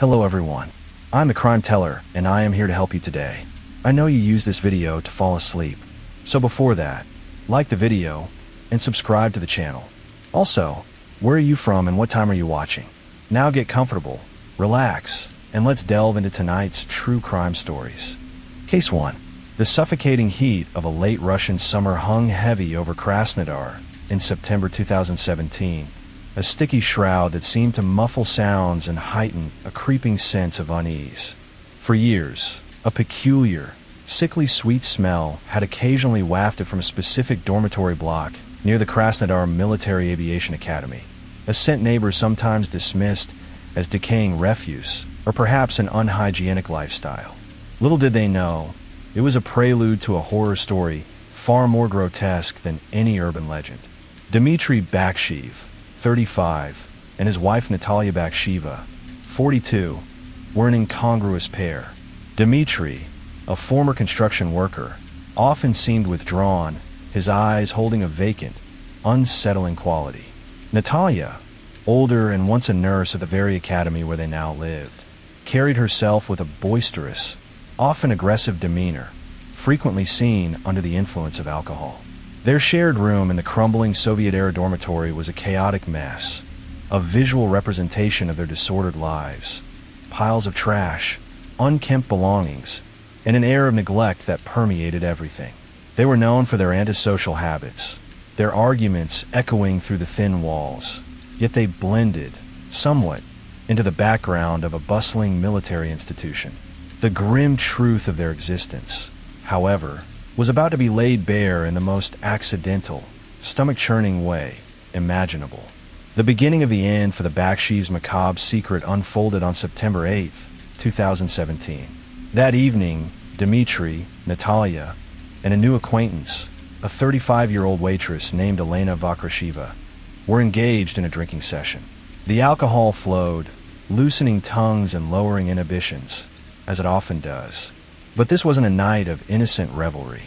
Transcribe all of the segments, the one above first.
Hello everyone. I'm the Crime Teller, and I am here to help you today. I know you use this video to fall asleep, so before that, like the video and subscribe to the channel. Also, where are you from and what time are you watching? Now get comfortable, relax, and let's delve into tonight's true crime stories. Case 1. The suffocating heat of a late Russian summer hung heavy over Krasnodar in September 2017, a sticky shroud that seemed to muffle sounds and heighten a creeping sense of unease. For years, a peculiar, sickly sweet smell had occasionally wafted from a specific dormitory block near the Krasnodar Military Aviation Academy, a scent neighbors sometimes dismissed as decaying refuse or perhaps an unhygienic lifestyle. Little did they know, it was a prelude to a horror story far more grotesque than any urban legend. Dmitry Bakshiv, 35, and his wife Natalia Baksheva, 42, were an incongruous pair. Dmitry, a former construction worker, often seemed withdrawn, his eyes holding a vacant, unsettling quality. Natalia, older and once a nurse at the very academy where they now lived, carried herself with a boisterous, often aggressive demeanor, frequently seen under the influence of alcohol. Their shared room in the crumbling Soviet-era dormitory was a chaotic mess, a visual representation of their disordered lives. Piles of trash, unkempt belongings, and an air of neglect that permeated everything. They were known for their antisocial habits, their arguments echoing through the thin walls, yet they blended, somewhat, into the background of a bustling military institution. The grim truth of their existence, however, was about to be laid bare in the most accidental, stomach-churning way imaginable. The beginning of the end for the Bakshiv's macabre secret unfolded on September 8, 2017. That evening, Dmitry, Natalia, and a new acquaintance, a 35-year-old waitress named Elena Vakrasheva, were engaged in a drinking session. The alcohol flowed, loosening tongues and lowering inhibitions, as it often does. But this wasn't a night of innocent revelry.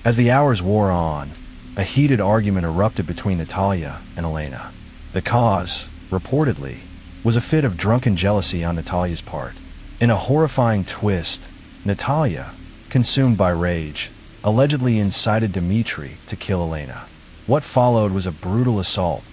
As the hours wore on, a heated argument erupted between Natalia and Elena. The cause, reportedly, was a fit of drunken jealousy on Natalia's part. In a horrifying twist, Natalia, consumed by rage, allegedly incited Dmitry to kill Elena. What followed was a brutal assault,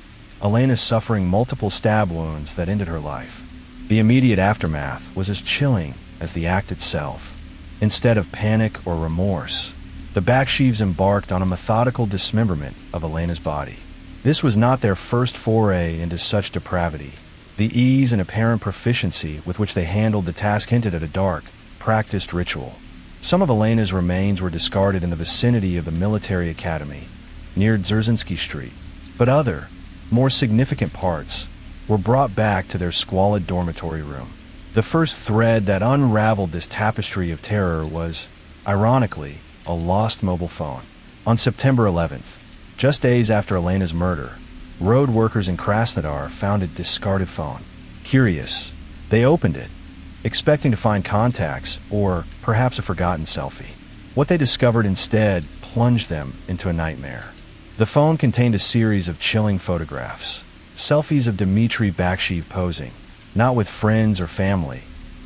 Elena suffering multiple stab wounds that ended her life. The immediate aftermath was as chilling as the act itself. Instead of panic or remorse, the Bakshivs embarked on a methodical dismemberment of Elena's body. This was not their first foray into such depravity. The ease and apparent proficiency with which they handled the task hinted at a dark, practiced ritual. Some of Elena's remains were discarded in the vicinity of the military academy, near Dzerzhinsky Street, but other, more significant parts were brought back to their squalid dormitory room. The first thread that unraveled this tapestry of terror was, ironically, a lost mobile phone. On September 11th, just days after Elena's murder, road workers in Krasnodar found a discarded phone. Curious, they opened it, expecting to find contacts or perhaps a forgotten selfie. What they discovered instead plunged them into a nightmare. The phone contained a series of chilling photographs, selfies of Dmitry Bakshiv posing, not with friends or family,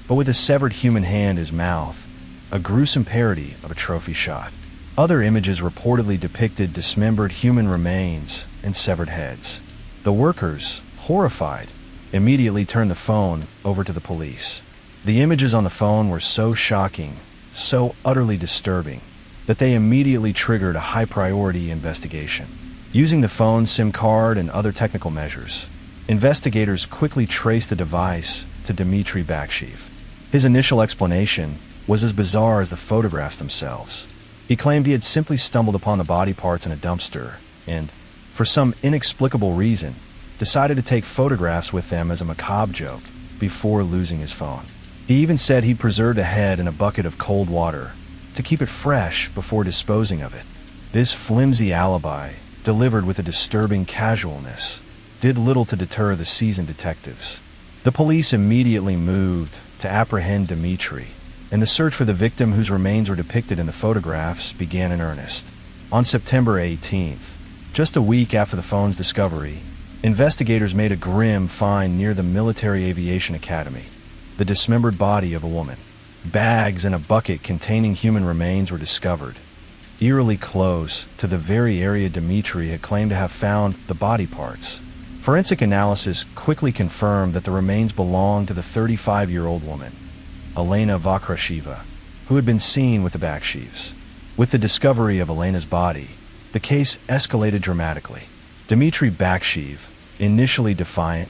but with a severed human hand as mouth, a gruesome parody of a trophy shot. Other images reportedly depicted dismembered human remains and severed heads. The workers, horrified, immediately turned the phone over to the police. The images on the phone were so shocking, so utterly disturbing, that they immediately triggered a high-priority investigation. Using the phone's SIM card and other technical measures, investigators quickly traced the device to Dmitry Bakshiv. His initial explanation was as bizarre as the photographs themselves. He claimed he had simply stumbled upon the body parts in a dumpster and, for some inexplicable reason, decided to take photographs with them as a macabre joke before losing his phone. He even said he'd preserved a head in a bucket of cold water to keep it fresh before disposing of it. This flimsy alibi, delivered with a disturbing casualness, did little to deter the seasoned detectives. The police immediately moved to apprehend Dmitry, and the search for the victim whose remains were depicted in the photographs began in earnest. On September 18th, just a week after the phone's discovery, investigators made a grim find near the Military Aviation Academy. the dismembered body of a woman. Bags and a bucket containing human remains were discovered, eerily close to the very area Dmitri had claimed to have found the body parts. Forensic analysis quickly confirmed that the remains belonged to the 35-year-old woman, Elena Vakrasheva, who had been seen with the Bakshevs. With the discovery of Elena's body, the case escalated dramatically. Dmitri Bakshev, initially defiant,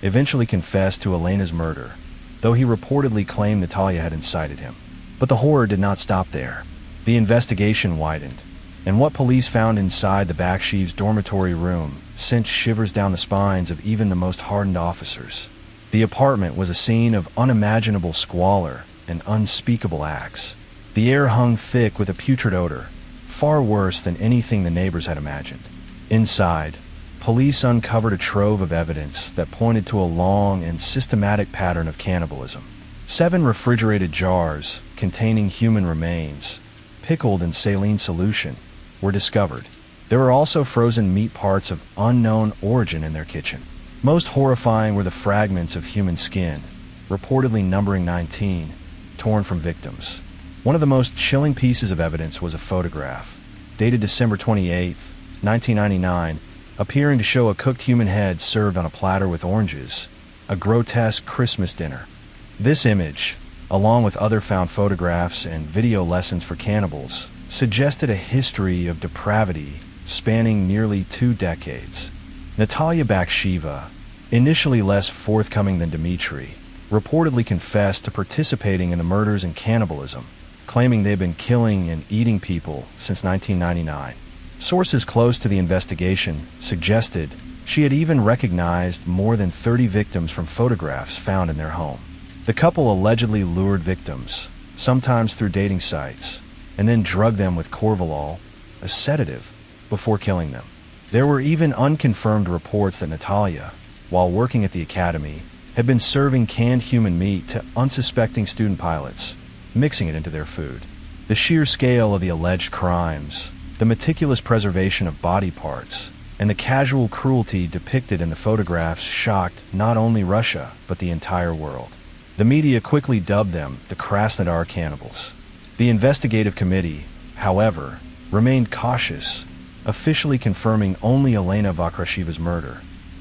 eventually confessed to Elena's murder, though he reportedly claimed Natalia had incited him. But the horror did not stop there. The investigation widened, and what police found inside the Bakshev's dormitory room sent shivers down the spines of even the most hardened officers. The apartment was a scene of unimaginable squalor and unspeakable acts. The air hung thick with a putrid odor, far worse than anything the neighbors had imagined. Inside, police uncovered a trove of evidence that pointed to a long and systematic pattern of cannibalism. 7 refrigerated jars containing human remains, pickled in saline solution, were discovered. There were also frozen meat parts of unknown origin in their kitchen. Most horrifying were the fragments of human skin, reportedly numbering 19, torn from victims. One of the most chilling pieces of evidence was a photograph, dated December 28, 1999, appearing to show a cooked human head served on a platter with oranges, a grotesque Christmas dinner. This image, along with other found photographs and video lessons for cannibals, suggested a history of depravity spanning nearly 2 decades. Natalia Baksheva, initially less forthcoming than Dmitri, reportedly confessed to participating in the murders and cannibalism, claiming they had been killing and eating people since 1999. Sources close to the investigation suggested she had even recognized more than 30 victims from photographs found in their home. The couple allegedly lured victims, sometimes through dating sites, and then drugged them with Corvalol, a sedative, before killing them. There were even unconfirmed reports that Natalia, while working at the academy, had been serving canned human meat to unsuspecting student pilots, mixing it into their food. The sheer scale of the alleged crimes, the meticulous preservation of body parts, and the casual cruelty depicted in the photographs shocked not only Russia, but the entire world. The media quickly dubbed them the Krasnodar cannibals. The investigative committee, however, remained cautious, officially confirming only Elena Vakrasheva's murder,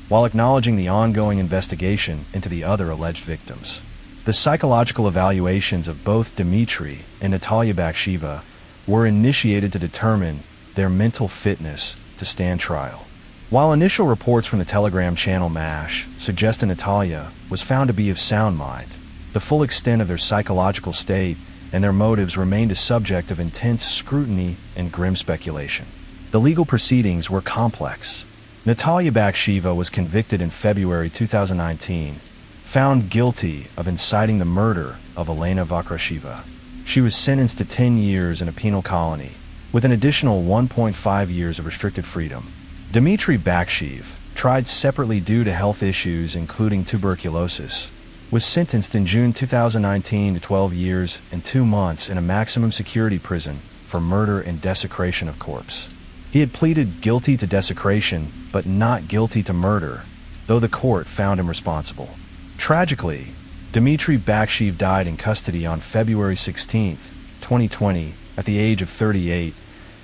while acknowledging the ongoing investigation into the other alleged victims. The psychological evaluations of both Dmitri and Natalia Baksheva were initiated to determine their mental fitness to stand trial. While initial reports from the Telegram channel MASH suggested Natalia was found to be of sound mind, the full extent of their psychological state and their motives remained a subject of intense scrutiny and grim speculation. The legal proceedings were complex. Natalia Baksheva was convicted in February 2019, found guilty of inciting the murder of Elena Vakrasheva. She was sentenced to 10 years in a penal colony, with an additional 1.5 years of restricted freedom. Dmitri Bakshev, tried separately due to health issues including tuberculosis, was sentenced in June 2019 to 12 years and 2 months in a maximum security prison for murder and desecration of corpse. He had pleaded guilty to desecration, but not guilty to murder, though the court found him responsible. Tragically, Dmitri Bakshev died in custody on February 16, 2020, at the age of 38,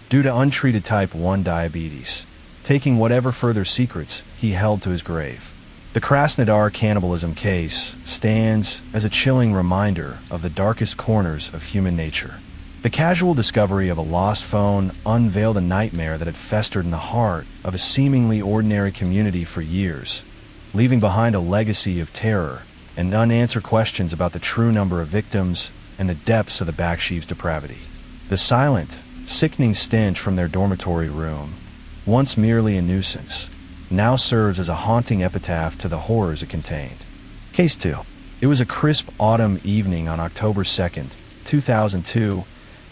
due to untreated type 1 diabetes, taking whatever further secrets he held to his grave. The Krasnodar cannibalism case stands as a chilling reminder of the darkest corners of human nature. The casual discovery of a lost phone unveiled a nightmare that had festered in the heart of a seemingly ordinary community for years, leaving behind a legacy of terror and unanswered questions about the true number of victims and the depths of the Bakshev's depravity. The silent, sickening stench from their dormitory room, once merely a nuisance, now serves as a haunting epitaph to the horrors it contained. Case 2. It was a crisp autumn evening on October 2nd, 2002,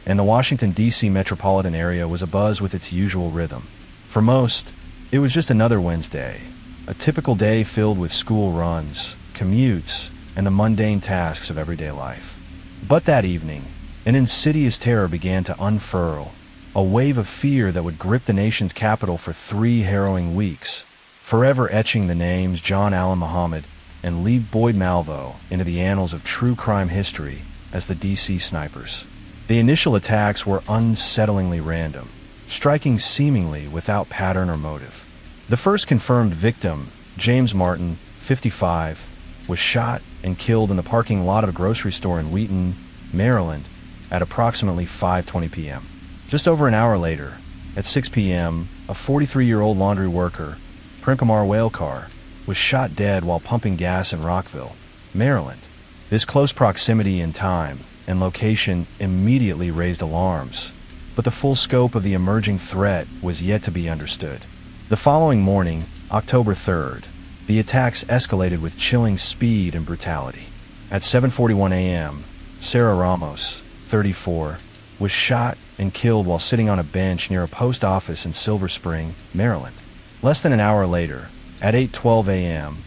and the Washington, D.C. metropolitan area was abuzz with its usual rhythm. For most, it was just another Wednesday, a typical day filled with school runs, commutes, and the mundane tasks of everyday life. But that evening, an insidious terror began to unfurl, a wave of fear that would grip the nation's capital for 3 harrowing weeks, forever etching the names John Allen Muhammad, and lead Boyd Malvo into the annals of true crime history as the DC Snipers. The initial attacks were unsettlingly random, striking seemingly without pattern or motive. The first confirmed victim, James Martin, 55, was shot and killed in the parking lot of a grocery store in Wheaton, Maryland, at approximately 5:20 p.m. Just over an hour later, at 6 p.m., a 43-year-old laundry worker, Princamar Whalekar, was shot dead while pumping gas in Rockville, Maryland. This close proximity in time and location immediately raised alarms, but the full scope of the emerging threat was yet to be understood. The following morning, October 3rd, the attacks escalated with chilling speed and brutality. At 7:41 a.m., Sarah Ramos, 34, was shot and killed while sitting on a bench near a post office in Silver Spring, Maryland. Less than an hour later, at 8:12 a.m.,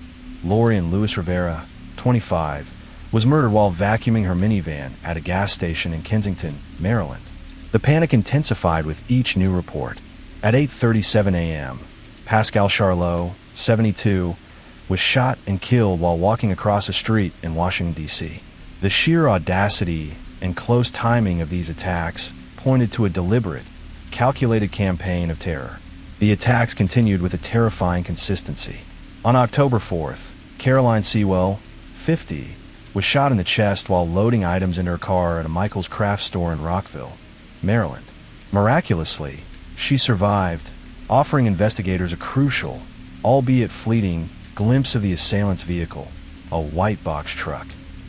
Lori and Luis Rivera, 25, was murdered while vacuuming her minivan at a gas station in Kensington, Maryland. The panic intensified with each new report. At 8:37 a.m., Pascal Charlot, 72, was shot and killed while walking across a street in Washington, D.C. The sheer audacity and close timing of these attacks pointed to a deliberate, calculated campaign of terror. The attacks continued with a terrifying consistency. On October 4th, Caroline Sewell, 50, was shot in the chest while loading items into her car at a Michael's craft store in Rockville, Maryland. Miraculously, she survived, offering investigators a crucial, albeit fleeting, glimpse of the assailant's vehicle, a white box truck.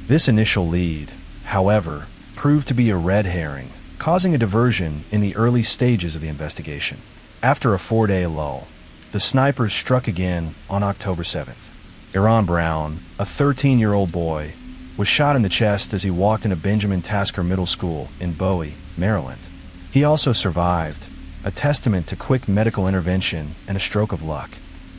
This initial lead, however, proved to be a red herring, causing a diversion in the early stages of the investigation. After a 4-day lull, the snipers struck again on October 7th. Aaron Brown, a 13-year-old boy, was shot in the chest as he walked into Benjamin Tasker Middle School in Bowie, Maryland. He also survived, a testament to quick medical intervention and a stroke of luck.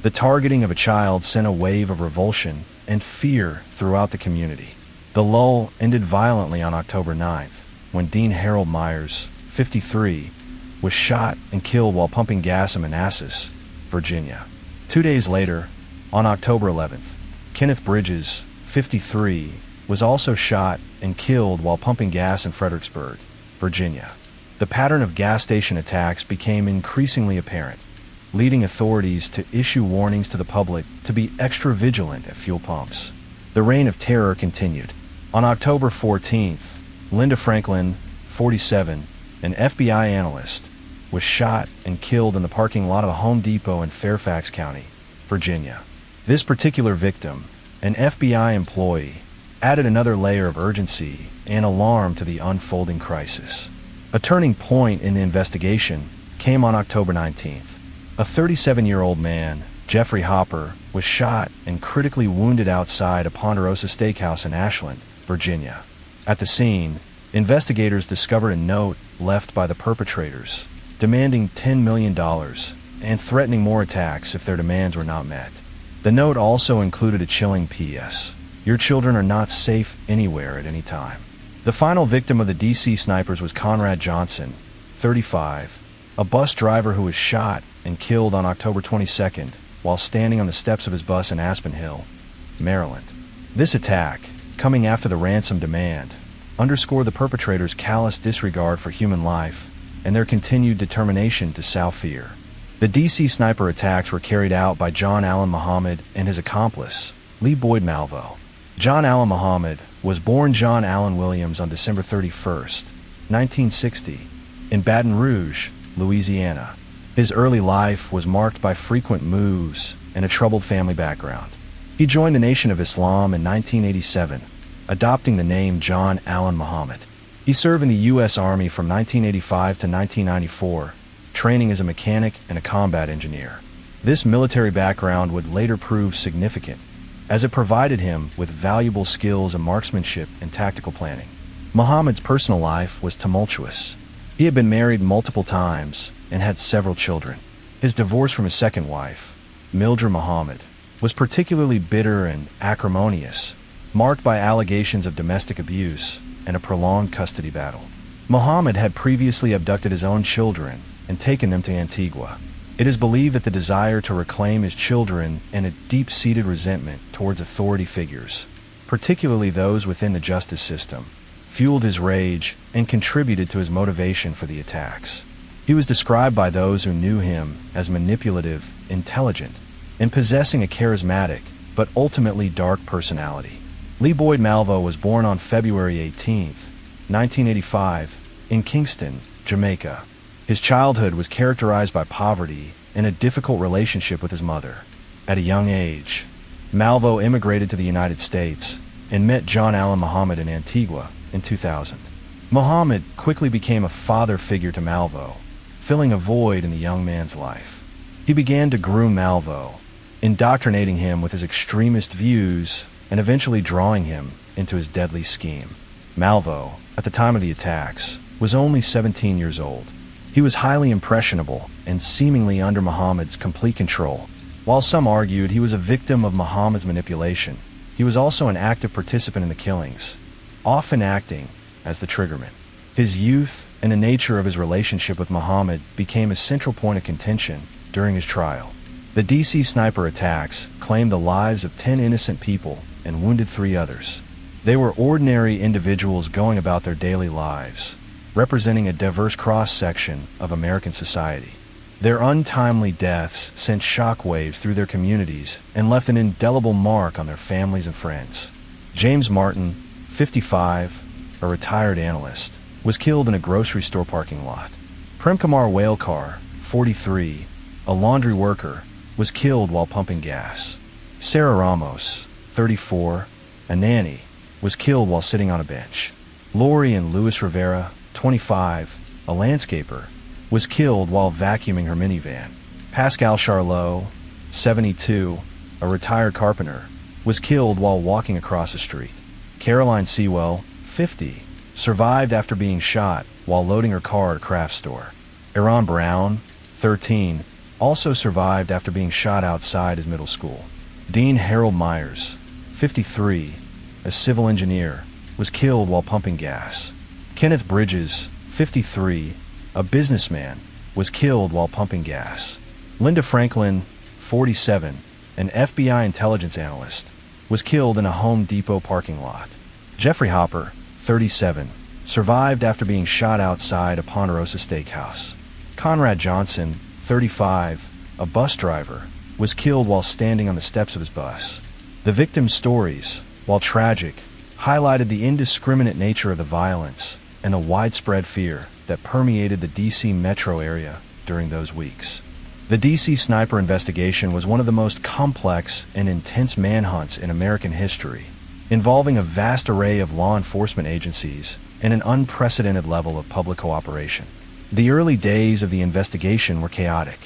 The targeting of a child sent a wave of revulsion and fear throughout the community. The lull ended violently on October 9th, when Dean Harold Myers, 53, was shot and killed while pumping gas in Manassas, Virginia. 2 days later, on October 11th, Kenneth Bridges, 53, was also shot and killed while pumping gas in Fredericksburg, Virginia. The pattern of gas station attacks became increasingly apparent, leading authorities to issue warnings to the public to be extra vigilant at fuel pumps. The reign of terror continued. On October 14th, Linda Franklin, 47, an FBI analyst, was shot and killed in the parking lot of a Home Depot in Fairfax County, Virginia. This particular victim, an FBI employee, added another layer of urgency and alarm to the unfolding crisis. A turning point in the investigation came on October 19th. A 37-year-old man, Jeffrey Hopper, was shot and critically wounded outside a Ponderosa Steakhouse in Ashland, Virginia. At the scene, investigators discovered a note left by the perpetrators, demanding $10 million and threatening more attacks if their demands were not met. The note also included a chilling P.S. Your children are not safe anywhere at any time. The final victim of the DC snipers was Conrad Johnson, 35, a bus driver who was shot and killed on October 22nd while standing on the steps of his bus in Aspen Hill, Maryland. This attack, coming after the ransom demand, underscored the perpetrators' callous disregard for human life and their continued determination to sow fear. The DC sniper attacks were carried out by John Allen Muhammad and his accomplice, Lee Boyd Malvo. John Allen Muhammad was born John Allen Williams on December 31st, 1960, in Baton Rouge, Louisiana. His early life was marked by frequent moves and a troubled family background. He joined the Nation of Islam in 1987, adopting the name John Allen Muhammad. He served in the U.S. Army from 1985 to 1994, training as a mechanic and a combat engineer. This military background would later prove significant, as it provided him with valuable skills in marksmanship and tactical planning. Muhammad's personal life was tumultuous. He had been married multiple times and had several children. His divorce from his second wife, Mildred Muhammad, was particularly bitter and acrimonious, marked by allegations of domestic abuse and a prolonged custody battle. Muhammad had previously abducted his own children and taken them to Antigua. It is believed that the desire to reclaim his children and a deep-seated resentment towards authority figures, particularly those within the justice system, fueled his rage and contributed to his motivation for the attacks. He was described by those who knew him as manipulative, intelligent, and possessing a charismatic, but ultimately dark personality. Lee Boyd Malvo was born on February 18, 1985, in Kingston, Jamaica. His childhood was characterized by poverty and a difficult relationship with his mother. At a young age, Malvo immigrated to the United States and met John Allen Muhammad in Antigua in 2000. Muhammad quickly became a father figure to Malvo, filling a void in the young man's life. He began to groom Malvo, indoctrinating him with his extremist views and eventually drawing him into his deadly scheme. Malvo, at the time of the attacks, was only 17 years old. He was highly impressionable and seemingly under Muhammad's complete control. While some argued he was a victim of Muhammad's manipulation, he was also an active participant in the killings, often acting as the triggerman. His youth and the nature of his relationship with Muhammad became a central point of contention during his trial. The DC sniper attacks claimed the lives of 10 innocent people and wounded 3 others. They were ordinary individuals going about their daily lives, representing a diverse cross-section of American society. Their untimely deaths sent shockwaves through their communities and left an indelible mark on their families and friends. James Martin, 55, a retired analyst, was killed in a grocery store parking lot. Premkumar Walekar, 43, a laundry worker, was killed while pumping gas. Sarah Ramos, 34, a nanny, was killed while sitting on a bench. Lori and Luis Rivera, 25, a landscaper, was killed while vacuuming her minivan. Pascal Charlot, 72, a retired carpenter, was killed while walking across the street. Caroline Sewell, 50, survived after being shot while loading her car at a craft store. Aaron Brown, 13, also survived after being shot outside his middle school. Dean Harold Myers, 53, a civil engineer, was killed while pumping gas. Kenneth Bridges, 53, a businessman, was killed while pumping gas. Linda Franklin, 47, an FBI intelligence analyst, was killed in a Home Depot parking lot. Jeffrey Hopper, 37, survived after being shot outside a Ponderosa steakhouse. Conrad Johnson, 35, a bus driver, was killed while standing on the steps of his bus. The victims' stories, while tragic, highlighted the indiscriminate nature of the violence and the widespread fear that permeated the D.C. metro area during those weeks. The D.C. sniper investigation was one of the most complex and intense manhunts in American history, involving a vast array of law enforcement agencies and an unprecedented level of public cooperation. The early days of the investigation were chaotic.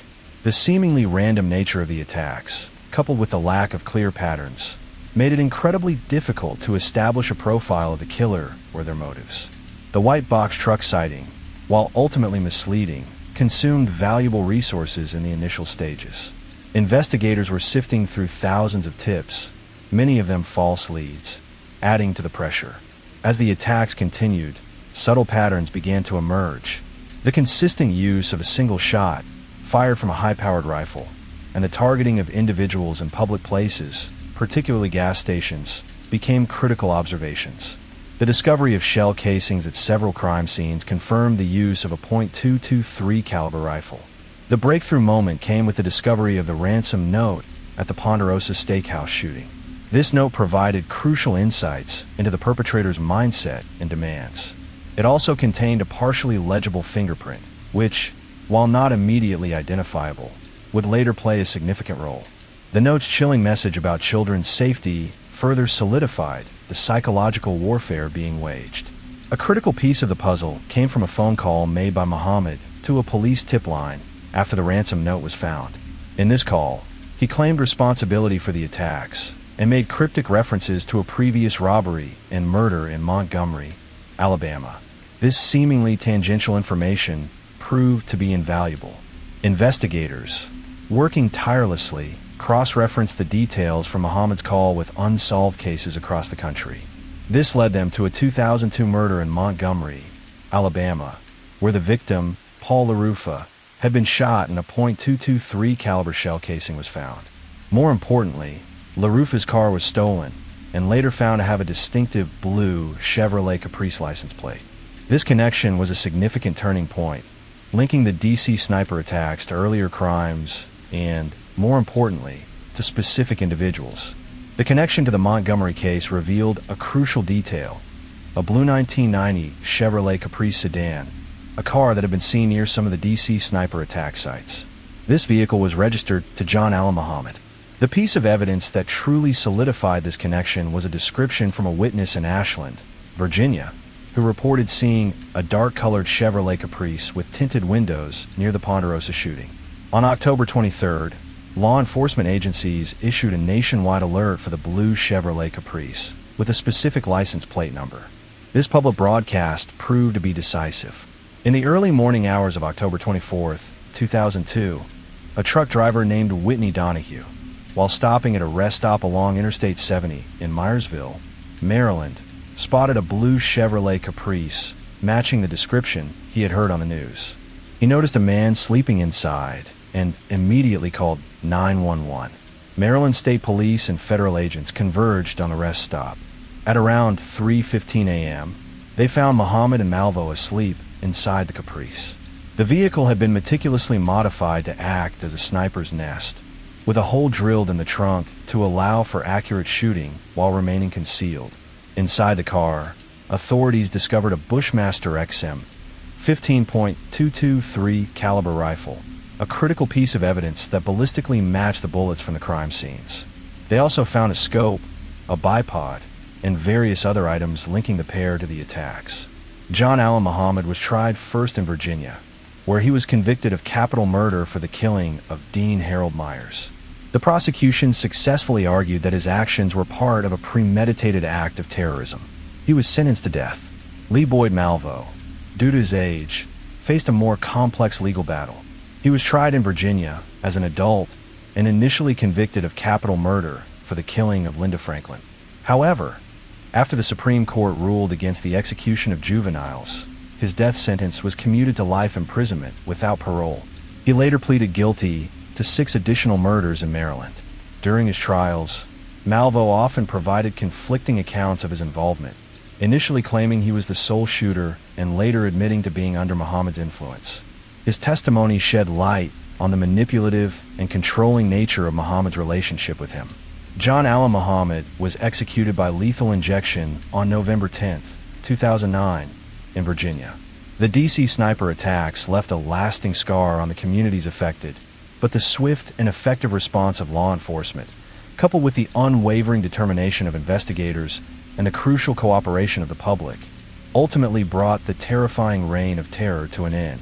The seemingly random nature of the attacks, coupled with the lack of clear patterns, made it incredibly difficult to establish a profile of the killer or their motives. The white box truck sighting, while ultimately misleading, consumed valuable resources in the initial stages. Investigators were sifting through thousands of tips, many of them false leads, adding to the pressure. As the attacks continued, subtle patterns began to emerge. The consistent use of a single shot, fired from a high-powered rifle, and the targeting of individuals in public places, particularly gas stations, became critical observations. The discovery of shell casings at several crime scenes confirmed the use of a .223 caliber rifle. The breakthrough moment came with the discovery of the ransom note at the Ponderosa Steakhouse shooting. This note provided crucial insights into the perpetrator's mindset and demands. It also contained a partially legible fingerprint, which, while not immediately identifiable, would later play a significant role. The note's chilling message about children's safety further solidified the psychological warfare being waged. A critical piece of the puzzle came from a phone call made by Muhammad to a police tip line after the ransom note was found. In this call, he claimed responsibility for the attacks and made cryptic references to a previous robbery and murder in Montgomery, Alabama. This seemingly tangential information proved to be invaluable. Investigators, working tirelessly, cross-referenced the details from Muhammad's call with unsolved cases across the country. This led them to a 2002 murder in Montgomery, Alabama, where the victim, Paul LaRufa, had been shot and a .223 caliber shell casing was found. More importantly, LaRufa's car was stolen and later found to have a distinctive blue Chevrolet Caprice license plate. This connection was a significant turning point, linking the DC sniper attacks to earlier crimes and, more importantly, to specific individuals. The connection to the Montgomery case revealed a crucial detail: a blue 1990 Chevrolet Caprice sedan, a car that had been seen near some of the DC sniper attack sites. This vehicle was registered to John Allen Muhammad. The piece of evidence that truly solidified this connection was a description from a witness in Ashland, Virginia, who reported seeing a dark-colored Chevrolet Caprice with tinted windows near the Ponderosa shooting. On October 23rd, law enforcement agencies issued a nationwide alert for the blue Chevrolet Caprice, with a specific license plate number. This public broadcast proved to be decisive. In the early morning hours of October 24, 2002, a truck driver named Whitney Donahue, while stopping at a rest stop along Interstate 70 in Myersville, Maryland, spotted a blue Chevrolet Caprice matching the description he had heard on the news. He noticed a man sleeping inside and immediately called 911. Maryland State Police and federal agents converged on the rest stop. At around 3:15 a.m., they found Muhammad and Malvo asleep inside the Caprice. The vehicle had been meticulously modified to act as a sniper's nest, with a hole drilled in the trunk to allow for accurate shooting while remaining concealed. Inside the car, authorities discovered a Bushmaster XM 15.223 caliber rifle, a critical piece of evidence that ballistically matched the bullets from the crime scenes. They also found a scope, a bipod, and various other items linking the pair to the attacks. John Allen Muhammad was tried first in Virginia, where he was convicted of capital murder for the killing of Dean Harold Myers. The prosecution successfully argued that his actions were part of a premeditated act of terrorism. He was sentenced to death. Lee Boyd Malvo, due to his age, faced a more complex legal battle. He was tried in Virginia as an adult and initially convicted of capital murder for the killing of Linda Franklin. However, after the Supreme Court ruled against the execution of juveniles, his death sentence was commuted to life imprisonment without parole. He later pleaded guilty to 6 additional murders in Maryland. During his trials, Malvo often provided conflicting accounts of his involvement, initially claiming he was the sole shooter and later admitting to being under Muhammad's influence. His testimony shed light on the manipulative and controlling nature of Muhammad's relationship with him. John Allen Muhammad was executed by lethal injection on November 10, 2009, in Virginia. The DC sniper attacks left a lasting scar on the communities affected, but the swift and effective response of law enforcement, coupled with the unwavering determination of investigators and the crucial cooperation of the public, ultimately brought the terrifying reign of terror to an end.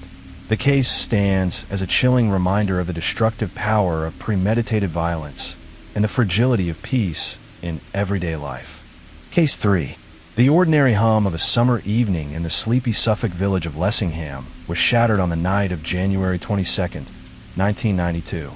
The case stands as a chilling reminder of the destructive power of premeditated violence and the fragility of peace in everyday life. Case 3. The ordinary hum of a summer evening in the sleepy Suffolk village of Lessingham was shattered on the night of January 22, 1992.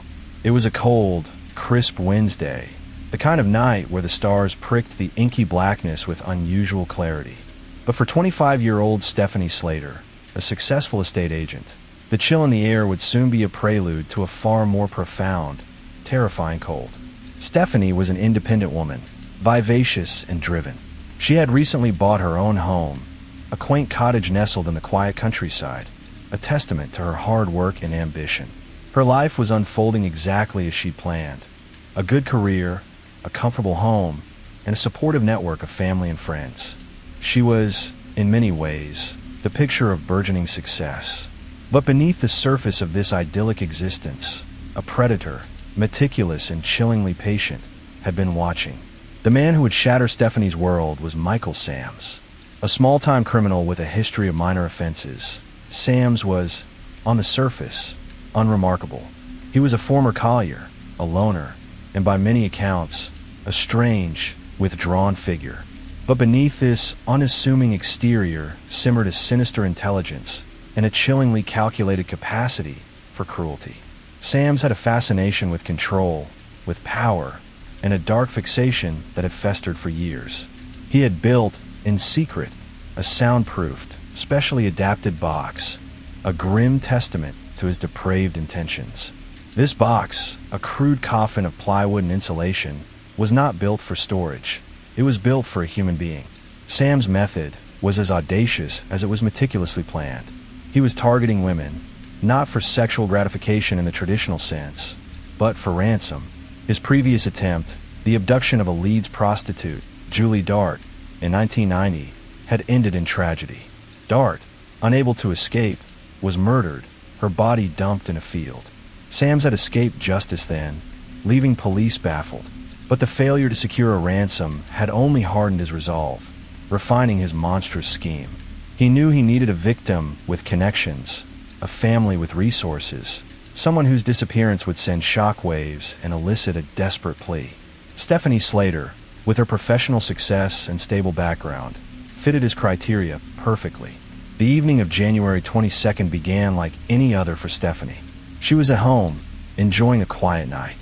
It was a cold, crisp Wednesday, the kind of night where the stars pricked the inky blackness with unusual clarity. But for 25-year-old Stephanie Slater, a successful estate agent, the chill in the air would soon be a prelude to a far more profound, terrifying cold. Stephanie was an independent woman, vivacious and driven. She had recently bought her own home, a quaint cottage nestled in the quiet countryside, a testament to her hard work and ambition. Her life was unfolding exactly as she'd planned: a good career, a comfortable home, and a supportive network of family and friends. She was, in many ways, the picture of burgeoning success. But beneath the surface of this idyllic existence, a predator, meticulous and chillingly patient, had been watching. The man who would shatter Stephanie's world was Michael Sams, a small-time criminal with a history of minor offenses. Sams was, on the surface, unremarkable. He was a former collier, a loner, and by many accounts, a strange, withdrawn figure. But beneath this unassuming exterior simmered a sinister intelligence and a chillingly calculated capacity for cruelty. Sams had a fascination with control, with power, and a dark fixation that had festered for years. He had built, in secret, a soundproofed, specially adapted box, a grim testament to his depraved intentions. This box, a crude coffin of plywood and insulation, was not built for storage. It was built for a human being. Sam's method was as audacious as it was meticulously planned. He was targeting women, not for sexual gratification in the traditional sense, but for ransom. His previous attempt, the abduction of a Leeds prostitute, Julie Dart, in 1990, had ended in tragedy. Dart, unable to escape, was murdered, her body dumped in a field. Sams had escaped justice then, leaving police baffled. But the failure to secure a ransom had only hardened his resolve, refining his monstrous scheme. He knew he needed a victim with connections, a family with resources, someone whose disappearance would send shockwaves and elicit a desperate plea. Stephanie Slater, with her professional success and stable background, fitted his criteria perfectly. The evening of January 22nd began like any other for Stephanie. She was at home, enjoying a quiet night.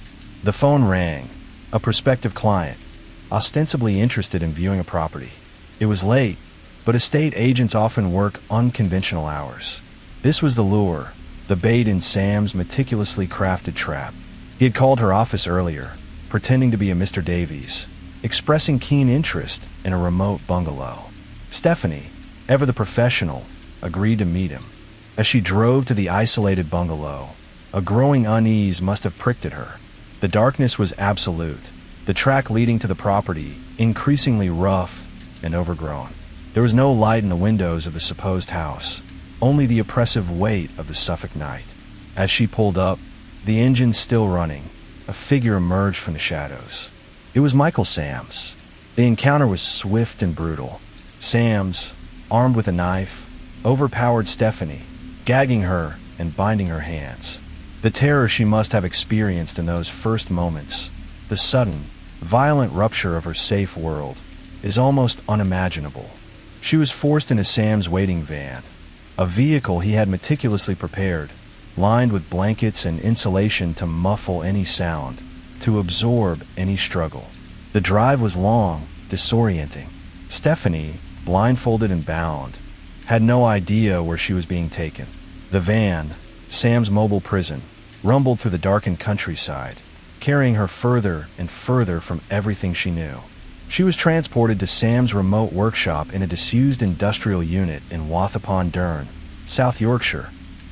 The phone rang, a prospective client, ostensibly interested in viewing a property. It was late, but estate agents often work unconventional hours. This was the lure, the bait in Sam's meticulously crafted trap. He had called her office earlier, pretending to be a Mr. Davies, expressing keen interest in a remote bungalow. Stephanie, ever the professional, agreed to meet him. As she drove to the isolated bungalow, a growing unease must have pricked at her. The darkness was absolute, the track leading to the property increasingly rough and overgrown. There was no light in the windows of the supposed house, only the oppressive weight of the Suffolk night. As she pulled up, the engine still running, a figure emerged from the shadows. It was Michael Sams. The encounter was swift and brutal. Sams, armed with a knife, overpowered Stephanie, gagging her and binding her hands. The terror she must have experienced in those first moments, the sudden, violent rupture of her safe world, is almost unimaginable. She was forced into Sam's waiting van, a vehicle he had meticulously prepared, lined with blankets and insulation to muffle any sound, to absorb any struggle. The drive was long, disorienting. Stephanie, blindfolded and bound, had no idea where she was being taken. The van, Sam's mobile prison, rumbled through the darkened countryside, carrying her further and further from everything she knew. She was transported to Sam's remote workshop in a disused industrial unit in Wath-upon-Dearne, South Yorkshire,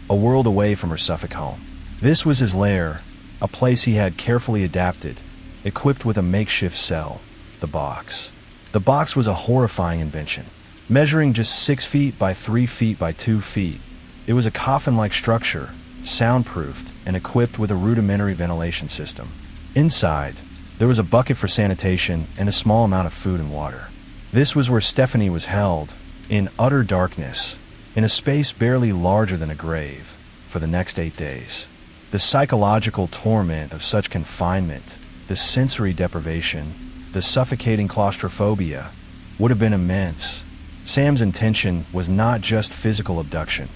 a world away from her Suffolk home. This was his lair, a place he had carefully adapted, equipped with a makeshift cell, the box. The box was a horrifying invention. Measuring just 6 feet by 3 feet by 2 feet, it was a coffin-like structure, soundproofed and equipped with a rudimentary ventilation system. Inside, there was a bucket for sanitation and a small amount of food and water. This was where Stephanie was held, in utter darkness, in a space barely larger than a grave, for the next 8 days. The psychological torment of such confinement, the sensory deprivation, the suffocating claustrophobia, would have been immense. Sam's intention was not just physical abduction.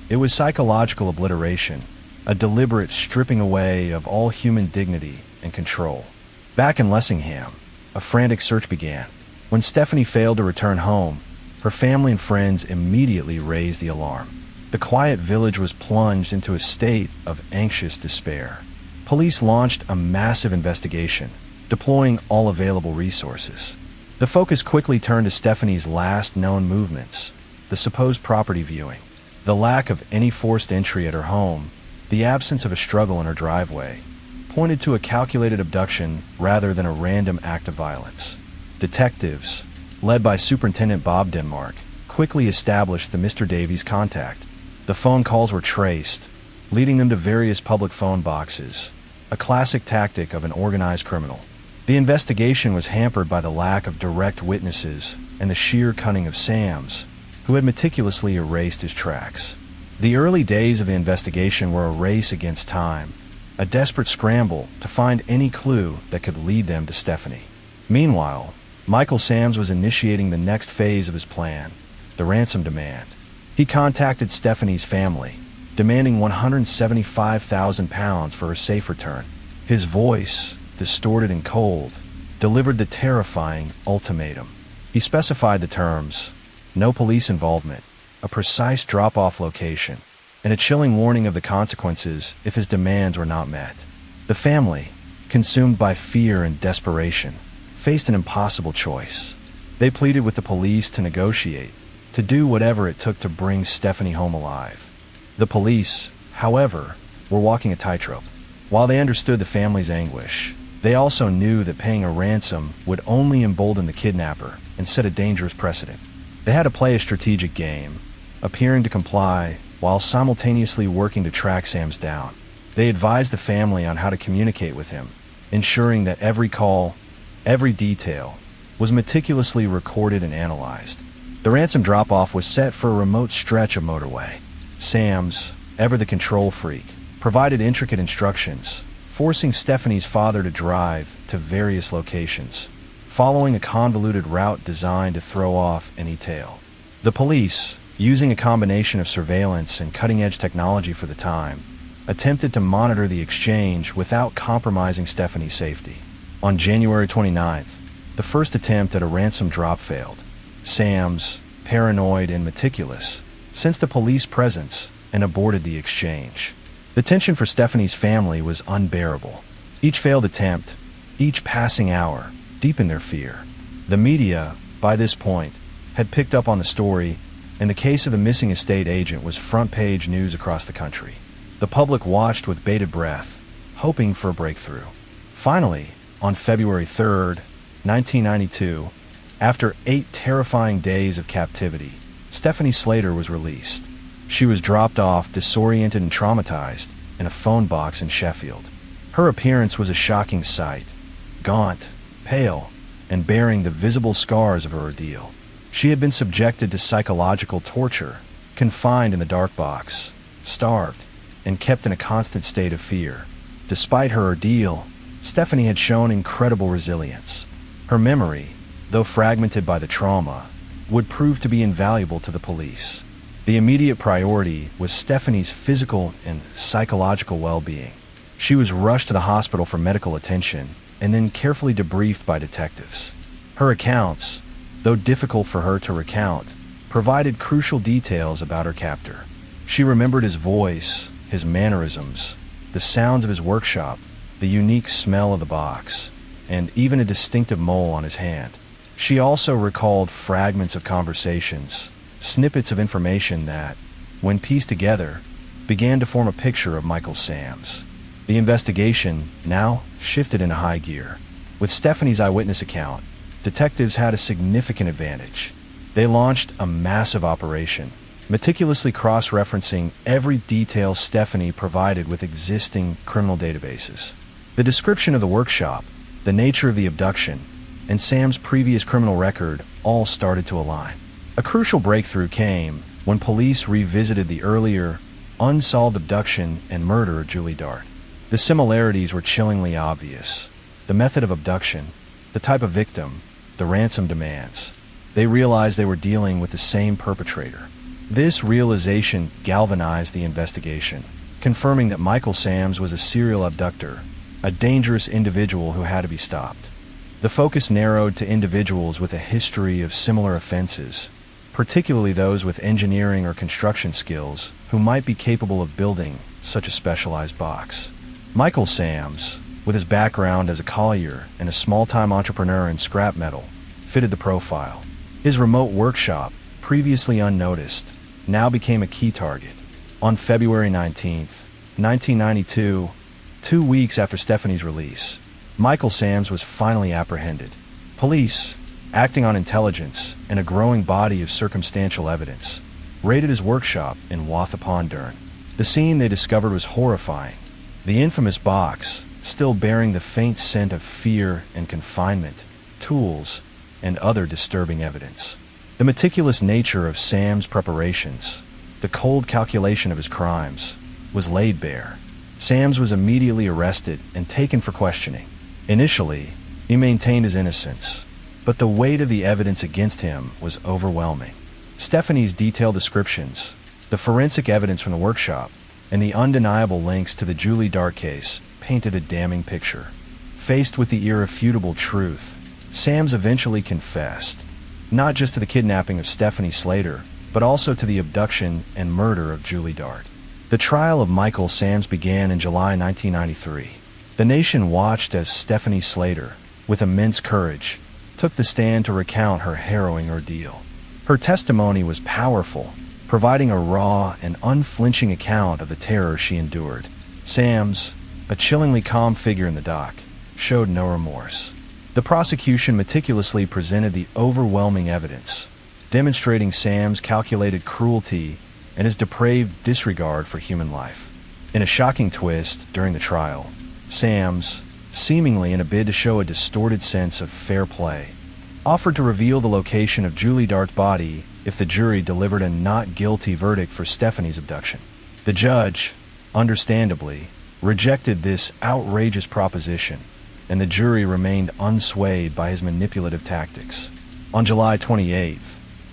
It was psychological obliteration, a deliberate stripping away of all human dignity and control. Back in Lessingham, a frantic search began. When Stephanie failed to return home, her family and friends immediately raised the alarm. The quiet village was plunged into a state of anxious despair. Police launched a massive investigation, deploying all available resources. The focus quickly turned to Stephanie's last known movements, the supposed property viewing. The lack of any forced entry at her home, the absence of a struggle in her driveway, pointed to a calculated abduction rather than a random act of violence. Detectives, led by Superintendent Bob Denmark, quickly established the Mr. Davies contact. The phone calls were traced, leading them to various public phone boxes, a classic tactic of an organized criminal. The investigation was hampered by the lack of direct witnesses and the sheer cunning of Sams, who had meticulously erased his tracks. The early days of the investigation were a race against time, a desperate scramble to find any clue that could lead them to Stephanie. Meanwhile, Michael Sams was initiating the next phase of his plan, the ransom demand. He contacted Stephanie's family, demanding £175,000 for her safe return. His voice, distorted and cold, delivered the terrifying ultimatum. He specified the terms: no police involvement, a precise drop-off location, and a chilling warning of the consequences if his demands were not met. The family, consumed by fear and desperation, faced an impossible choice. They pleaded with the police to negotiate, to do whatever it took to bring Stephanie home alive. The police, however, were walking a tightrope. While they understood the family's anguish, they also knew that paying a ransom would only embolden the kidnapper and set a dangerous precedent. They had to play a strategic game, appearing to comply while simultaneously working to track Sam's down. They advised the family on how to communicate with him, ensuring that every call, every detail, was meticulously recorded and analyzed. The ransom drop-off was set for a remote stretch of motorway. Sam's, ever the control freak, provided intricate instructions, forcing Stephanie's father to drive to various locations, following a convoluted route designed to throw off any tail. The police, using a combination of surveillance and cutting-edge technology for the time, attempted to monitor the exchange without compromising Stephanie's safety. On January 29th, the first attempt at a ransom drop failed. Sam's, paranoid and meticulous, sensed a police presence and aborted the exchange. The tension for Stephanie's family was unbearable. Each failed attempt, each passing hour, deepened their fear. The media, by this point, had picked up on the story, and the case of the missing estate agent was front-page news across the country. The public watched with bated breath, hoping for a breakthrough. Finally, on February 3rd, 1992, after 8 terrifying days of captivity, Stephanie Slater was released. She was dropped off, disoriented and traumatized, in a phone box in Sheffield. Her appearance was a shocking sight, gaunt, pale, and bearing the visible scars of her ordeal. She had been subjected to psychological torture, confined in the dark box, starved, and kept in a constant state of fear. Despite her ordeal, Stephanie had shown incredible resilience. Her memory, though fragmented by the trauma, would prove to be invaluable to the police. The immediate priority was Stephanie's physical and psychological well-being. She was rushed to the hospital for medical attention and then carefully debriefed by detectives. Her accounts, though difficult for her to recount, provided crucial details about her captor. She remembered his voice, his mannerisms, the sounds of his workshop, the unique smell of the box, and even a distinctive mole on his hand. She also recalled fragments of conversations, snippets of information that, when pieced together, began to form a picture of Michael Sams. The investigation now shifted into high gear. With Stephanie's eyewitness account, detectives had a significant advantage. They launched a massive operation, meticulously cross-referencing every detail Stephanie provided with existing criminal databases. The description of the workshop, the nature of the abduction, and Sam's previous criminal record all started to align. A crucial breakthrough came when police revisited the earlier, unsolved abduction and murder of Julie Dart. The similarities were chillingly obvious. The method of abduction, the type of victim, the ransom demands. They realized they were dealing with the same perpetrator. This realization galvanized the investigation, confirming that Michael Sams was a serial abductor, a dangerous individual who had to be stopped. The focus narrowed to individuals with a history of similar offenses, particularly those with engineering or construction skills who might be capable of building such a specialized box. Michael Sams, with his background as a collier and a small-time entrepreneur in scrap metal, fitted the profile. His remote workshop, previously unnoticed, now became a key target. On February 19th, 1992, 2 weeks after Stephanie's release, Michael Sams was finally apprehended. Police, acting on intelligence and a growing body of circumstantial evidence, raided his workshop in Wath-upon-Dearne. The scene they discovered was horrifying. The infamous box, still bearing the faint scent of fear and confinement, tools, and other disturbing evidence. The meticulous nature of Sam's preparations, the cold calculation of his crimes, was laid bare. Sams was immediately arrested and taken for questioning. Initially, he maintained his innocence, but the weight of the evidence against him was overwhelming. Stephanie's detailed descriptions, the forensic evidence from the workshop, and the undeniable links to the Julie Dart case painted a damning picture. Faced with the irrefutable truth, Sams eventually confessed, not just to the kidnapping of Stephanie Slater, but also to the abduction and murder of Julie Dart. The trial of Michael Sams began in July 1993. The nation watched as Stephanie Slater, with immense courage, took the stand to recount her harrowing ordeal. Her testimony was powerful, providing a raw and unflinching account of the terror she endured. Sams, a chillingly calm figure in the dock, showed no remorse. The prosecution meticulously presented the overwhelming evidence, demonstrating Sam's calculated cruelty and his depraved disregard for human life. In a shocking twist during the trial, Sams, seemingly in a bid to show a distorted sense of fair play, offered to reveal the location of Julie Dart's body if the jury delivered a not guilty verdict for Stephanie's abduction. The judge, understandably, rejected this outrageous proposition, and the jury remained unswayed by his manipulative tactics. On July 28,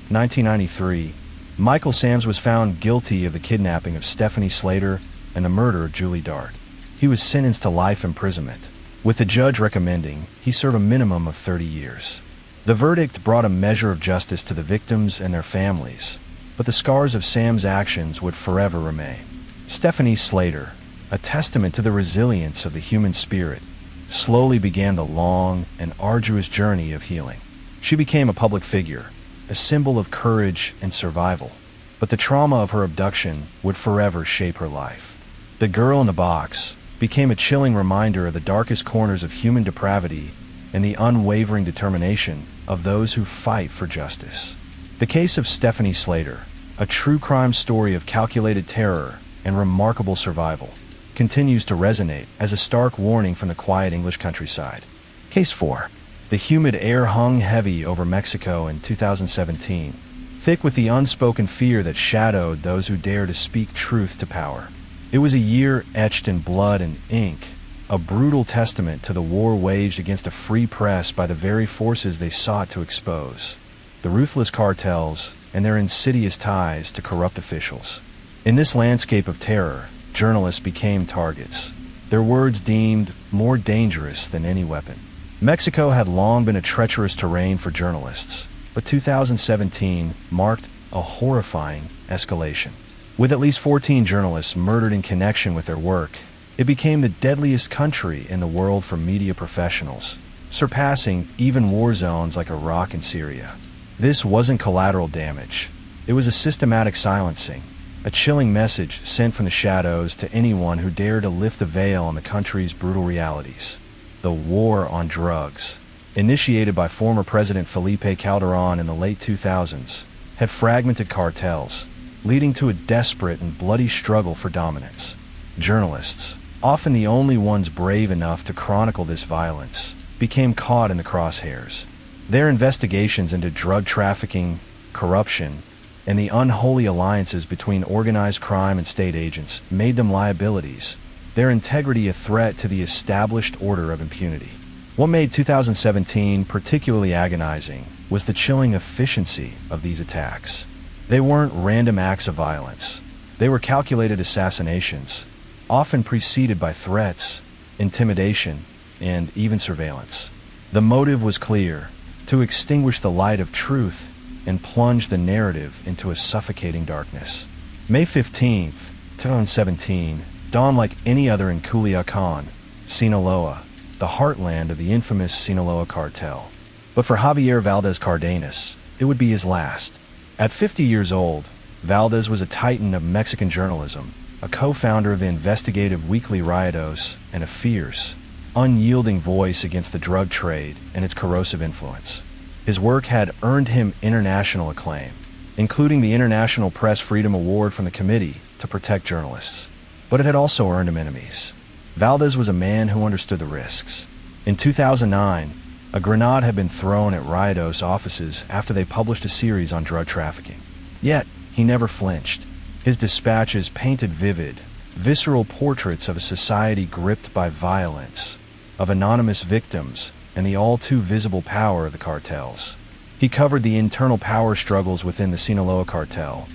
1993, Michael Sams was found guilty of the kidnapping of Stephanie Slater and the murder of Julie Dart. He was sentenced to life imprisonment, with the judge recommending he serve a minimum of 30 years. The verdict brought a measure of justice to the victims and their families, but the scars of Sam's actions would forever remain. Stephanie Slater, a testament to the resilience of the human spirit, slowly began the long and arduous journey of healing. She became a public figure, a symbol of courage and survival, but the trauma of her abduction would forever shape her life. The girl in the box became a chilling reminder of the darkest corners of human depravity and the unwavering determination of those who fight for justice. The case of Stephanie Slater, a true crime story of calculated terror and remarkable survival, continues to resonate as a stark warning from the quiet English countryside. Case 4. The humid air hung heavy over Mexico in 2017, thick with the unspoken fear that shadowed those who dare to speak truth to power. It was a year etched in blood and ink, a brutal testament to the war waged against a free press by the very forces they sought to expose, the ruthless cartels and their insidious ties to corrupt officials. In this landscape of terror, journalists became targets, their words deemed more dangerous than any weapon. Mexico had long been a treacherous terrain for journalists, but 2017 marked a horrifying escalation. With at least 14 journalists murdered in connection with their work, it became the deadliest country in the world for media professionals, surpassing even war zones like Iraq and Syria. This wasn't collateral damage. It was a systematic silencing, a chilling message sent from the shadows to anyone who dared to lift the veil on the country's brutal realities. The war on drugs, initiated by former President Felipe Calderón in the late 2000s, had fragmented cartels, leading to a desperate and bloody struggle for dominance. Journalists, often the only ones brave enough to chronicle this violence, became caught in the crosshairs. Their investigations into drug trafficking, corruption, and the unholy alliances between organized crime and state agents made them liabilities, their integrity a threat to the established order of impunity. What made 2017 particularly agonizing was the chilling efficiency of these attacks. They weren't random acts of violence. They were calculated assassinations, often preceded by threats, intimidation, and even surveillance. The motive was clear: to extinguish the light of truth and plunge the narrative into a suffocating darkness. May 15, 2017, dawned like any other in Culiacan, Sinaloa, the heartland of the infamous Sinaloa cartel. But for Javier Valdez Cardenas, it would be his last. At 50 years old, Valdez was a titan of Mexican journalism, a co-founder of the investigative weekly Rayos, and a fierce, unyielding voice against the drug trade and its corrosive influence. His work had earned him international acclaim, including the International Press Freedom Award from the Committee to Protect Journalists. But it had also earned him enemies. Valdez was a man who understood the risks. In 2009, a grenade had been thrown at Rayos offices after they published a series on drug trafficking. Yet, he never flinched. His dispatches painted vivid, visceral portraits of a society gripped by violence, of anonymous victims, and the all-too-visible power of the cartels. He covered the internal power struggles within the Sinaloa cartel,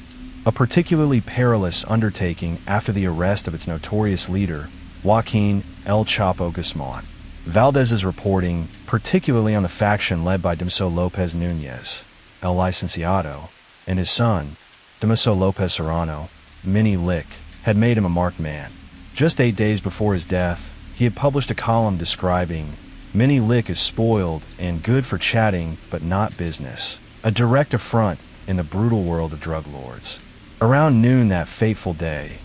a particularly perilous undertaking after the arrest of its notorious leader, Joaquin El Chapo Guzman. Valdez's reporting, particularly on the faction led by Damaso Lopez Núñez, El Licenciado, and his son, Damaso Lopez Serrano, Minnie Lick, had made him a marked man. Just 8 days before his death, he had published a column describing Minnie Lick is spoiled and good for chatting but not business, a direct affront in the brutal world of drug lords. Around noon that fateful day,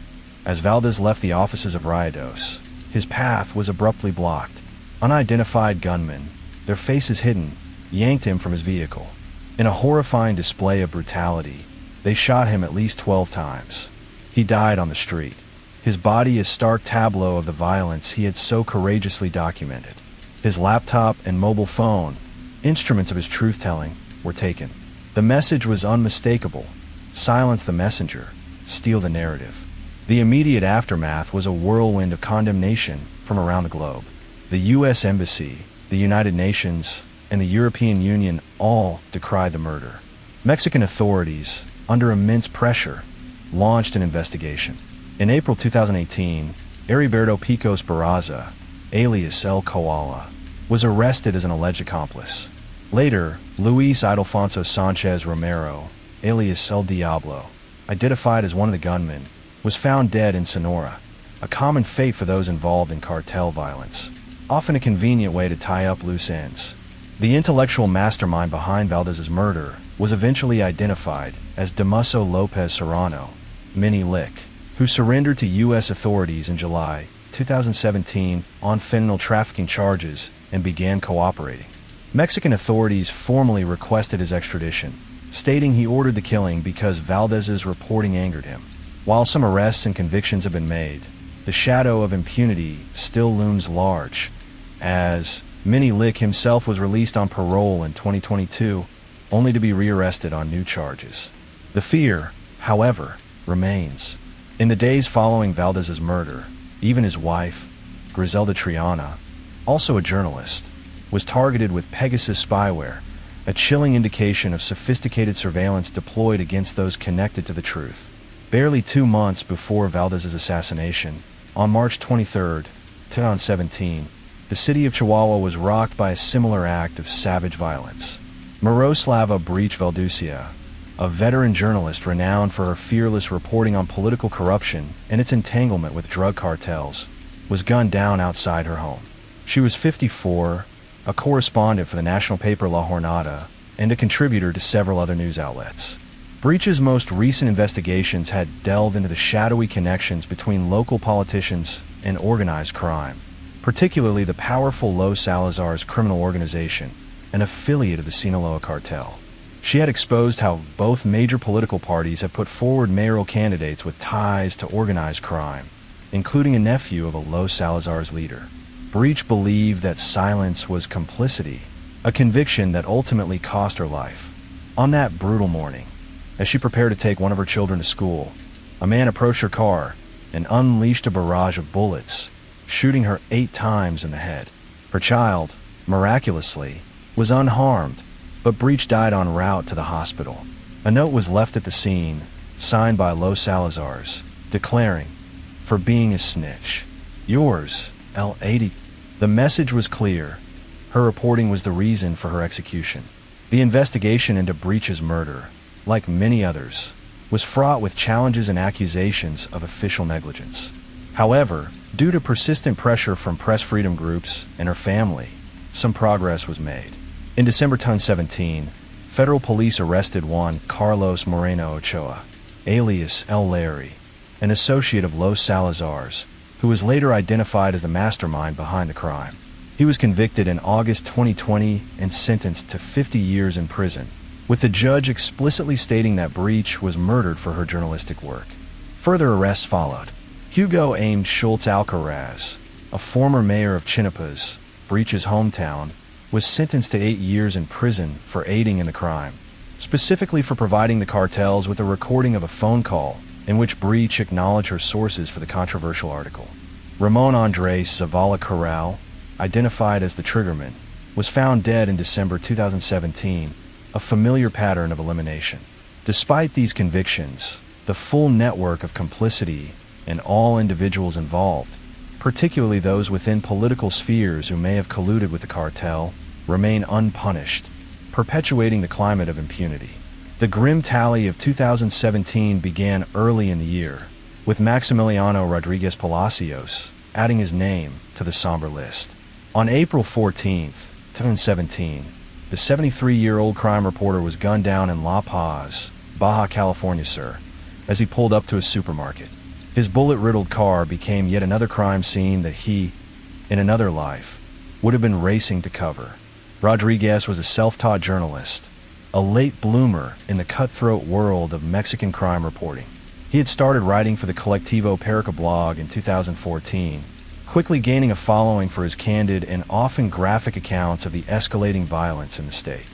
as Valdez left the offices of Rayados, his path was abruptly blocked. Unidentified gunmen, their faces hidden, yanked him from his vehicle. In a horrifying display of brutality, they shot him at least 12 times. He died on the street, his body a stark tableau of the violence he had so courageously documented. His laptop and mobile phone, instruments of his truth-telling, were taken. The message was unmistakable. Silence the messenger, steal the narrative. The immediate aftermath was a whirlwind of condemnation from around the globe. The U.S. Embassy, the United Nations, and the European Union all decried the murder. Mexican authorities, under immense pressure, launched an investigation. In April 2018, Heriberto Picos Barraza, alias El Koala, was arrested as an alleged accomplice. Later, Luis Ildefonso Sanchez Romero, alias El Diablo, identified as one of the gunmen, was found dead in Sonora, a common fate for those involved in cartel violence, often a convenient way to tie up loose ends. The intellectual mastermind behind Valdez's murder was eventually identified as Damaso Lopez Serrano, Minnie Lick, who surrendered to U.S. authorities in July 2017 on fentanyl trafficking charges and began cooperating. Mexican authorities formally requested his extradition, stating he ordered the killing because Valdez's reporting angered him. While some arrests and convictions have been made, the shadow of impunity still looms large, as Minnie Lick himself was released on parole in 2022, only to be rearrested on new charges. The fear, however, remains. In the days following Valdez's murder, even his wife, Griselda Triana, also a journalist, was targeted with Pegasus spyware, a chilling indication of sophisticated surveillance deployed against those connected to the truth. Barely 2 months before Valdez's assassination, on March 23, 2017, the city of Chihuahua was rocked by a similar act of savage violence. Miroslava Breach-Valdusia, a veteran journalist renowned for her fearless reporting on political corruption and its entanglement with drug cartels, was gunned down outside her home. She was 54, a correspondent for the national paper La Jornada, and a contributor to several other news outlets. Breach's most recent investigations had delved into the shadowy connections between local politicians and organized crime, particularly the powerful Los Salazar's criminal organization, an affiliate of the Sinaloa cartel. She had exposed how both major political parties have put forward mayoral candidates with ties to organized crime, including a nephew of a Los Salazar's leader. Breach believed that silence was complicity, a conviction that ultimately cost her life. On that brutal morning, as she prepared to take one of her children to school, a man approached her car and unleashed a barrage of bullets, shooting her 8 times in the head. Her child, miraculously, was unharmed, but Breach died en route to the hospital. A note was left at the scene, signed by Los Salazar's, declaring, "For being a snitch. Yours, L80." The message was clear. Her reporting was the reason for her execution. The investigation into Breach's murder, like many others, was fraught with challenges and accusations of official negligence. However, due to persistent pressure from press freedom groups and her family, some progress was made. In December 2017, federal police arrested Juan Carlos Moreno Ochoa, alias El Larry, an associate of Los Salazar's, who was later identified as the mastermind behind the crime. He was convicted in August 2020 and sentenced to 50 years in prison, with the judge explicitly stating that Breach was murdered for her journalistic work. Further arrests followed. Hugo Ames Schultz Alcaraz, a former mayor of Chiapas, Breach's hometown, was sentenced to 8 years in prison for aiding in the crime, specifically for providing the cartels with a recording of a phone call in which Breach acknowledged her sources for the controversial article. Ramon Andres Zavala Corral, identified as the triggerman, was found dead in December 2017, a familiar pattern of elimination. Despite these convictions, the full network of complicity and all individuals involved, particularly those within political spheres who may have colluded with the cartel, remain unpunished, perpetuating the climate of impunity. The grim tally of 2017 began early in the year, with Maximiliano Rodriguez Palacios adding his name to the somber list. On April 14, 2017, the 73-year-old crime reporter was gunned down in La Paz, Baja California Sur, as he pulled up to a supermarket. His bullet-riddled car became yet another crime scene that he, in another life, would have been racing to cover. Rodriguez was a self-taught journalist, a late bloomer in the cutthroat world of Mexican crime reporting. He had started writing for the Colectivo Perica blog in 2014, quickly gaining a following for his candid and often graphic accounts of the escalating violence in the state.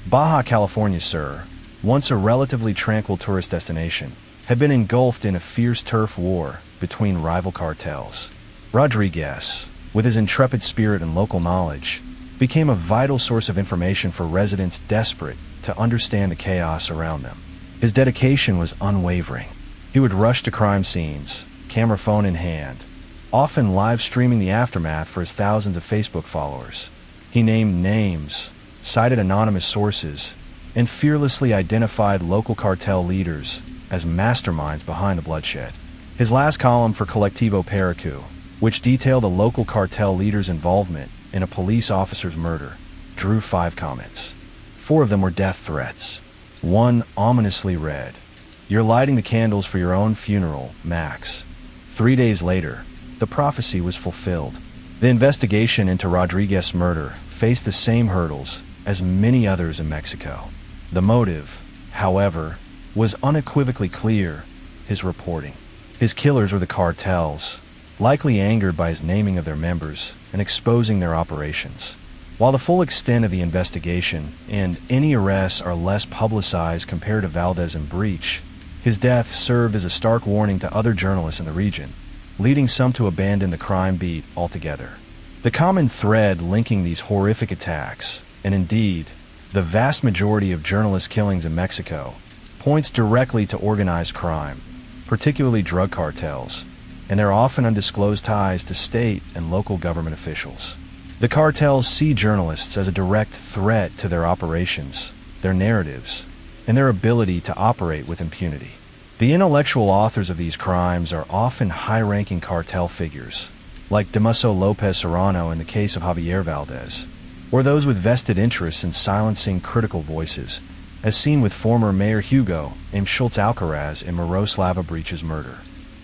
Baja California Sur, once a relatively tranquil tourist destination, had been engulfed in a fierce turf war between rival cartels. Rodriguez, with his intrepid spirit and local knowledge, became a vital source of information for residents desperate to understand the chaos around them. His dedication was unwavering. He would rush to crime scenes, camera phone in hand, often live streaming the aftermath for his thousands of Facebook followers. He named names, cited anonymous sources, and fearlessly identified local cartel leaders as masterminds behind the bloodshed. His last column for Colectivo Perica, which detailed a local cartel leader's involvement in a police officer's murder, drew 5 comments. 4 of them were death threats. One ominously read, "You're lighting the candles for your own funeral, Max." 3 days later, the prophecy was fulfilled. The investigation into Rodriguez's murder faced the same hurdles as many others in Mexico. The motive, however, was unequivocally clear: his reporting. His killers were the cartels, likely angered by his naming of their members and exposing their operations. While the full extent of the investigation and any arrests are less publicized compared to Valdez and Breach, his death served as a stark warning to other journalists in the region, leading some to abandon the crime beat altogether. The common thread linking these horrific attacks, and indeed, the vast majority of journalist killings in Mexico, points directly to organized crime, particularly drug cartels, and their often undisclosed ties to state and local government officials. The cartels see journalists as a direct threat to their operations, their narratives, and their ability to operate with impunity. The intellectual authors of these crimes are often high-ranking cartel figures, like Damaso Lopez Serrano in the case of Javier Valdez, or those with vested interests in silencing critical voices, as seen with former Mayor Hugo M. Schultz Alcaraz in Miroslava Breach's murder.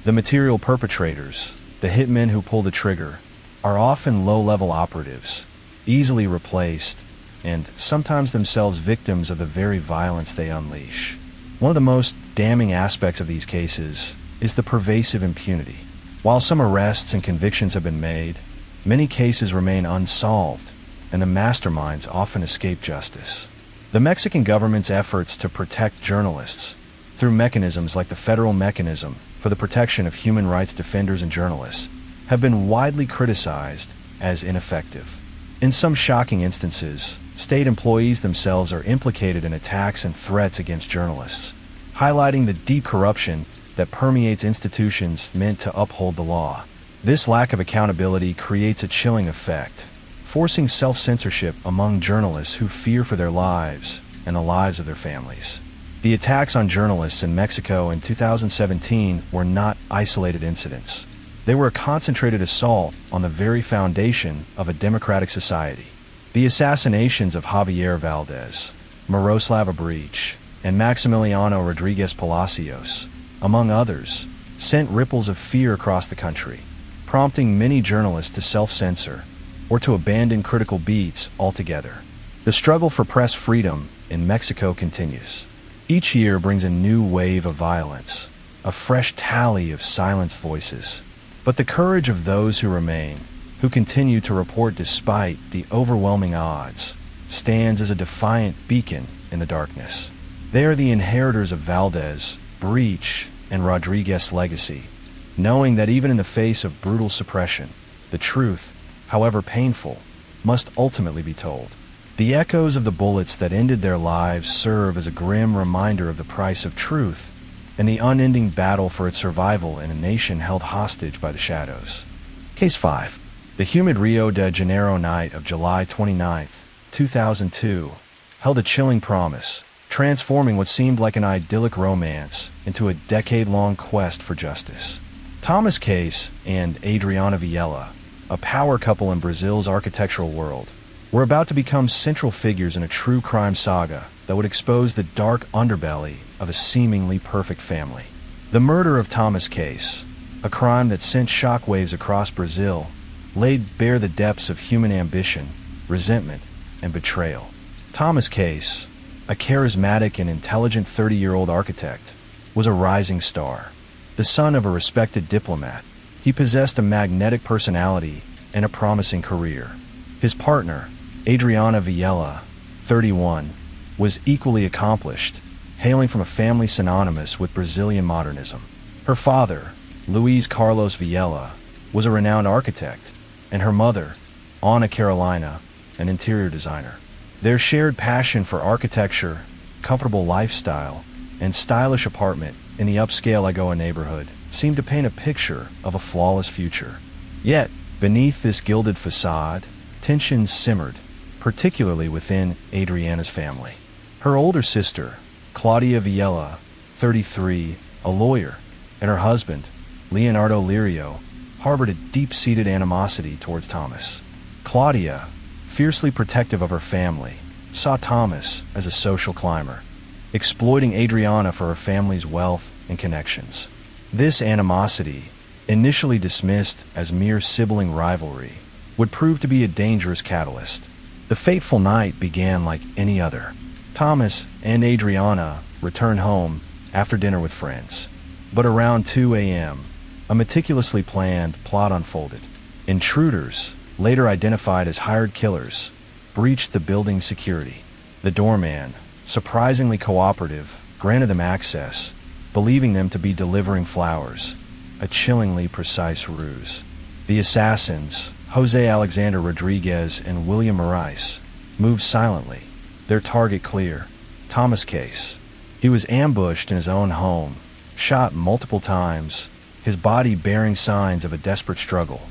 The material perpetrators, the hitmen who pull the trigger, are often low-level operatives, easily replaced, and sometimes themselves victims of the very violence they unleash. One of the most damning aspects of these cases is the pervasive impunity. While some arrests and convictions have been made, many cases remain unsolved, and the masterminds often escape justice. The Mexican government's efforts to protect journalists, through mechanisms like the Federal Mechanism for the Protection of Human Rights Defenders and Journalists, have been widely criticized as ineffective. In some shocking instances, state employees themselves are implicated in attacks and threats against journalists, highlighting the deep corruption that permeates institutions meant to uphold the law. This lack of accountability creates a chilling effect, forcing self-censorship among journalists who fear for their lives and the lives of their families. The attacks on journalists in Mexico in 2017 were not isolated incidents. They were a concentrated assault on the very foundation of a democratic society. The assassinations of Javier Valdez, Miroslava Breach, and Maximiliano Rodriguez Palacios, among others, sent ripples of fear across the country, prompting many journalists to self-censor or to abandon critical beats altogether. The struggle for press freedom in Mexico continues. Each year brings a new wave of violence, a fresh tally of silenced voices. But the courage of those who remain, who continue to report despite the overwhelming odds, stands as a defiant beacon in the darkness. They are the inheritors of Valdez, Breach, and Rodriguez's legacy, knowing that even in the face of brutal suppression, the truth, however painful, must ultimately be told. The echoes of the bullets that ended their lives serve as a grim reminder of the price of truth and the unending battle for its survival in a nation held hostage by the shadows. Case 5. The humid Rio de Janeiro night of July 29, 2002, held a chilling promise, transforming what seemed like an idyllic romance into a decade-long quest for justice. Thomas Case and Adriana Vilela, a power couple in Brazil's architectural world, were about to become central figures in a true crime saga that would expose the dark underbelly of a seemingly perfect family. The murder of Thomas Case, a crime that sent shockwaves across Brazil, laid bare the depths of human ambition, resentment, and betrayal. Thomas Case, a charismatic and intelligent 30-year-old architect, was a rising star. The son of a respected diplomat, he possessed a magnetic personality and a promising career. His partner, Adriana Vilela, 31, was equally accomplished, hailing from a family synonymous with Brazilian modernism. Her father, Luiz Carlos Vilela, was a renowned architect, and her mother, Ana Carolina, an interior designer. Their shared passion for architecture, comfortable lifestyle, and stylish apartment in the upscale Lagoa neighborhood seemed to paint a picture of a flawless future. Yet, beneath this gilded facade, tensions simmered, particularly within Adriana's family. Her older sister, Claudia Vilela, 33, a lawyer, and her husband, Leonardo Lirio, harbored a deep-seated animosity towards Thomas. Claudia, fiercely protective of her family, saw Thomas as a social climber, exploiting Adriana for her family's wealth and connections. This animosity, initially dismissed as mere sibling rivalry, would prove to be a dangerous catalyst. The fateful night began like any other. Thomas and Adriana returned home after dinner with friends. But around 2 a.m., a meticulously planned plot unfolded. Intruders, later identified as hired killers, breached the building's security. The doorman, surprisingly cooperative, granted them access, believing them to be delivering flowers, a chillingly precise ruse. The assassins, Jose Alexander Rodriguez and William Morais, moved silently, their target clear, Thomas Case. He was ambushed in his own home, shot multiple times, his body bearing signs of a desperate struggle.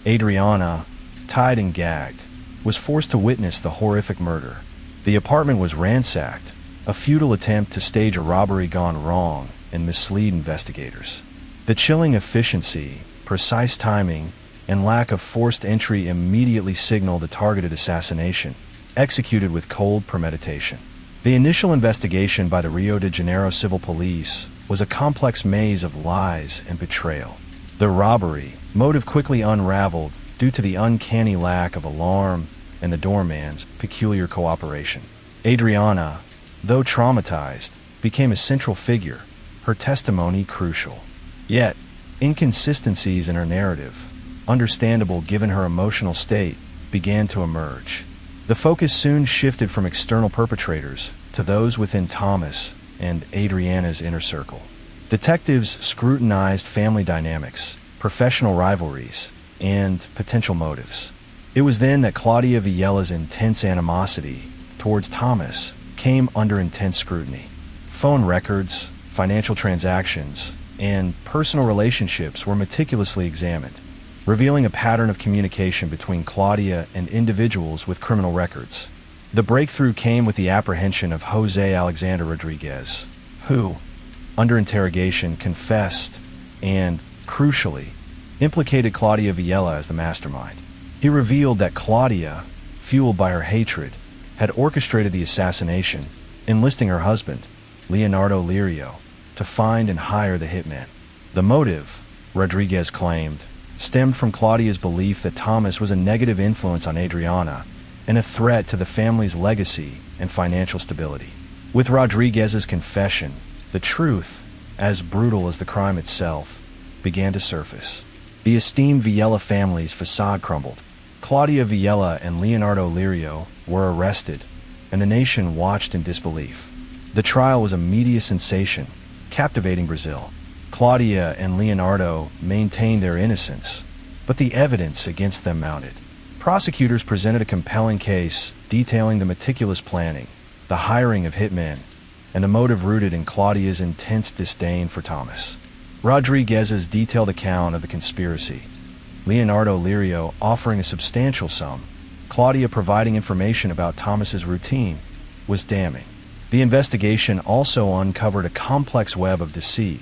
Adriana, tied and gagged, was forced to witness the horrific murder. The apartment was ransacked, a futile attempt to stage a robbery gone wrong and mislead investigators. The chilling efficiency, precise timing, and lack of forced entry immediately signaled a targeted assassination, executed with cold premeditation. The initial investigation by the Rio de Janeiro Civil Police was a complex maze of lies and betrayal. The robbery motive quickly unraveled due to the uncanny lack of alarm and the doorman's peculiar cooperation. Adriana, though traumatized, became a central figure, her testimony crucial. Yet, inconsistencies in her narrative, understandable given her emotional state, began to emerge. The focus soon shifted from external perpetrators to those within Thomas and Adriana's inner circle. Detectives scrutinized family dynamics, professional rivalries, and potential motives. It was then that Claudia Vilela's intense animosity towards Thomas came under intense scrutiny. Phone records, financial transactions, and personal relationships were meticulously examined, revealing a pattern of communication between Claudia and individuals with criminal records. The breakthrough came with the apprehension of Jose Alexander Rodriguez, who, under interrogation, confessed and, crucially, implicated Claudia Vilela as the mastermind. He revealed that Claudia, fueled by her hatred, had orchestrated the assassination, enlisting her husband, Leonardo Lirio, to find and hire the hitman. The motive, Rodriguez claimed, stemmed from Claudia's belief that Thomas was a negative influence on Adriana and a threat to the family's legacy and financial stability. With Rodriguez's confession, the truth, as brutal as the crime itself, began to surface. The esteemed Vilela family's facade crumbled. Claudia Vilela and Leonardo Lirio were arrested, and the nation watched in disbelief. The trial was a media sensation, captivating Brazil. Claudia and Leonardo maintained their innocence, but the evidence against them mounted. Prosecutors presented a compelling case detailing the meticulous planning, the hiring of hitmen, and the motive rooted in Claudia's intense disdain for Thomas. Rodriguez's detailed account of the conspiracy, Leonardo Lirio offering a substantial sum, Claudia providing information about Thomas's routine, was damning. The investigation also uncovered a complex web of deceit.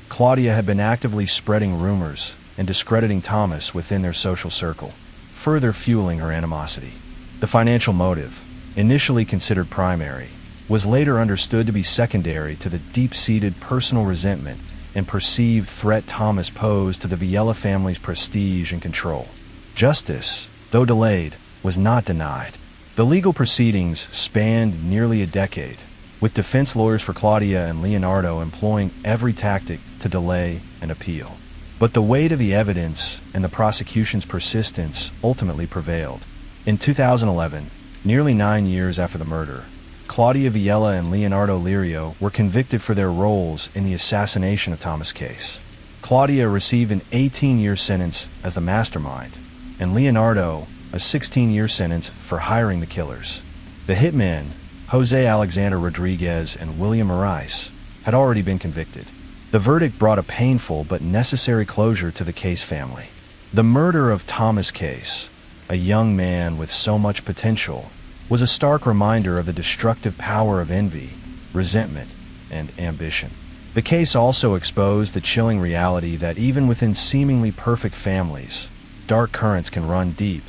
Claudia had been actively spreading rumors and discrediting Thomas within their social circle, further fueling her animosity. The financial motive, initially considered primary, was later understood to be secondary to the deep-seated personal resentment and perceived threat Thomas posed to the Villela family's prestige and control. Justice, though delayed, was not denied. The legal proceedings spanned nearly a decade, with defense lawyers for Claudia and Leonardo employing every tactic to delay and appeal. But the weight of the evidence and the prosecution's persistence ultimately prevailed. In 2011, nearly 9 years after the murder, Claudia Villela and Leonardo Lirio were convicted for their roles in the assassination of Thomas Case. Claudia received an 18-year sentence as the mastermind, and Leonardo a 16-year sentence for hiring the killers. The hitmen, Jose Alexander Rodriguez and William Arias, had already been convicted. The verdict brought a painful but necessary closure to the Case family. The murder of Thomas Case, a young man with so much potential, was a stark reminder of the destructive power of envy, resentment, and ambition. The case also exposed the chilling reality that even within seemingly perfect families, dark currents can run deep,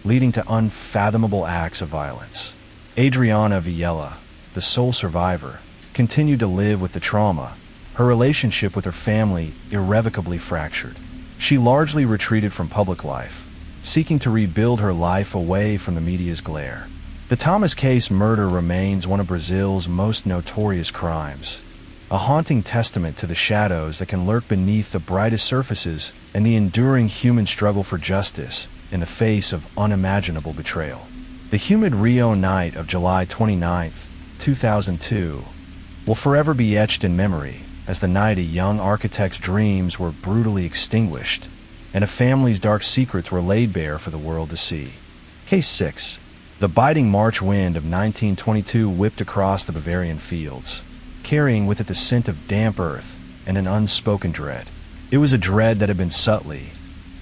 leading to unfathomable acts of violence. Adriana Villela, the sole survivor, continued to live with the trauma, her relationship with her family irrevocably fractured. She largely retreated from public life, seeking to rebuild her life away from the media's glare. The Thomas Case murder remains one of Brazil's most notorious crimes, a haunting testament to the shadows that can lurk beneath the brightest surfaces and the enduring human struggle for justice in the face of unimaginable betrayal. The humid Rio night of July 29, 2002, will forever be etched in memory as the night a young architect's dreams were brutally extinguished and a family's dark secrets were laid bare for the world to see. Case 6. The biting March wind of 1922 whipped across the Bavarian fields, carrying with it the scent of damp earth and an unspoken dread. It was a dread that had been subtly,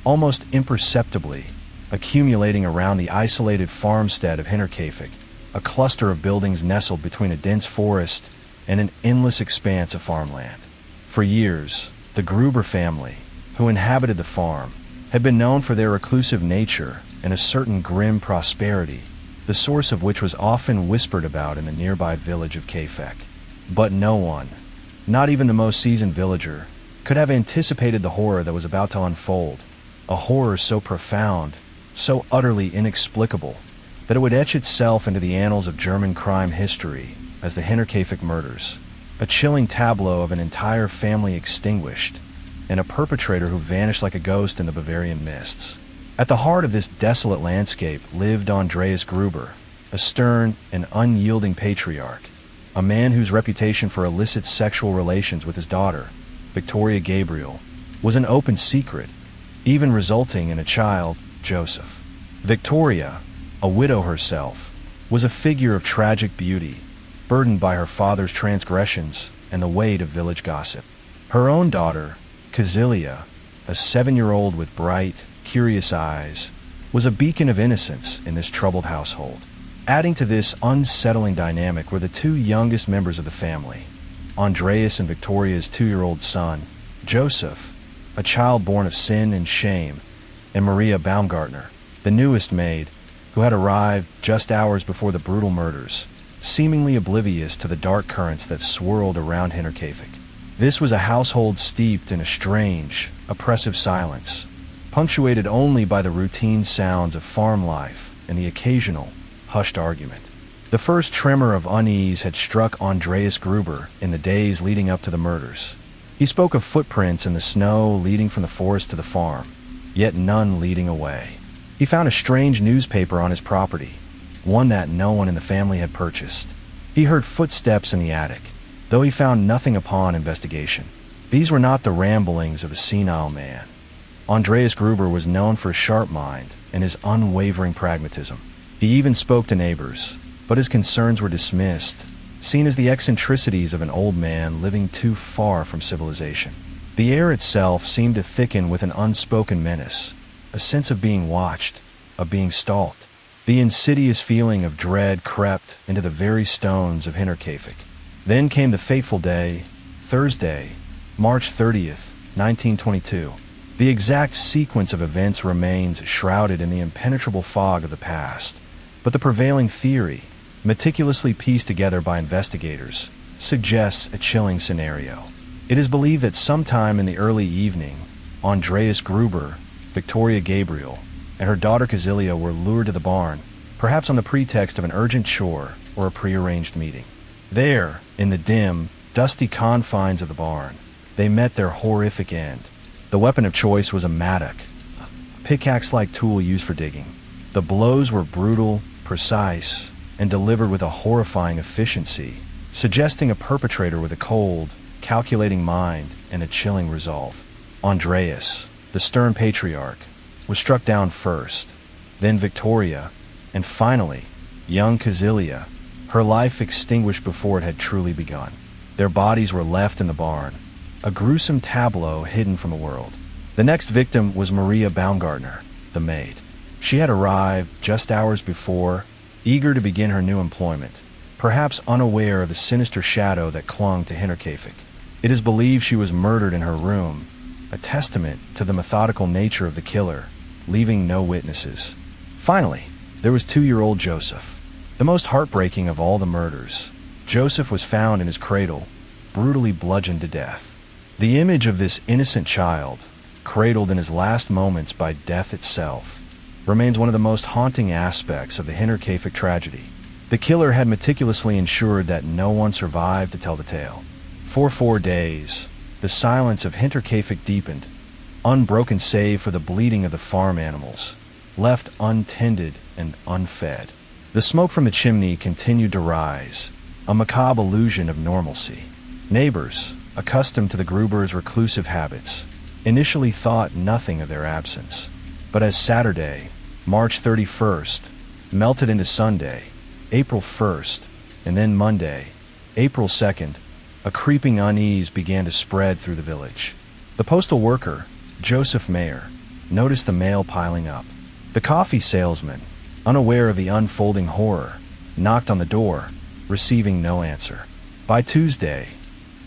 almost imperceptibly, accumulating around the isolated farmstead of Hinterkaifeck, a cluster of buildings nestled between a dense forest and an endless expanse of farmland. For years, the Gruber family, who inhabited the farm, had been known for their reclusive nature and a certain grim prosperity, the source of which was often whispered about in the nearby village of Kaifeck. But no one, not even the most seasoned villager, could have anticipated the horror that was about to unfold, a horror so profound, so utterly inexplicable, that it would etch itself into the annals of German crime history as the Hinterkaifeck murders, a chilling tableau of an entire family extinguished, and a perpetrator who vanished like a ghost in the Bavarian mists. At the heart of this desolate landscape lived Andreas Gruber, a stern and unyielding patriarch, a man whose reputation for illicit sexual relations with his daughter, Victoria Gabriel, was an open secret, even resulting in a child, Joseph. Victoria, a widow herself, was a figure of tragic beauty, burdened by her father's transgressions and the weight of village gossip. Her own daughter, Kazilia, a 7-year-old with bright, curious eyes, was a beacon of innocence in this troubled household. Adding to this unsettling dynamic were the two youngest members of the family, Andreas and Victoria's 2-year-old son, Joseph, a child born of sin and shame, and Maria Baumgartner, the newest maid, who had arrived just hours before the brutal murders, seemingly oblivious to the dark currents that swirled around Hinterkaifeck. This was a household steeped in a strange, oppressive silence, punctuated only by the routine sounds of farm life and the occasional, hushed argument. The first tremor of unease had struck Andreas Gruber in the days leading up to the murders. He spoke of footprints in the snow leading from the forest to the farm, yet none leading away. He found a strange newspaper on his property, one that no one in the family had purchased. He heard footsteps in the attic, though he found nothing upon investigation. These were not the ramblings of a senile man. Andreas Gruber was known for his sharp mind and his unwavering pragmatism. He even spoke to neighbors, but his concerns were dismissed, seen as the eccentricities of an old man living too far from civilization. The air itself seemed to thicken with an unspoken menace, a sense of being watched, of being stalked. The insidious feeling of dread crept into the very stones of Hinterkaifeck. Then came the fateful day, Thursday, March 30th, 1922. The exact sequence of events remains shrouded in the impenetrable fog of the past, but the prevailing theory, meticulously pieced together by investigators, suggests a chilling scenario. It is believed that sometime in the early evening, Andreas Gruber, Victoria Gabriel, and her daughter Kazilia were lured to the barn, perhaps on the pretext of an urgent chore or a prearranged meeting. There, in the dim, dusty confines of the barn, they met their horrific end. The weapon of choice was a mattock, a pickaxe-like tool used for digging. The blows were brutal, precise, and delivered with a horrifying efficiency, suggesting a perpetrator with a cold, calculating mind and a chilling resolve. Andreas, the stern patriarch, was struck down first, then Victoria, and finally, young Kazilia, her life extinguished before it had truly begun. Their bodies were left in the barn, a gruesome tableau hidden from the world. The next victim was Maria Baumgartner, the maid. She had arrived just hours before, eager to begin her new employment, perhaps unaware of the sinister shadow that clung to Hinterkaifeck. It is believed she was murdered in her room, a testament to the methodical nature of the killer, leaving no witnesses. Finally, there was 2-year-old Joseph. The most heartbreaking of all the murders, Joseph was found in his cradle, brutally bludgeoned to death. The image of this innocent child, cradled in his last moments by death itself, remains one of the most haunting aspects of the Hinterkaifeck tragedy. The killer had meticulously ensured that no one survived to tell the tale. For 4 days, the silence of Hinterkaifeck deepened, unbroken save for the bleating of the farm animals, left untended and unfed. The smoke from the chimney continued to rise, a macabre illusion of normalcy. Neighbors, accustomed to the Grubers' reclusive habits, initially thought nothing of their absence. But as Saturday, March 31st, melted into Sunday, April 1st, and then Monday, April 2nd, a creeping unease began to spread through the village. The postal worker, Joseph Mayer, noticed the mail piling up. The coffee salesman, unaware of the unfolding horror, knocked on the door, receiving no answer. By Tuesday,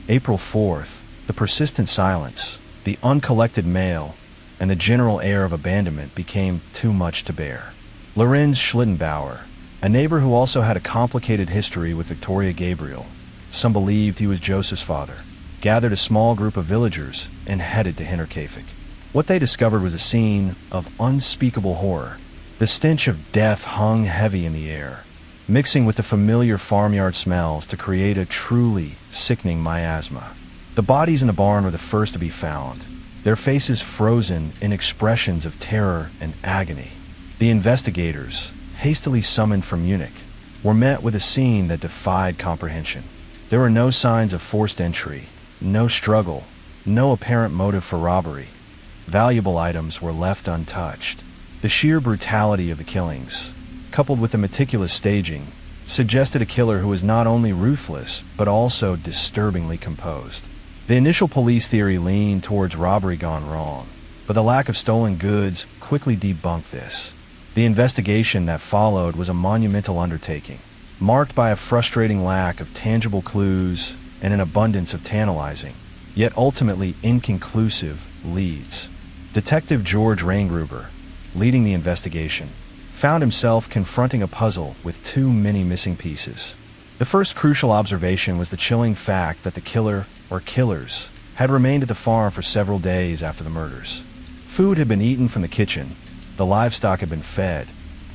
April 4th, the persistent silence, the uncollected mail, and the general air of abandonment became too much to bear. Lorenz Schlittenbauer, a neighbor who also had a complicated history with Victoria Gabriel, some believed he was Joseph's father, gathered a small group of villagers and headed to Hinterkaifeck. What they discovered was a scene of unspeakable horror. The stench of death hung heavy in the air, mixing with the familiar farmyard smells to create a truly sickening miasma. The bodies in the barn were the first to be found, their faces frozen in expressions of terror and agony. The investigators, hastily summoned from Munich, were met with a scene that defied comprehension. There were no signs of forced entry, no struggle, no apparent motive for robbery. Valuable items were left untouched. The sheer brutality of the killings, coupled with the meticulous staging, suggested a killer who was not only ruthless, but also disturbingly composed. The initial police theory leaned towards robbery gone wrong, but the lack of stolen goods quickly debunked this. The investigation that followed was a monumental undertaking, marked by a frustrating lack of tangible clues and an abundance of tantalizing, yet ultimately inconclusive, leads. Detective George Reingruber, leading the investigation, found himself confronting a puzzle with too many missing pieces. The first crucial observation was the chilling fact that the killer, or killers, had remained at the farm for several days after the murders. Food had been eaten from the kitchen, the livestock had been fed,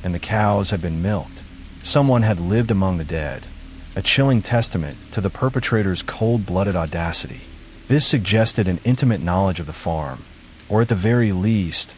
and the cows had been milked. Someone had lived among the dead, a chilling testament to the perpetrator's cold-blooded audacity. This suggested an intimate knowledge of the farm, or at the very least,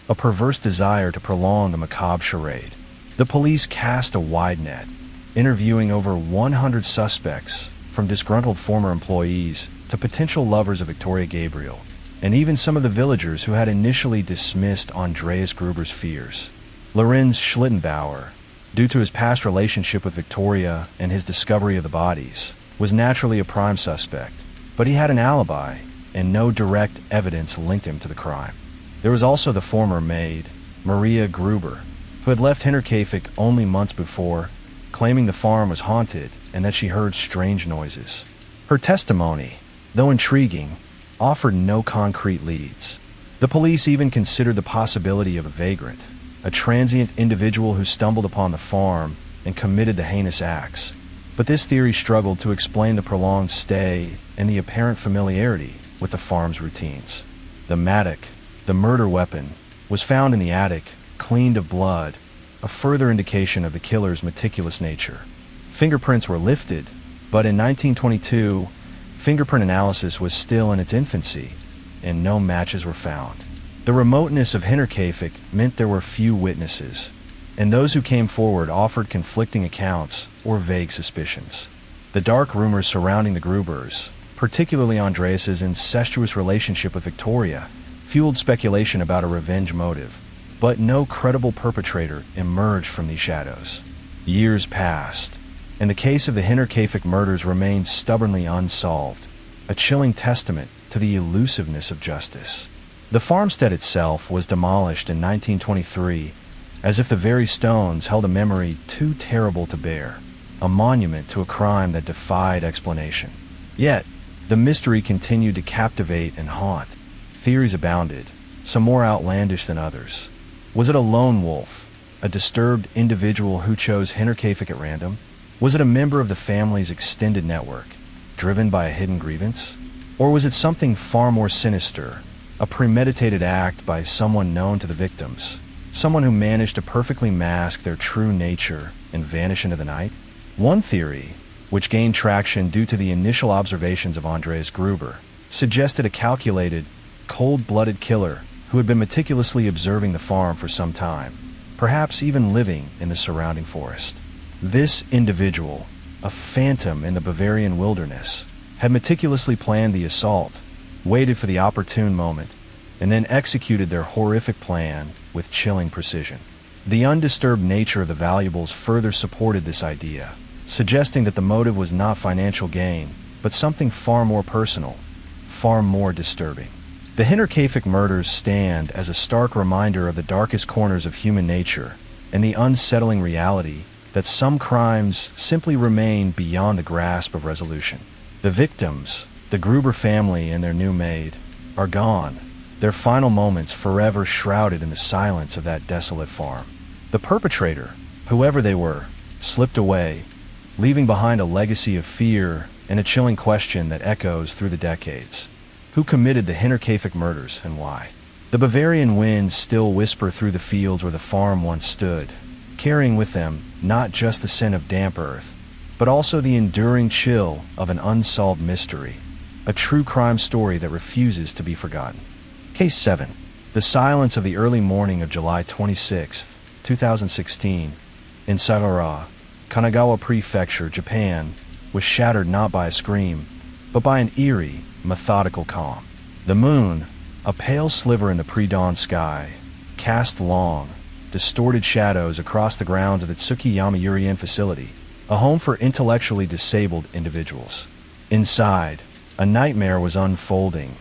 a perverse desire to prolong the macabre charade. The police cast a wide net, interviewing over 100 suspects, from disgruntled former employees to potential lovers of Victoria Gabriel, and even some of the villagers who had initially dismissed Andreas Gruber's fears. Lorenz Schlittenbauer, due to his past relationship with Victoria and his discovery of the bodies, was naturally a prime suspect, but he had an alibi, and no direct evidence linked him to the crime. There was also the former maid, Maria Gruber, who had left Hinterkaifeck only months before, claiming the farm was haunted and that she heard strange noises. Her testimony, though intriguing, offered no concrete leads. The police even considered the possibility of a vagrant, a transient individual who stumbled upon the farm and committed the heinous acts. But this theory struggled to explain the prolonged stay and the apparent familiarity with the farm's routines. The mattock, the murder weapon, was found in the attic, cleaned of blood, a further indication of the killer's meticulous nature. Fingerprints were lifted, but in 1922, fingerprint analysis was still in its infancy, and no matches were found. The remoteness of Hinterkaifeck meant there were few witnesses, and those who came forward offered conflicting accounts or vague suspicions. The dark rumors surrounding the Grubers, particularly Andreas's incestuous relationship with Victoria, fueled speculation about a revenge motive, but no credible perpetrator emerged from these shadows. Years passed, and the case of the Hinterkaifeck murders remained stubbornly unsolved, a chilling testament to the elusiveness of justice. The farmstead itself was demolished in 1923, as if the very stones held a memory too terrible to bear, a monument to a crime that defied explanation. Yet, the mystery continued to captivate and haunt. Theories abounded, some more outlandish than others. Was it a lone wolf, a disturbed individual who chose Hinterkaifeck at random? Was it a member of the family's extended network, driven by a hidden grievance? Or was it something far more sinister, a premeditated act by someone known to the victims, someone who managed to perfectly mask their true nature and vanish into the night? One theory, which gained traction due to the initial observations of Andreas Gruber, suggested a calculated, cold-blooded killer who had been meticulously observing the farm for some time, perhaps even living in the surrounding forest. This individual, a phantom in the Bavarian wilderness, had meticulously planned the assault, waited for the opportune moment, and then executed their horrific plan with chilling precision. The undisturbed nature of the valuables further supported this idea, suggesting that the motive was not financial gain, but something far more personal, far more disturbing. The Hinterkaifeck murders stand as a stark reminder of the darkest corners of human nature and the unsettling reality that some crimes simply remain beyond the grasp of resolution. The victims, the Gruber family and their new maid, are gone, their final moments forever shrouded in the silence of that desolate farm. The perpetrator, whoever they were, slipped away, leaving behind a legacy of fear and a chilling question that echoes through the decades. Who committed the Hinterkaifeck murders and why? The Bavarian winds still whisper through the fields where the farm once stood, carrying with them not just the scent of damp earth, but also the enduring chill of an unsolved mystery, a true crime story that refuses to be forgotten. Case 7. The silence of the early morning of July 26, 2016, in Sagara, Kanagawa Prefecture, Japan, was shattered not by a scream, but by an eerie, methodical calm. The moon, a pale sliver in the pre-dawn sky, cast long, distorted shadows across the grounds of the Tsukiyama Urien facility, a home for intellectually disabled individuals. Inside, a nightmare was unfolding,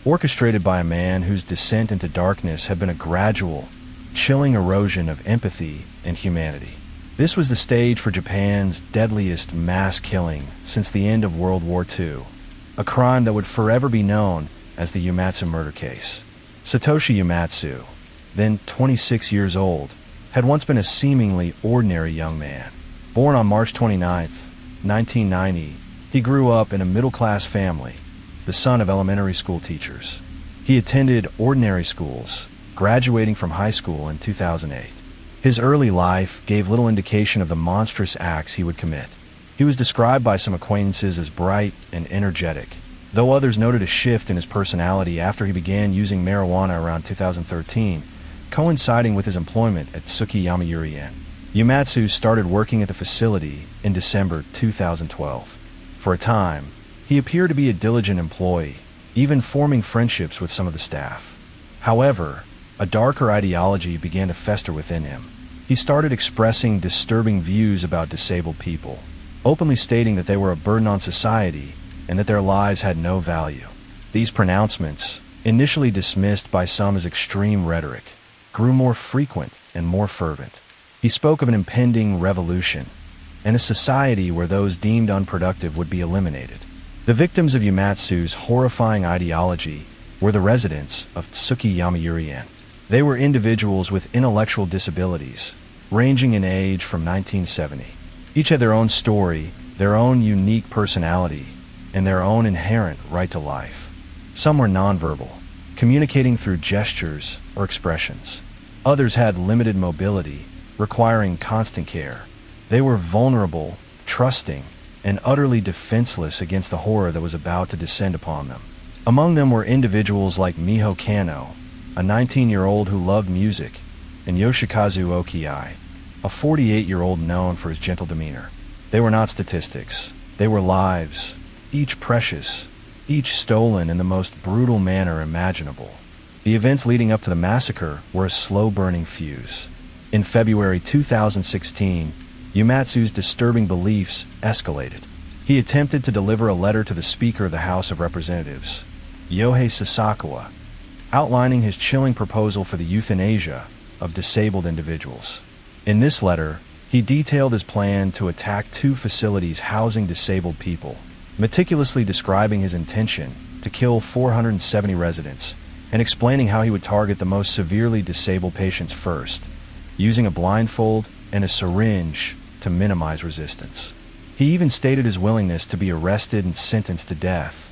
orchestrated by a man whose descent into darkness had been a gradual, chilling erosion of empathy and humanity. This was the stage for Japan's deadliest mass killing since the end of World War II, a crime that would forever be known as the Uematsu murder case. Satoshi Uematsu, then 26 years old, had once been a seemingly ordinary young man. Born on March 29, 1990, he grew up in a middle-class family, the son of elementary school teachers. He attended ordinary schools, graduating from high school in 2008. His early life gave little indication of the monstrous acts he would commit. He was described by some acquaintances as bright and energetic, though others noted a shift in his personality after he began using marijuana around 2013, coinciding with his employment at Tsukiyama Urien. Uematsu started working at the facility in December 2012. For a time, he appeared to be a diligent employee, even forming friendships with some of the staff. However, a darker ideology began to fester within him. He started expressing disturbing views about disabled people, openly stating that they were a burden on society and that their lives had no value. These pronouncements, initially dismissed by some as extreme rhetoric, grew more frequent and more fervent. He spoke of an impending revolution and a society where those deemed unproductive would be eliminated. The victims of Yumatsu's horrifying ideology were the residents of Tsuki Yamayurien. They were individuals with intellectual disabilities, ranging in age from 1970. Each had their own story, their own unique personality, and their own inherent right to life. Some were nonverbal, communicating through gestures or expressions. Others had limited mobility, requiring constant care. They were vulnerable, trusting, and utterly defenseless against the horror that was about to descend upon them. Among them were individuals like Miho Kano, a 19-year-old who loved music, and Yoshikazu Okiai, a 48-year-old known for his gentle demeanor. They were not statistics. They were lives, each precious, each stolen in the most brutal manner imaginable. The events leading up to the massacre were a slow-burning fuse. In February 2016, Yumatsu's disturbing beliefs escalated. He attempted to deliver a letter to the Speaker of the House of Representatives, Yohei Sasakawa, outlining his chilling proposal for the euthanasia of disabled individuals. In this letter, he detailed his plan to attack 2 facilities housing disabled people, meticulously describing his intention to kill 470 residents and explaining how he would target the most severely disabled patients first, using a blindfold and a syringe to minimize resistance. He even stated his willingness to be arrested and sentenced to death,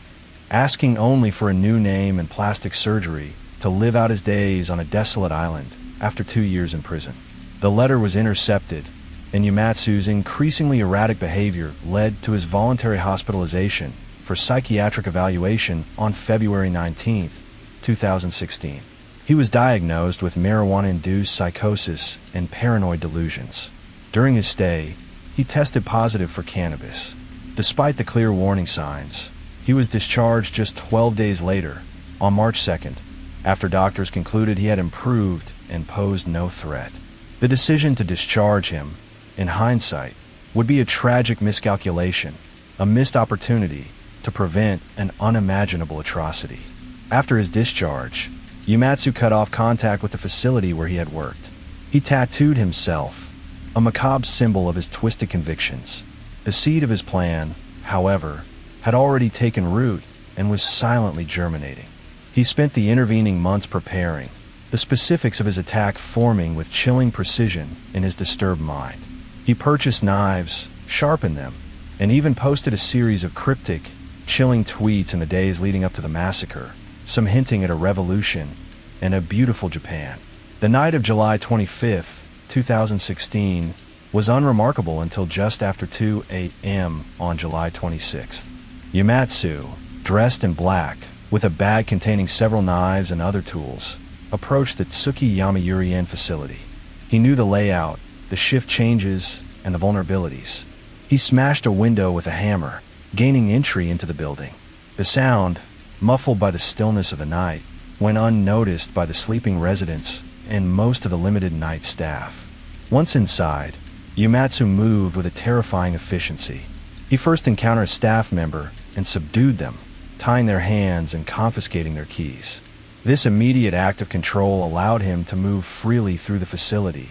asking only for a new name and plastic surgery to live out his days on a desolate island after 2 years in prison. The letter was intercepted, and Yumatsu's increasingly erratic behavior led to his voluntary hospitalization for psychiatric evaluation on February 19, 2016. He was diagnosed with marijuana-induced psychosis and paranoid delusions. During his stay, he tested positive for cannabis. Despite the clear warning signs, he was discharged just 12 days later, on March 2nd, after doctors concluded he had improved and posed no threat. The decision to discharge him, in hindsight, would be a tragic miscalculation, a missed opportunity to prevent an unimaginable atrocity. After his discharge, Yumatsu cut off contact with the facility where he had worked. He tattooed himself, a macabre symbol of his twisted convictions. The seed of his plan, however, had already taken root and was silently germinating. He spent the intervening months preparing, the specifics of his attack forming with chilling precision in his disturbed mind. He purchased knives, sharpened them, and even posted a series of cryptic, chilling tweets in the days leading up to the massacre, some hinting at a revolution and a beautiful Japan. The night of July 25, 2016, was unremarkable until just after 2 a.m. on July 26th. Yumatsu, dressed in black, with a bag containing several knives and other tools, approached the Tsuki Yamayurien facility. He knew the layout, the shift changes, and the vulnerabilities. He smashed a window with a hammer, gaining entry into the building. The sound, muffled by the stillness of the night, went unnoticed by the sleeping residents and most of the limited night staff. Once inside, Yumatsu moved with a terrifying efficiency. He first encountered a staff member and subdued them, tying their hands and confiscating their keys. This immediate act of control allowed him to move freely through the facility,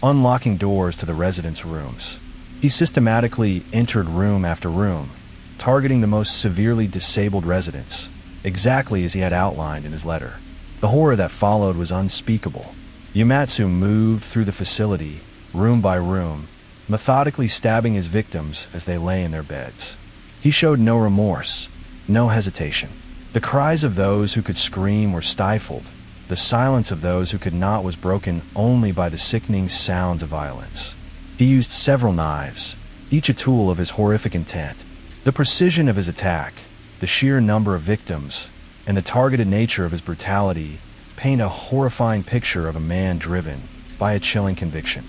unlocking doors to the residents' rooms. He systematically entered room after room, targeting the most severely disabled residents, exactly as he had outlined in his letter. The horror that followed was unspeakable. Yumatsu moved through the facility, room by room, methodically stabbing his victims as they lay in their beds. He showed no remorse, no hesitation. The cries of those who could scream were stifled. The silence of those who could not was broken only by the sickening sounds of violence. He used several knives, each a tool of his horrific intent. The precision of his attack, the sheer number of victims, and the targeted nature of his brutality paint a horrifying picture of a man driven by a chilling conviction.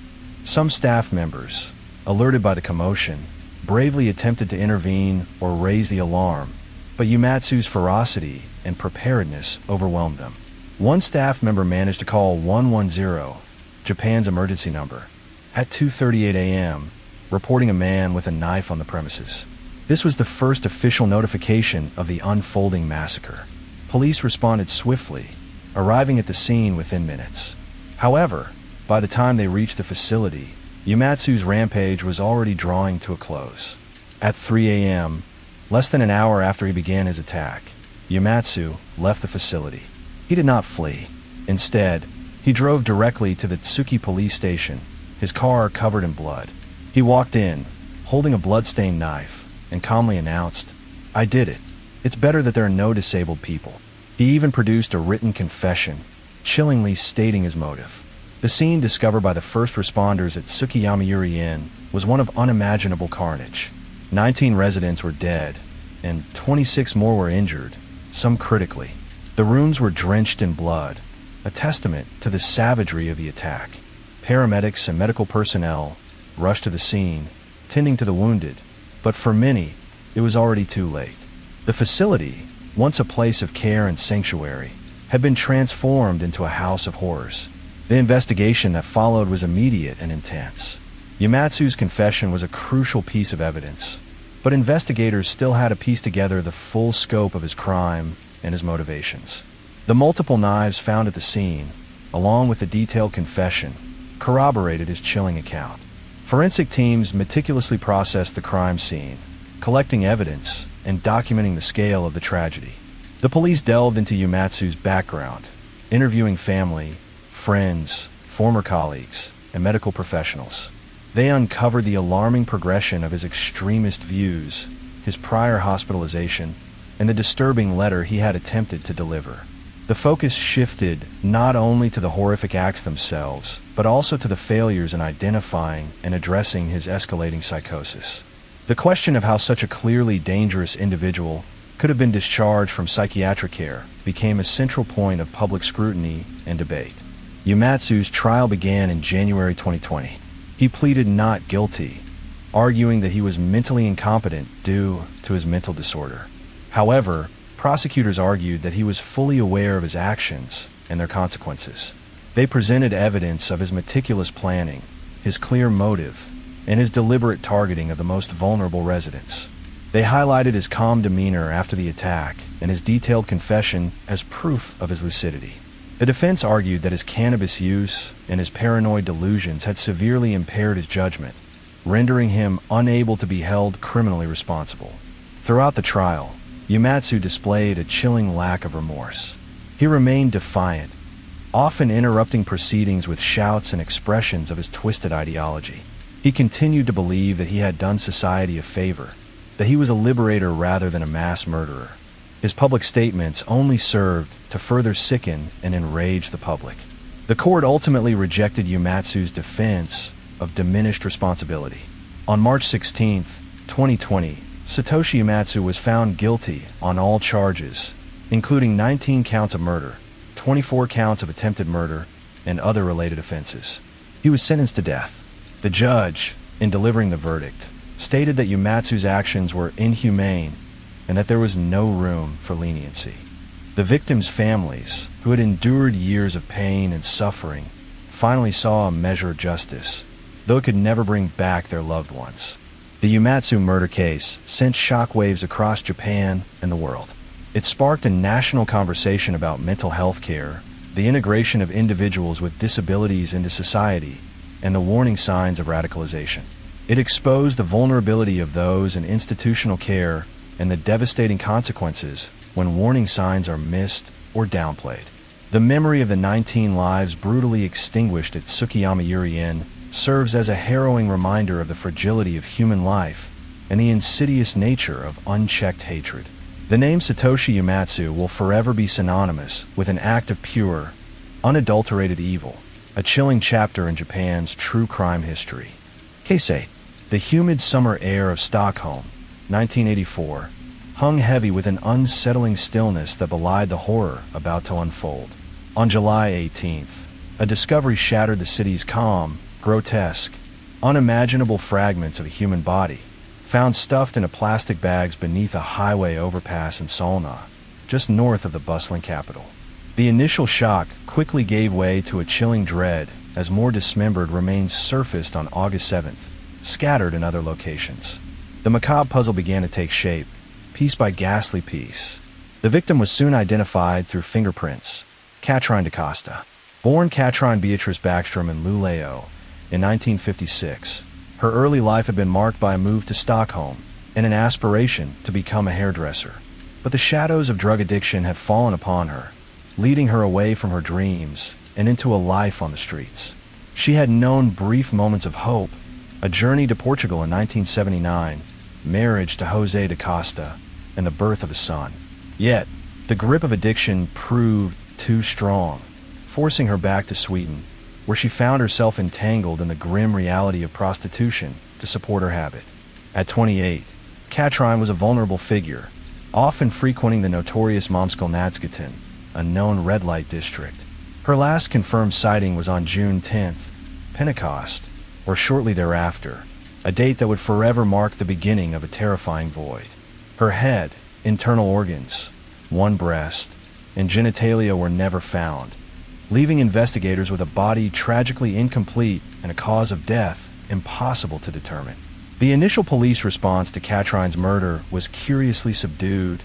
Some staff members, alerted by the commotion, bravely attempted to intervene or raise the alarm, but Yumatsu's ferocity and preparedness overwhelmed them. One staff member managed to call 110, Japan's emergency number, at 2:38 a.m., reporting a man with a knife on the premises. This was the first official notification of the unfolding massacre. Police responded swiftly, arriving at the scene within minutes. However, By the time they reached the facility, Yumatsu's rampage was already drawing to a close. At 3 a.m., less than an hour after he began his attack, Yumatsu left the facility. He did not flee. Instead, he drove directly to the Tsuki police station, his car covered in blood. He walked in, holding a blood-stained knife, and calmly announced, "I did it. It's better that there are no disabled people." He even produced a written confession, chillingly stating his motive. The scene discovered by the first responders at Tsukiyamayuri Inn was one of unimaginable carnage. 19 residents were dead, and 26 more were injured, some critically. The rooms were drenched in blood, a testament to the savagery of the attack. Paramedics and medical personnel rushed to the scene, tending to the wounded, but for many, it was already too late. The facility, once a place of care and sanctuary, had been transformed into a house of horrors. The investigation that followed was immediate and intense. Yumatsu's confession was a crucial piece of evidence, but investigators still had to piece together the full scope of his crime and his motivations. The multiple knives found at the scene, along with the detailed confession, corroborated his chilling account. Forensic teams meticulously processed the crime scene, collecting evidence and documenting the scale of the tragedy. The police delved into Yumatsu's background, interviewing family, friends, former colleagues, and medical professionals. They uncovered the alarming progression of his extremist views, his prior hospitalization, and the disturbing letter he had attempted to deliver. The focus shifted not only to the horrific acts themselves, but also to the failures in identifying and addressing his escalating psychosis. The question of how such a clearly dangerous individual could have been discharged from psychiatric care became a central point of public scrutiny and debate. Yumatsu's trial began in January 2020. He pleaded not guilty, arguing that he was mentally incompetent due to his mental disorder. However, prosecutors argued that he was fully aware of his actions and their consequences. They presented evidence of his meticulous planning, his clear motive, and his deliberate targeting of the most vulnerable residents. They highlighted his calm demeanor after the attack and his detailed confession as proof of his lucidity. The defense argued that his cannabis use and his paranoid delusions had severely impaired his judgment, rendering him unable to be held criminally responsible. Throughout the trial, Yumatsu displayed a chilling lack of remorse. He remained defiant, often interrupting proceedings with shouts and expressions of his twisted ideology. He continued to believe that he had done society a favor, that he was a liberator rather than a mass murderer. His public statements only served to further sicken and enrage the public. The court ultimately rejected Yumatsu's defense of diminished responsibility. On March 16, 2020, Satoshi Yumatsu was found guilty on all charges, including 19 counts of murder, 24 counts of attempted murder, and other related offenses. He was sentenced to death. The judge, in delivering the verdict, stated that Yumatsu's actions were inhumane and that there was no room for leniency. The victims' families, who had endured years of pain and suffering, finally saw a measure of justice, though it could never bring back their loved ones. The Yumatsu murder case sent shockwaves across Japan and the world. It sparked a national conversation about mental health care, the integration of individuals with disabilities into society, and the warning signs of radicalization. It exposed the vulnerability of those in institutional care and the devastating consequences when warning signs are missed or downplayed. The memory of the 19 lives brutally extinguished at Tsukiyamayuri Inn serves as a harrowing reminder of the fragility of human life and the insidious nature of unchecked hatred. The name Satoshi Yumatsu will forever be synonymous with an act of pure, unadulterated evil, a chilling chapter in Japan's true crime history. Case 8. The humid summer air of Stockholm, 1984, hung heavy with an unsettling stillness that belied the horror about to unfold. On July 18th, a discovery shattered the city's calm, grotesque, unimaginable fragments of a human body, found stuffed into plastic bags beneath a highway overpass in Solna, just north of the bustling capital. The initial shock quickly gave way to a chilling dread as more dismembered remains surfaced on August 7th, scattered in other locations. The macabre puzzle began to take shape, piece by ghastly piece. The victim was soon identified through fingerprints, Katrine DaCosta. Born Katrine Beatrice Backstrom in Luleå in 1956, her early life had been marked by a move to Stockholm and an aspiration to become a hairdresser. But the shadows of drug addiction had fallen upon her, leading her away from her dreams and into a life on the streets. She had known brief moments of hope, a journey to Portugal in 1979, marriage to Jose da Costa, and the birth of a son. Yet, the grip of addiction proved too strong, forcing her back to Sweden, where she found herself entangled in the grim reality of prostitution to support her habit. At 28, Katrine was a vulnerable figure, often frequenting the notorious Momskolnadsgatan, a known red light district. Her last confirmed sighting was on June 10th, Pentecost, or shortly thereafter, a date that would forever mark the beginning of a terrifying void. Her head, internal organs, one breast, and genitalia were never found, leaving investigators with a body tragically incomplete and a cause of death impossible to determine. The initial police response to Katrine's murder was curiously subdued,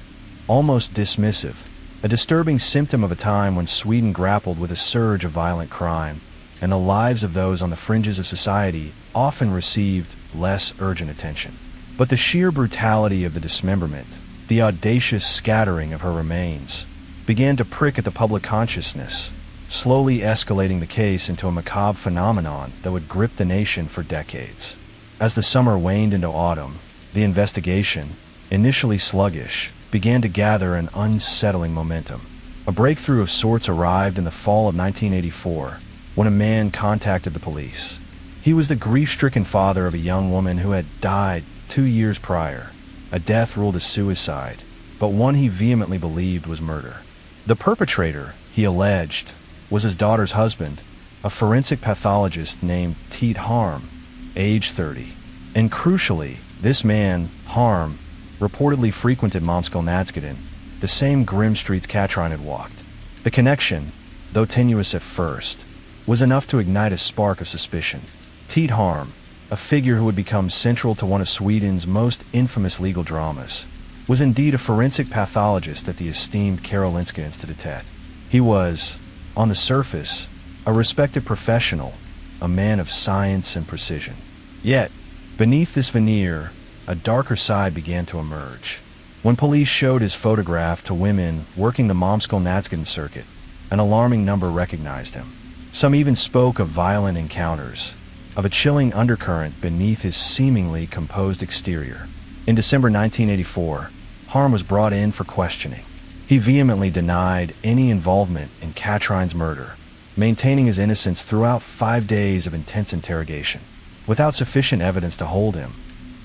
almost dismissive, a disturbing symptom of a time when Sweden grappled with a surge of violent crime, and the lives of those on the fringes of society often received less urgent attention. But the sheer brutality of the dismemberment, the audacious scattering of her remains, began to prick at the public consciousness, slowly escalating the case into a macabre phenomenon that would grip the nation for decades. As the summer waned into autumn, the investigation, initially sluggish, began to gather an unsettling momentum. A breakthrough of sorts arrived in the fall of 1984, when a man contacted the police. He was the grief-stricken father of a young woman who had died 2 years prior, a death ruled as suicide, but one he vehemently believed was murder. The perpetrator, he alleged, was his daughter's husband, a forensic pathologist named Teet Harm, age 30. And crucially, this man, Harm, reportedly frequented Momskolnadsgatan, the same grim streets Katrine had walked. The connection, though tenuous at first, was enough to ignite a spark of suspicion. Teet Harm, a figure who would become central to one of Sweden's most infamous legal dramas, was indeed a forensic pathologist at the esteemed Karolinska Institutet. He was, on the surface, a respected professional, a man of science and precision. Yet, beneath this veneer, a darker side began to emerge. When police showed his photograph to women working the Momskolnadsgatan circuit, an alarming number recognized him. Some even spoke of violent encounters, of a chilling undercurrent beneath his seemingly composed exterior. In December 1984, Harm was brought in for questioning. He vehemently denied any involvement in Katrine's murder, maintaining his innocence throughout 5 days of intense interrogation. Without sufficient evidence to hold him,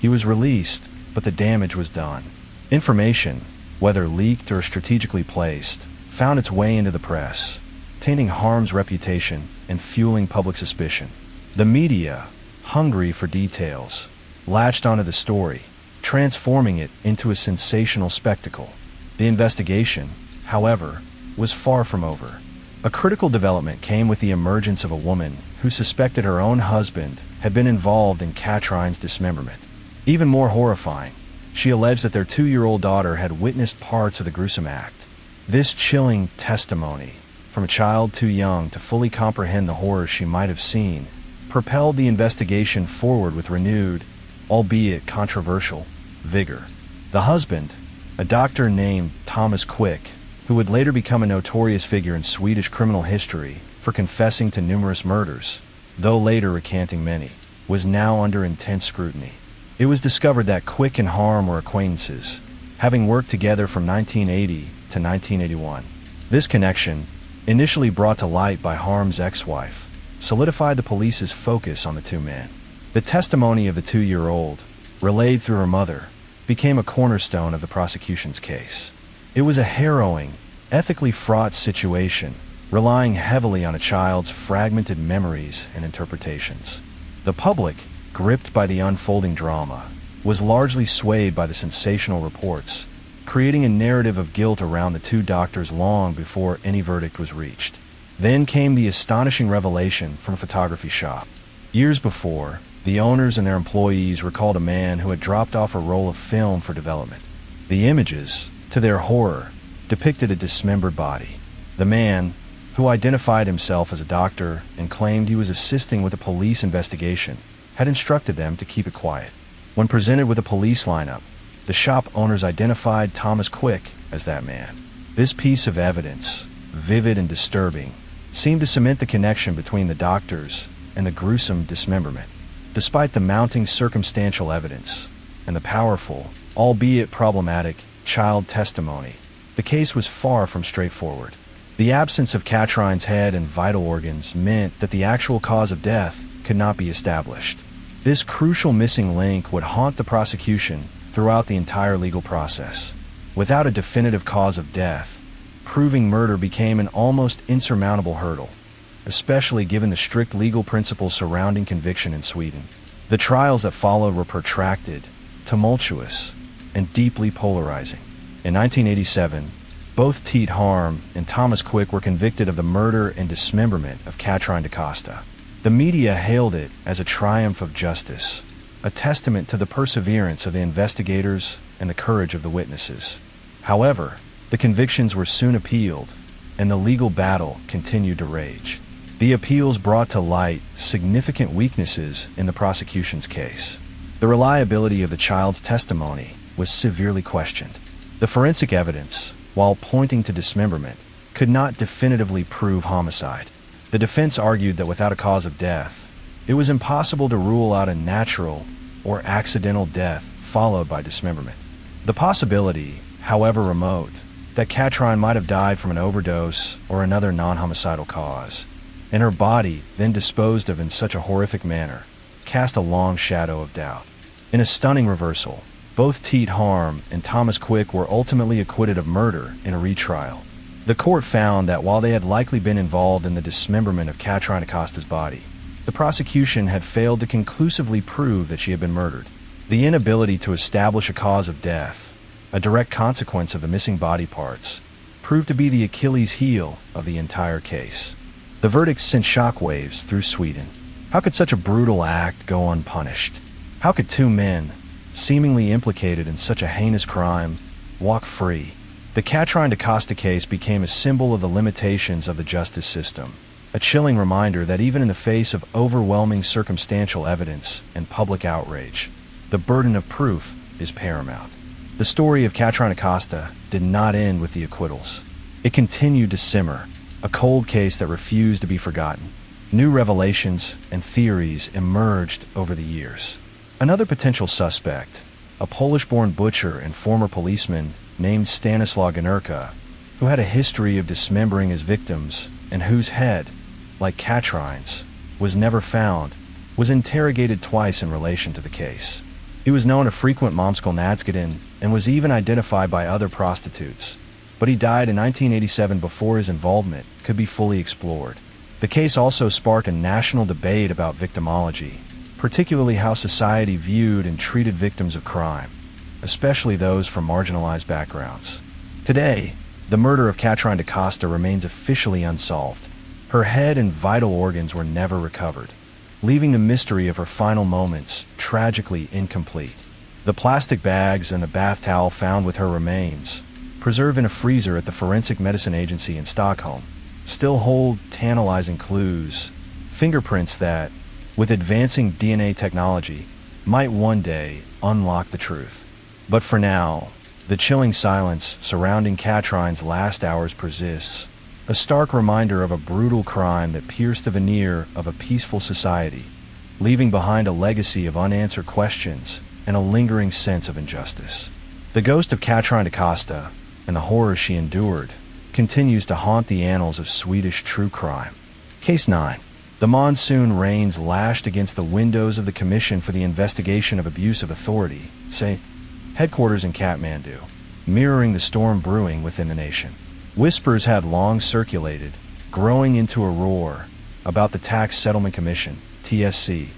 he was released, but the damage was done. Information, whether leaked or strategically placed, found its way into the press, tainting Harm's reputation and fueling public suspicion. The media, hungry for details, latched onto the story, transforming it into a sensational spectacle. The investigation, however, was far from over. A critical development came with the emergence of a woman who suspected her own husband had been involved in Katrine's dismemberment. Even more horrifying, she alleged that their 2-year-old daughter had witnessed parts of the gruesome act. This chilling testimony, from a child too young to fully comprehend the horrors she might have seen, propelled the investigation forward with renewed, albeit controversial, vigor. The husband, a doctor named Thomas Quick, who would later become a notorious figure in Swedish criminal history for confessing to numerous murders, though later recanting many, was now under intense scrutiny. It was discovered that Quick and Harm were acquaintances, having worked together from 1980 to 1981. This connection, initially brought to light by Harm's ex-wife, solidified the police's focus on the two men. The testimony of the 2-year-old, relayed through her mother, became a cornerstone of the prosecution's case. It was a harrowing, ethically fraught situation, relying heavily on a child's fragmented memories and interpretations. The public, gripped by the unfolding drama, was largely swayed by the sensational reports, creating a narrative of guilt around the two doctors long before any verdict was reached. Then came the astonishing revelation from a photography shop. Years before, the owners and their employees recalled a man who had dropped off a roll of film for development. The images, to their horror, depicted a dismembered body. The man, who identified himself as a doctor and claimed he was assisting with a police investigation, had instructed them to keep it quiet. When presented with a police lineup, the shop owners identified Thomas Quick as that man. This piece of evidence, vivid and disturbing, seemed to cement the connection between the doctors and the gruesome dismemberment. Despite the mounting circumstantial evidence and the powerful, albeit problematic, child testimony, the case was far from straightforward. The absence of Catrine's head and vital organs meant that the actual cause of death could not be established. This crucial missing link would haunt the prosecution throughout the entire legal process. Without a definitive cause of death, proving murder became an almost insurmountable hurdle, especially given the strict legal principles surrounding conviction in Sweden. The trials that followed were protracted, tumultuous, and deeply polarizing. In 1987, both Tiet Harm and Thomas Quick were convicted of the murder and dismemberment of Catrine DaCosta. The media hailed it as a triumph of justice, a testament to the perseverance of the investigators and the courage of the witnesses. However, the convictions were soon appealed, and the legal battle continued to rage. The appeals brought to light significant weaknesses in the prosecution's case. The reliability of the child's testimony was severely questioned. The forensic evidence, while pointing to dismemberment, could not definitively prove homicide. The defense argued that without a cause of death, it was impossible to rule out a natural or accidental death followed by dismemberment. The possibility, however remote, that Catrine might have died from an overdose or another non-homicidal cause, and her body then disposed of in such a horrific manner, cast a long shadow of doubt. In a stunning reversal, both Tiet Harm and Thomas Quick were ultimately acquitted of murder in a retrial. The court found that while they had likely been involved in the dismemberment of Catrine DaCosta's body, the prosecution had failed to conclusively prove that she had been murdered. The inability to establish a cause of death, a direct consequence of the missing body parts, proved to be the Achilles heel of the entire case. The verdict sent shockwaves through Sweden. How could such a brutal act go unpunished? How could two men, seemingly implicated in such a heinous crime, walk free? The Catrine DaCosta case became a symbol of the limitations of the justice system, a chilling reminder that even in the face of overwhelming circumstantial evidence and public outrage, the burden of proof is paramount. The story of Catrine DaCosta did not end with the acquittals. It continued to simmer, a cold case that refused to be forgotten. New revelations and theories emerged over the years. Another potential suspect, a Polish-born butcher and former policeman named Stanislaw Ganerka, who had a history of dismembering his victims and whose head, like Catrine's, was never found, was interrogated twice in relation to the case. He was known to frequent Momskolnadskaden and was even identified by other prostitutes, but he died in 1987 before his involvement could be fully explored. The case also sparked a national debate about victimology, particularly how society viewed and treated victims of crime, especially those from marginalized backgrounds. Today, the murder of Catrine DaCosta remains officially unsolved. Her head and vital organs were never recovered, leaving the mystery of her final moments tragically incomplete. The plastic bags and the bath towel found with her remains, preserved in a freezer at the Forensic Medicine Agency in Stockholm, still hold tantalizing clues, fingerprints that, with advancing DNA technology, might one day unlock the truth. But for now, the chilling silence surrounding Catrine's last hours persists, a stark reminder of a brutal crime that pierced the veneer of a peaceful society, leaving behind a legacy of unanswered questions and a lingering sense of injustice. The ghost of Catrine DaCosta, and the horror she endured, continues to haunt the annals of Swedish true crime. Case 9. The monsoon rains lashed against the windows of the Commission for the Investigation of Abuse of Authority, say, headquarters in Kathmandu, mirroring the storm brewing within the nation. Whispers had long circulated, growing into a roar, about the Tax Settlement Commission, TSC,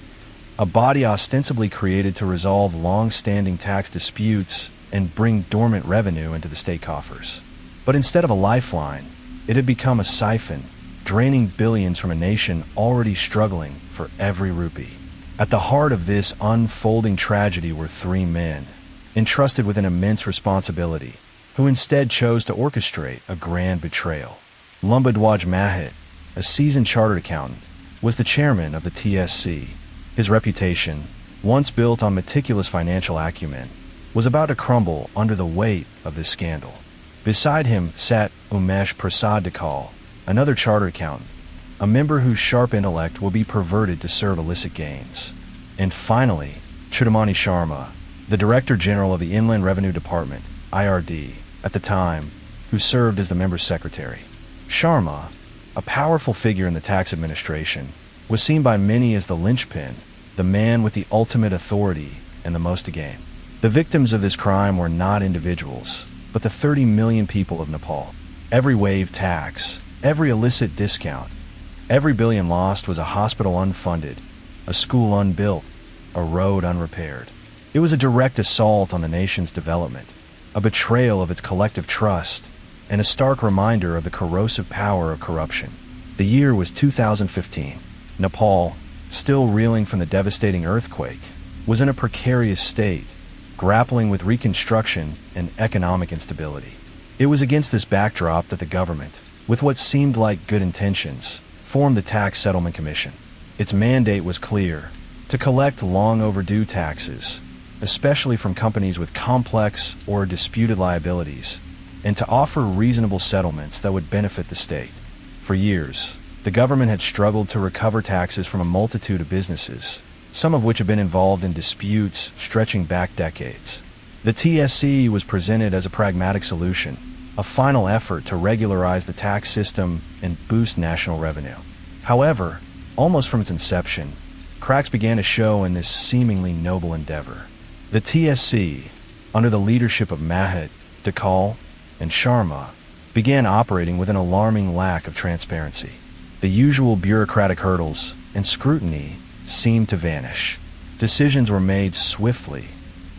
a body ostensibly created to resolve long-standing tax disputes and bring dormant revenue into the state coffers. But instead of a lifeline, it had become a siphon, draining billions from a nation already struggling for every rupee. At the heart of this unfolding tragedy were three men, entrusted with an immense responsibility, who instead chose to orchestrate a grand betrayal. Lumbadwaj Mahit, a seasoned chartered accountant, was the chairman of the TSC. His reputation, once built on meticulous financial acumen, was about to crumble under the weight of this scandal. Beside him sat Umesh Prasad Dakal, another chartered accountant, a member whose sharp intellect will be perverted to serve illicit gains. And finally, Chudamani Sharma, the Director General of the Inland Revenue Department, IRD, at the time, who served as the member's secretary. Sharma, a powerful figure in the tax administration, was seen by many as the linchpin, the man with the ultimate authority and the most to gain. The victims of this crime were not individuals, but the 30 million people of Nepal. Every wave tax, every illicit discount, every billion lost was a hospital unfunded, a school unbuilt, a road unrepaired. It was a direct assault on the nation's development, a betrayal of its collective trust, and a stark reminder of the corrosive power of corruption. The year was 2015. Nepal, still reeling from the devastating earthquake, was in a precarious state, grappling with reconstruction and economic instability. It was against this backdrop that the government, with what seemed like good intentions, formed the Tax Settlement Commission. Its mandate was clear: to collect long overdue taxes, especially from companies with complex or disputed liabilities, and to offer reasonable settlements that would benefit the state. For years, the government had struggled to recover taxes from a multitude of businesses, some of which had been involved in disputes stretching back decades. The TSC was presented as a pragmatic solution, a final effort to regularize the tax system and boost national revenue. However, almost from its inception, cracks began to show in this seemingly noble endeavor. The TSC, under the leadership of Mahit, Dakal, and Sharma, began operating with an alarming lack of transparency. The usual bureaucratic hurdles and scrutiny seemed to vanish. Decisions were made swiftly,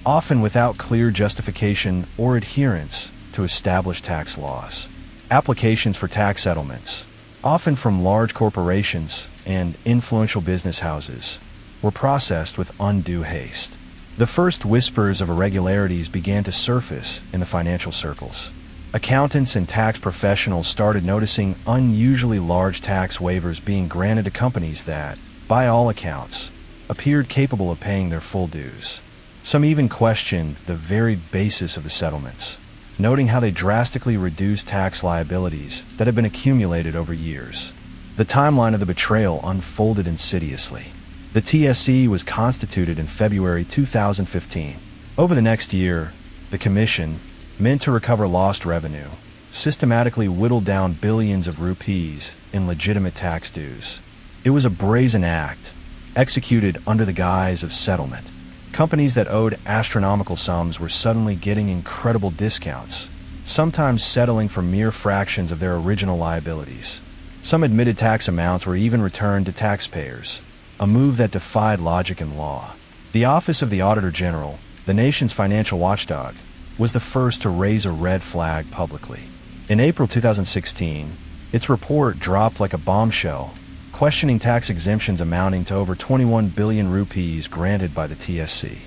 often without clear justification or adherence to established tax laws. Applications for tax settlements, often from large corporations and influential business houses, were processed with undue haste. The first whispers of irregularities began to surface in the financial circles. Accountants and tax professionals started noticing unusually large tax waivers being granted to companies that, by all accounts, appeared capable of paying their full dues. Some even questioned the very basis of the settlements, noting how they drastically reduced tax liabilities that had been accumulated over years. The timeline of the betrayal unfolded insidiously. The TSC was constituted in February 2015. Over the next year, the Commission, meant to recover lost revenue, systematically whittled down billions of rupees in legitimate tax dues. It was a brazen act, executed under the guise of settlement. Companies that owed astronomical sums were suddenly getting incredible discounts, sometimes settling for mere fractions of their original liabilities. Some admitted tax amounts were even returned to taxpayers, a move that defied logic and law. The Office of the Auditor General, the nation's financial watchdog, was the first to raise a red flag publicly. In April 2016, its report dropped like a bombshell, questioning tax exemptions amounting to over 21 billion rupees granted by the TSC.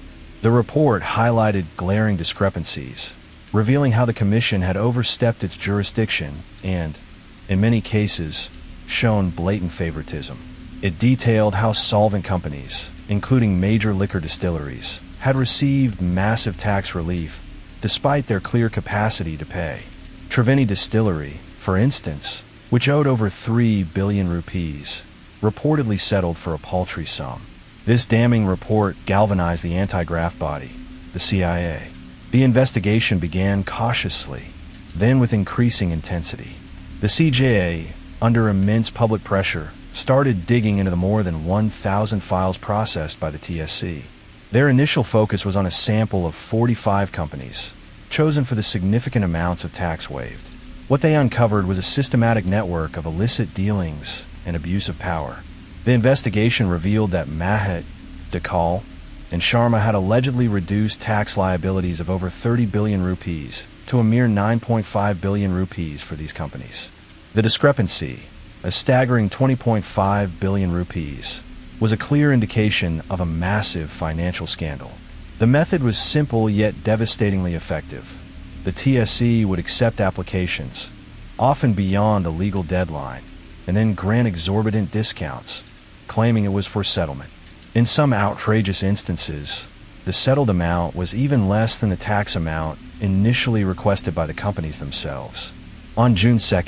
The report highlighted glaring discrepancies, revealing how the Commission had overstepped its jurisdiction and, in many cases, shown blatant favoritism. It detailed how solvent companies, including major liquor distilleries, had received massive tax relief despite their clear capacity to pay. Triveni Distillery, for instance, which owed over 3 billion rupees, reportedly settled for a paltry sum. This damning report galvanized the anti-graft body, the CIA. The investigation began cautiously, then with increasing intensity. The CJA, under immense public pressure, started digging into the more than 1,000 files processed by the TSC. Their initial focus was on a sample of 45 companies, chosen for the significant amounts of tax waived. What they uncovered was a systematic network of illicit dealings and abuse of power. The investigation revealed that Mahit, Dakal, and Sharma had allegedly reduced tax liabilities of over 30 billion rupees to a mere 9.5 billion rupees for these companies. The discrepancy, a staggering 20.5 billion rupees, was a clear indication of a massive financial scandal. The method was simple yet devastatingly effective. The TSC would accept applications, often beyond the legal deadline, and then grant exorbitant discounts, claiming it was for settlement. In some outrageous instances, the settled amount was even less than the tax amount initially requested by the companies themselves. On June 2,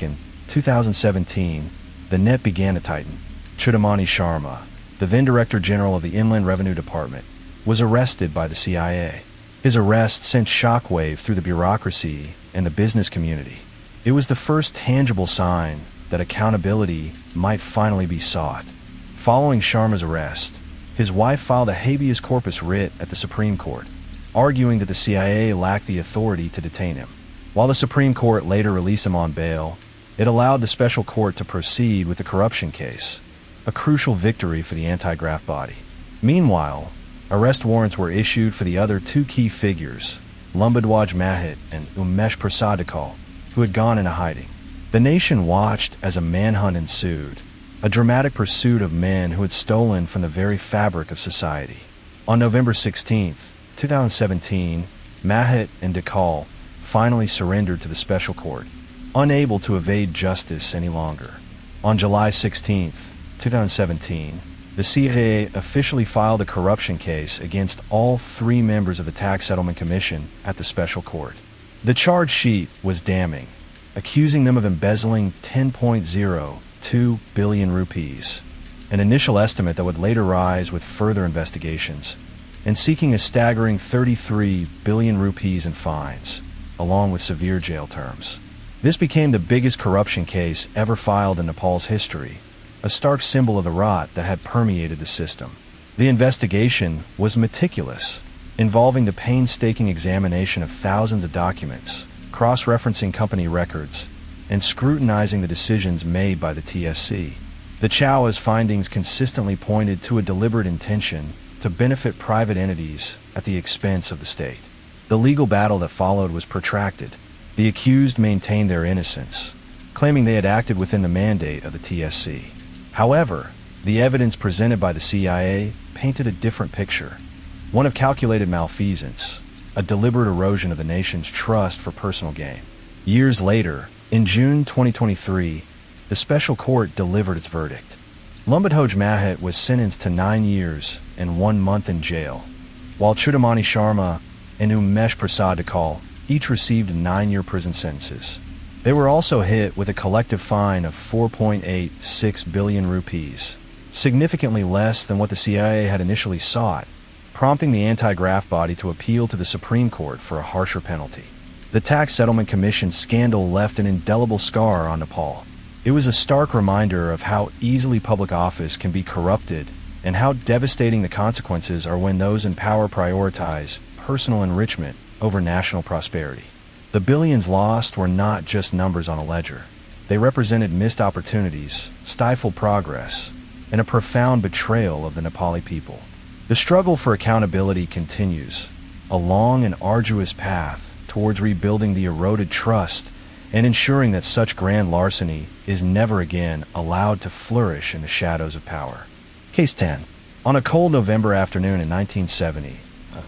2017, the net began to tighten. Chudamani Sharma, the then Director General of the Inland Revenue Department, was arrested by the CIA. His arrest sent shockwave through the bureaucracy and the business community. It was the first tangible sign that accountability might finally be sought. Following Sharma's arrest, his wife filed a habeas corpus writ at the Supreme Court, arguing that the CIA lacked the authority to detain him. While the Supreme Court later released him on bail, it allowed the special court to proceed with the corruption case, a crucial victory for the anti-graft body. Meanwhile, arrest warrants were issued for the other two key figures, Lumbadwaj Mahit and Umesh Prasadikal, who had gone into hiding. The nation watched as a manhunt ensued, a dramatic pursuit of men who had stolen from the very fabric of society. On November 16, 2017, Mahit and Dikal finally surrendered to the special court, unable to evade justice any longer. On July 16, 2017, the CIA officially filed a corruption case against all three members of the Tax Settlement Commission at the special court. The charge sheet was damning, accusing them of embezzling 10.02 billion rupees, an initial estimate that would later rise with further investigations, and seeking a staggering 33 billion rupees in fines, along with severe jail terms. This became the biggest corruption case ever filed in Nepal's history, a stark symbol of the rot that had permeated the system. The investigation was meticulous, involving the painstaking examination of thousands of documents, cross-referencing company records, and scrutinizing the decisions made by the TSC. The Chaua's findings consistently pointed to a deliberate intention to benefit private entities at the expense of the state. The legal battle that followed was protracted. The accused maintained their innocence, claiming they had acted within the mandate of the TSC. However, the evidence presented by the CIA painted a different picture, one of calculated malfeasance, a deliberate erosion of the nation's trust for personal gain. Years later, in June 2023, the special court delivered its verdict. Lumbadwaj Mahit was sentenced to 9 years and 1 month in jail, while Chudamani Sharma and Umesh Prasadikal each received 9-year prison sentences. They were also hit with a collective fine of 4.86 billion rupees, significantly less than what the CIA had initially sought, prompting the anti-graft body to appeal to the Supreme Court for a harsher penalty. The Tax Settlement Commission scandal left an indelible scar on Nepal. It was a stark reminder of how easily public office can be corrupted and how devastating the consequences are when those in power prioritize personal enrichment over national prosperity. The billions lost were not just numbers on a ledger. They represented missed opportunities, stifled progress, and a profound betrayal of the Nepali people. The struggle for accountability continues, a long and arduous path towards rebuilding the eroded trust and ensuring that such grand larceny is never again allowed to flourish in the shadows of power. Case 10. On a cold November afternoon in 1970,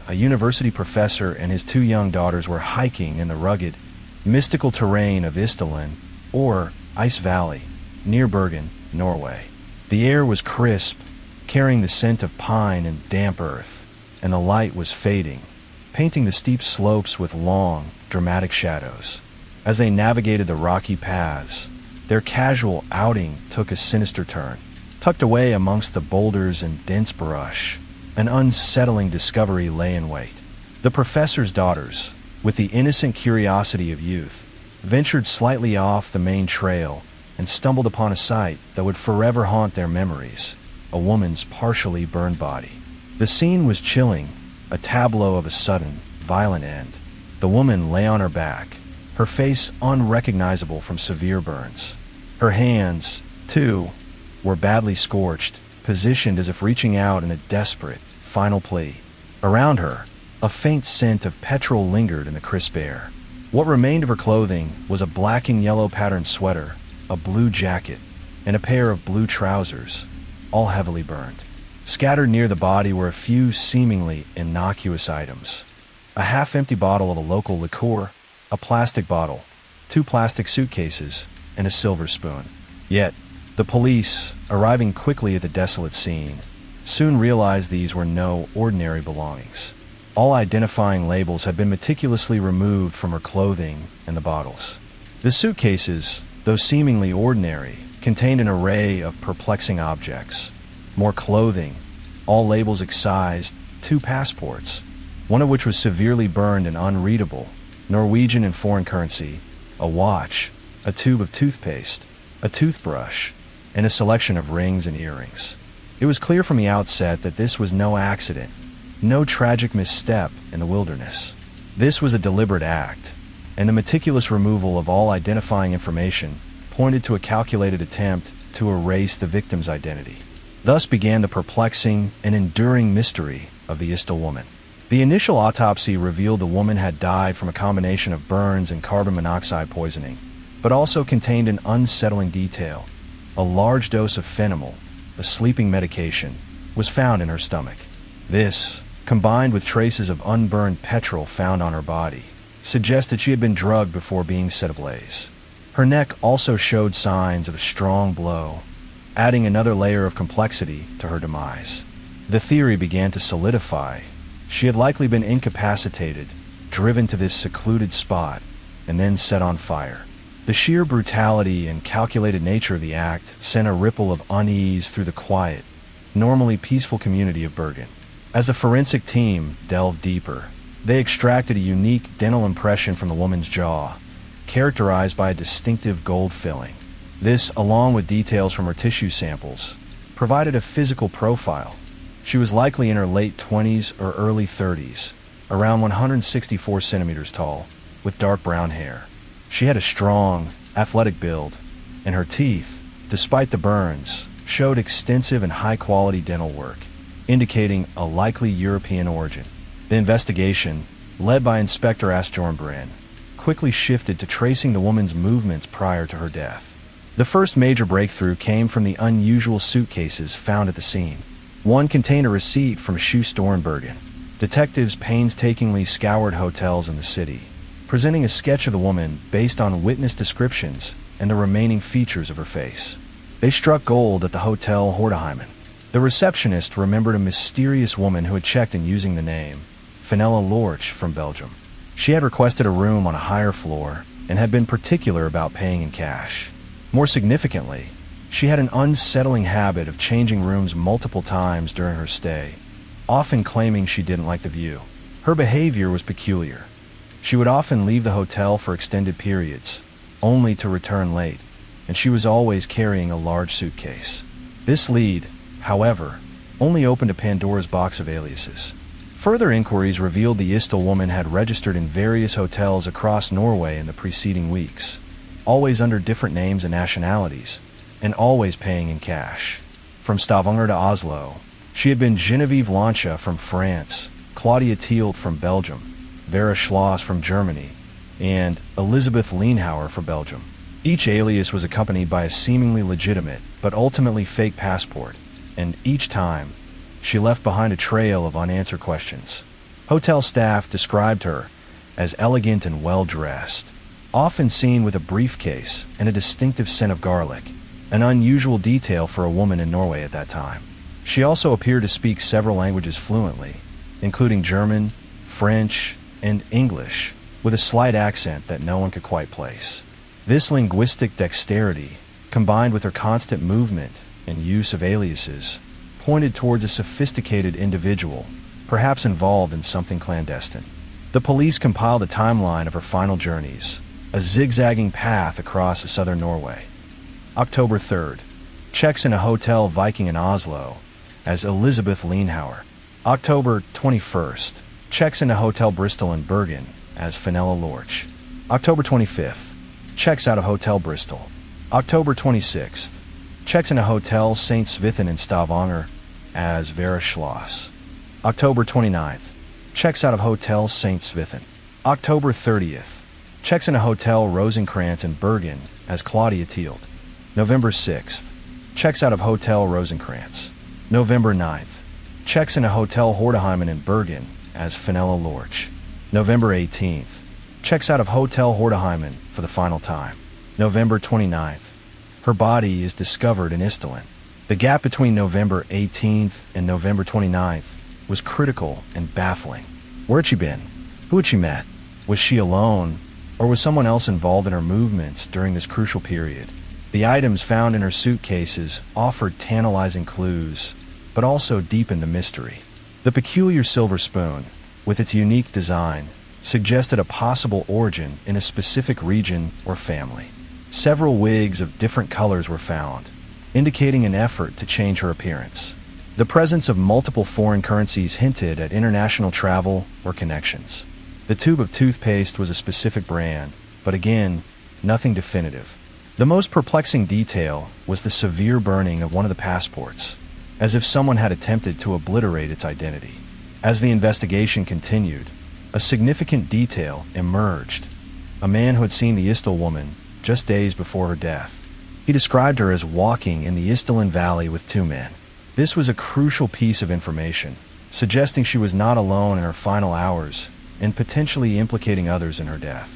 a university professor and his 2 young daughters were hiking in the rugged, mystical terrain of Istalen, or Ice Valley, near Bergen, Norway. The air was crisp, carrying the scent of pine and damp earth, and the light was fading, painting the steep slopes with long, dramatic shadows. As they navigated the rocky paths, their casual outing took a sinister turn. Tucked away amongst the boulders and dense brush, an unsettling discovery lay in wait. The professor's daughters, with the innocent curiosity of youth, ventured slightly off the main trail and stumbled upon a sight that would forever haunt their memories, a woman's partially burned body. The scene was chilling, a tableau of a sudden, violent end. The woman lay on her back, her face unrecognizable from severe burns. Her hands, too, were badly scorched, positioned as if reaching out in a desperate, final plea. Around her, a faint scent of petrol lingered in the crisp air. What remained of her clothing was a black and yellow patterned sweater, a blue jacket, and a pair of blue trousers, all heavily burned. Scattered near the body were a few seemingly innocuous items. A half-empty bottle of a local liqueur, a plastic bottle, 2 plastic suitcases, and a silver spoon. Yet, the police, arriving quickly at the desolate scene, soon realized these were no ordinary belongings. All identifying labels had been meticulously removed from her clothing and the bottles. The suitcases, though seemingly ordinary, contained an array of perplexing objects. More clothing, all labels excised, 2 passports, one of which was severely burned and unreadable, Norwegian and foreign currency, a watch, a tube of toothpaste, a toothbrush, and a selection of rings and earrings. It was clear from the outset that this was no accident, no tragic misstep in the wilderness. This was a deliberate act, and the meticulous removal of all identifying information pointed to a calculated attempt to erase the victim's identity. Thus began the perplexing and enduring mystery of the Istil woman. The initial autopsy revealed the woman had died from a combination of burns and carbon monoxide poisoning, but also contained an unsettling detail. A large dose of phenymal, a sleeping medication, was found in her stomach. This, combined with traces of unburned petrol found on her body, suggested she had been drugged before being set ablaze. Her neck also showed signs of a strong blow, adding another layer of complexity to her demise. The theory began to solidify. She had likely been incapacitated, driven to this secluded spot, and then set on fire. The sheer brutality and calculated nature of the act sent a ripple of unease through the quiet, normally peaceful community of Bergen. As the forensic team delved deeper, they extracted a unique dental impression from the woman's jaw, characterized by a distinctive gold filling. This, along with details from her tissue samples, provided a physical profile. She was likely in her late 20s or early 30s, around 164 centimeters tall, with dark brown hair. She had a strong, athletic build, and her teeth, despite the burns, showed extensive and high-quality dental work, indicating a likely European origin. The investigation, led by Inspector Asbjornbrand, quickly shifted to tracing the woman's movements prior to her death. The first major breakthrough came from the unusual suitcases found at the scene. One contained a receipt from a shoe store in Bergen. Detectives painstakingly scoured hotels in the city, presenting a sketch of the woman based on witness descriptions and the remaining features of her face. They struck gold at the Hotel Horteheimen. The receptionist remembered a mysterious woman who had checked in using the name Fenella Lorch from Belgium. She had requested a room on a higher floor and had been particular about paying in cash. More significantly, she had an unsettling habit of changing rooms multiple times during her stay, often claiming she didn't like the view. Her behavior was peculiar. She would often leave the hotel for extended periods, only to return late, and she was always carrying a large suitcase. This lead, however, only opened a Pandora's box of aliases. Further inquiries revealed the Istil woman had registered in various hotels across Norway in the preceding weeks, always under different names and nationalities, and always paying in cash. From Stavanger to Oslo, she had been Genevieve Lancia from France, Claudia Thielt from Belgium, Vera Schloss from Germany, and Elisabeth Lienhauer from Belgium. Each alias was accompanied by a seemingly legitimate, but ultimately fake passport, and each time, she left behind a trail of unanswered questions. Hotel staff described her as elegant and well-dressed, often seen with a briefcase and a distinctive scent of garlic, an unusual detail for a woman in Norway at that time. She also appeared to speak several languages fluently, including German, French, and English, with a slight accent that no one could quite place. This linguistic dexterity, combined with her constant movement and use of aliases, pointed towards a sophisticated individual, perhaps involved in something clandestine. The police compiled a timeline of her final journeys, a zigzagging path across southern Norway. October 3rd, checks in a Hotel Viking in Oslo as Elisabeth Lienhauer. October 21st, checks in a Hotel Bristol in Bergen as Fenella Lorch. October 25th, checks out of Hotel Bristol. October 26th, checks in a Hotel St. Svithin in Stavanger as Vera Schloss. October 29th, checks out of Hotel St. Svithin. October 30th, checks in a Hotel Rosenkrantz in Bergen as Claudia Thielt. November 6th, checks out of Hotel Rosenkrantz. November 9th, checks in a Hotel Horteheimen in Bergen as Fenella Lorch. November 18th, checks out of Hotel Horteheimen for the final time. November 29th. Her body is discovered in Istolin. The gap between November 18th and November 29th was critical and baffling. Where had she been? Who had she met? Was she alone, or was someone else involved in her movements during this crucial period? The items found in her suitcases offered tantalizing clues, but also deepened the mystery. The peculiar silver spoon, with its unique design, suggested a possible origin in a specific region or family. Several wigs of different colors were found, indicating an effort to change her appearance. The presence of multiple foreign currencies hinted at international travel or connections. The tube of toothpaste was a specific brand, but again, nothing definitive. The most perplexing detail was the severe burning of one of the passports, as if someone had attempted to obliterate its identity. As the investigation continued, a significant detail emerged. A man who had seen the Istil woman just days before her death. He described her as walking in the Istolin Valley with two men. This was a crucial piece of information, suggesting she was not alone in her final hours and potentially implicating others in her death.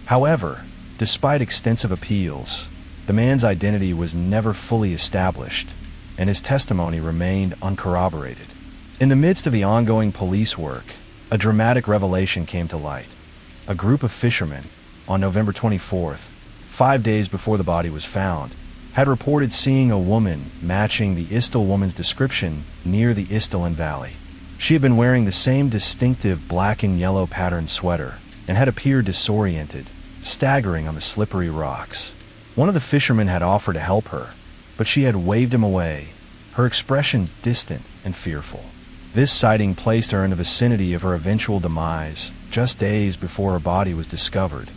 However, despite extensive appeals, the man's identity was never fully established, and his testimony remained uncorroborated. In the midst of the ongoing police work, a dramatic revelation came to light. A group of fishermen, on November 24th, 5 days before the body was found, had reported seeing a woman matching the Istil woman's description near the Istolin Valley. She had been wearing the same distinctive black and yellow patterned sweater and had appeared disoriented, staggering on the slippery rocks. One of the fishermen had offered to help her, but she had waved him away, her expression distant and fearful. This sighting placed her in the vicinity of her eventual demise just days before her body was discovered,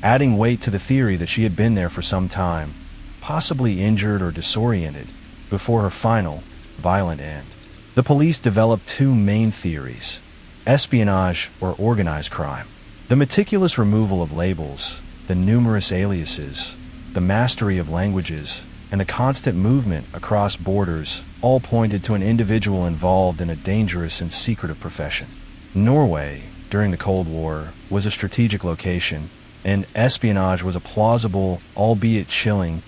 adding weight to the theory that she had been there for some time, possibly injured or disoriented, before her final, violent end. The police developed two main theories: espionage or organized crime. The meticulous removal of labels, the numerous aliases, the mastery of languages, and the constant movement across borders all pointed to an individual involved in a dangerous and secretive profession. Norway, during the Cold War, was a strategic location, and espionage was a plausible, albeit chilling,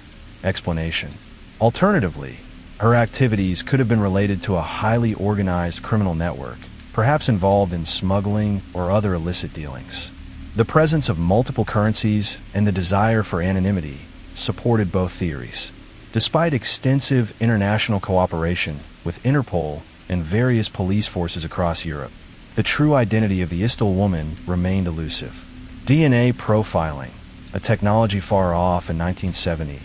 explanation. Alternatively, her activities could have been related to a highly organized criminal network, perhaps involved in smuggling or other illicit dealings. The presence of multiple currencies and the desire for anonymity supported both theories. Despite extensive international cooperation with Interpol and various police forces across Europe, the true identity of the Istil woman remained elusive. DNA profiling, a technology far off in 1970,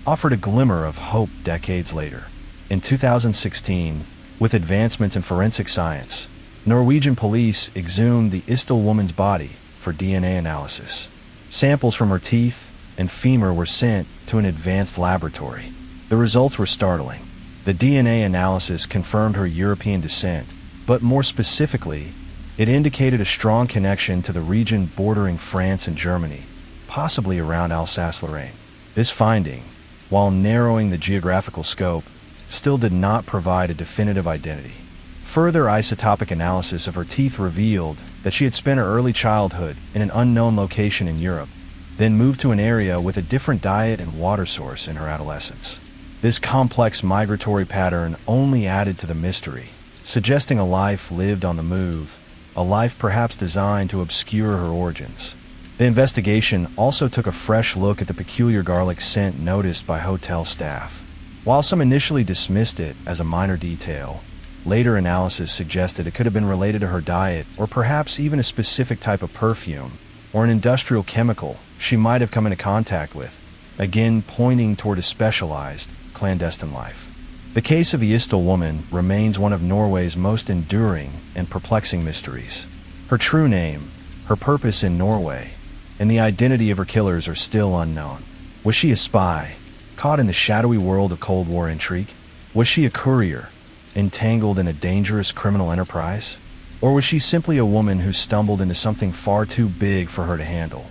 offered a glimmer of hope decades later. In 2016, with advancements in forensic science, Norwegian police exhumed the Istil woman's body for DNA analysis. Samples from her teeth and femur were sent to an advanced laboratory. The results were startling. The DNA analysis confirmed her European descent, but more specifically, it indicated a strong connection to the region bordering France and Germany, possibly around Alsace-Lorraine. This finding, while narrowing the geographical scope, still did not provide a definitive identity. Further isotopic analysis of her teeth revealed that she had spent her early childhood in an unknown location in Europe, then moved to an area with a different diet and water source in her adolescence. This complex migratory pattern only added to the mystery, suggesting a life lived on the move, a life perhaps designed to obscure her origins. The investigation also took a fresh look at the peculiar garlic scent noticed by hotel staff. While some initially dismissed it as a minor detail, later analysis suggested it could have been related to her diet or perhaps even a specific type of perfume or an industrial chemical she might have come into contact with, again pointing toward a specialized, clandestine life. The case of the Istil woman remains one of Norway's most enduring and perplexing mysteries. Her true name, her purpose in Norway, and the identity of her killers are still unknown. Was she a spy, caught in the shadowy world of Cold War intrigue? Was she a courier, entangled in a dangerous criminal enterprise? Or was she simply a woman who stumbled into something far too big for her to handle?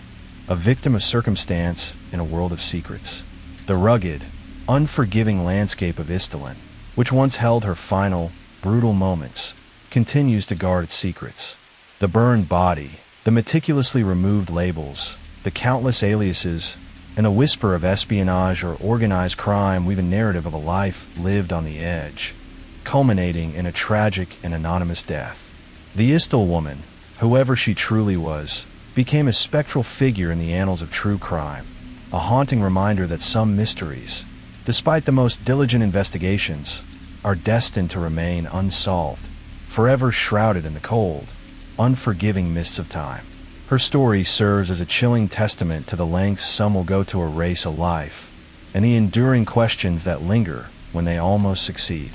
A victim of circumstance in a world of secrets. The rugged, unforgiving landscape of Istolin, which once held her final, brutal moments, continues to guard its secrets. The burned body, The meticulously removed labels, the countless aliases, and a whisper of espionage or organized crime weave a narrative of a life lived on the edge, culminating in a tragic and anonymous death. The Istil woman, whoever she truly was, became a spectral figure in the annals of true crime, a haunting reminder that some mysteries, despite the most diligent investigations, are destined to remain unsolved, forever shrouded in the cold, unforgiving mists of time. Her story serves as a chilling testament to the lengths some will go to erase a life, and the enduring questions that linger when they almost succeed.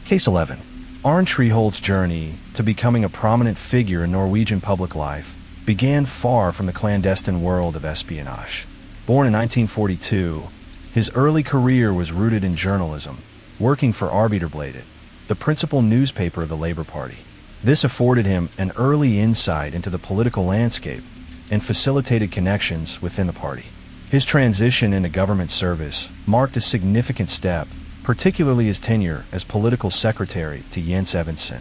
Case 11. Arne Treholt's journey to becoming a prominent figure in Norwegian public life began far from the clandestine world of espionage. Born in 1942, his early career was rooted in journalism, working for Arbeiderbladet, the principal newspaper of the Labour Party. This afforded him an early insight into the political landscape and facilitated connections within the party. His transition into government service marked a significant step, particularly his tenure as political secretary to Jens Evensen,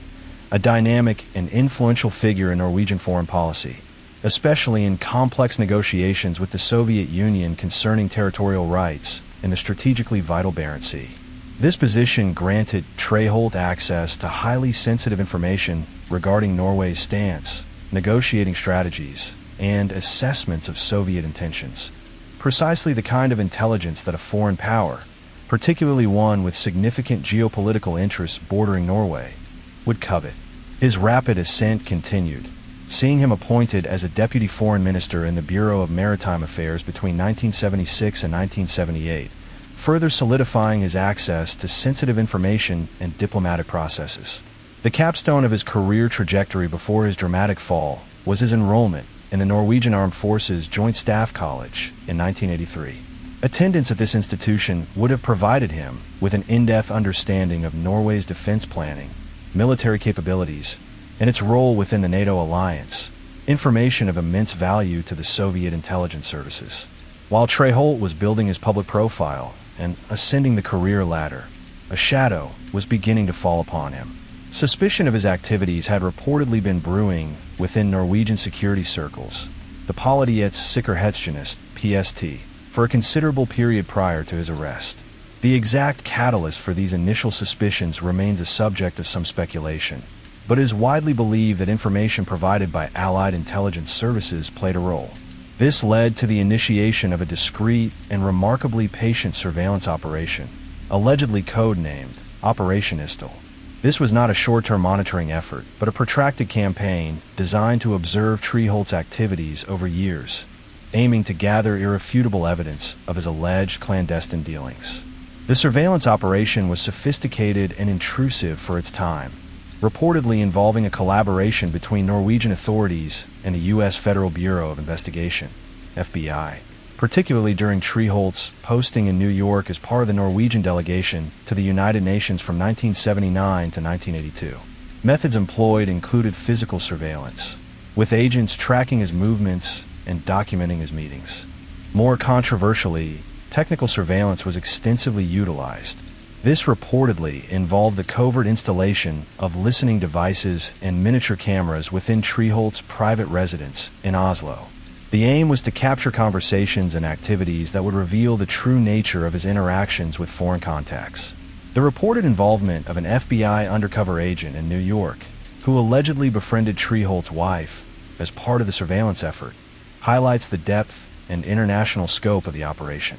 a dynamic and influential figure in Norwegian foreign policy, especially in complex negotiations with the Soviet Union concerning territorial rights in the strategically vital Barents Sea. This position granted Treholt access to highly sensitive information regarding Norway's stance, negotiating strategies, and assessments of Soviet intentions. Precisely the kind of intelligence that a foreign power, particularly one with significant geopolitical interests bordering Norway, would covet. His rapid ascent continued, seeing him appointed as a deputy foreign minister in the Bureau of Maritime Affairs between 1976 and 1978, further solidifying his access to sensitive information and diplomatic processes. The capstone of his career trajectory before his dramatic fall was his enrollment in the Norwegian Armed Forces Joint Staff College in 1983. Attendance at this institution would have provided him with an in-depth understanding of Norway's defense planning, military capabilities, and its role within the NATO alliance, information of immense value to the Soviet intelligence services. While Treholt was building his public profile and ascending the career ladder, a shadow was beginning to fall upon him. Suspicion of his activities had reportedly been brewing within Norwegian security circles, the Politiets PST, for a considerable period prior to his arrest. The exact catalyst for these initial suspicions remains a subject of some speculation, but it is widely believed that information provided by Allied intelligence services played a role. This led to the initiation of a discreet and remarkably patient surveillance operation, allegedly codenamed Operation Istil. This was not a short-term monitoring effort, but a protracted campaign designed to observe Treholt's activities over years, aiming to gather irrefutable evidence of his alleged clandestine dealings. The surveillance operation was sophisticated and intrusive for its time, reportedly involving a collaboration between Norwegian authorities and the U.S. Federal Bureau of Investigation, FBI, particularly during Treholt's posting in New York as part of the Norwegian delegation to the United Nations from 1979 to 1982. Methods employed included physical surveillance, with agents tracking his movements and documenting his meetings. More controversially, technical surveillance was extensively utilized. This reportedly involved the covert installation of listening devices and miniature cameras within Treholt's private residence in Oslo. The aim was to capture conversations and activities that would reveal the true nature of his interactions with foreign contacts. The reported involvement of an FBI undercover agent in New York, who allegedly befriended Treholt's wife as part of the surveillance effort, highlights the depth and international scope of the operation.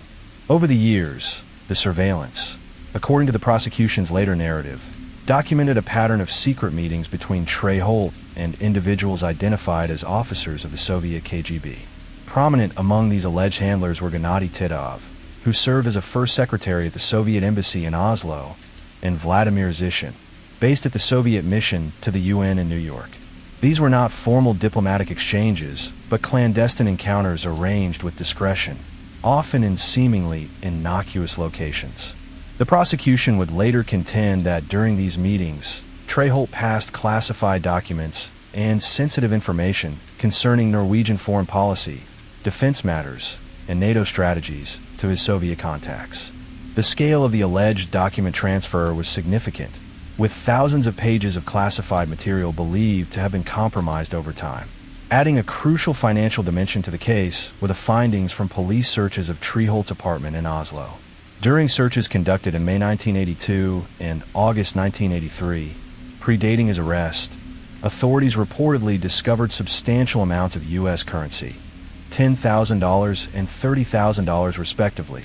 Over the years, the surveillance, according to the prosecution's later narrative, documented a pattern of secret meetings between Treholt and individuals identified as officers of the Soviet KGB. Prominent among these alleged handlers were Gennady Titov, who served as a first secretary at the Soviet embassy in Oslo, and Vladimir Zhishin, based at the Soviet mission to the UN in New York. These were not formal diplomatic exchanges, but clandestine encounters arranged with discretion, often in seemingly innocuous locations. The prosecution would later contend that during these meetings, Treholt passed classified documents and sensitive information concerning Norwegian foreign policy, defense matters, and NATO strategies to his Soviet contacts. The scale of the alleged document transfer was significant, with thousands of pages of classified material believed to have been compromised over time. adding a crucial financial dimension to the case were the findings from police searches of Treholt's apartment in Oslo. During searches conducted in May 1982 and August 1983, predating his arrest, authorities reportedly discovered substantial amounts of U.S. currency, $10,000 and $30,000 respectively,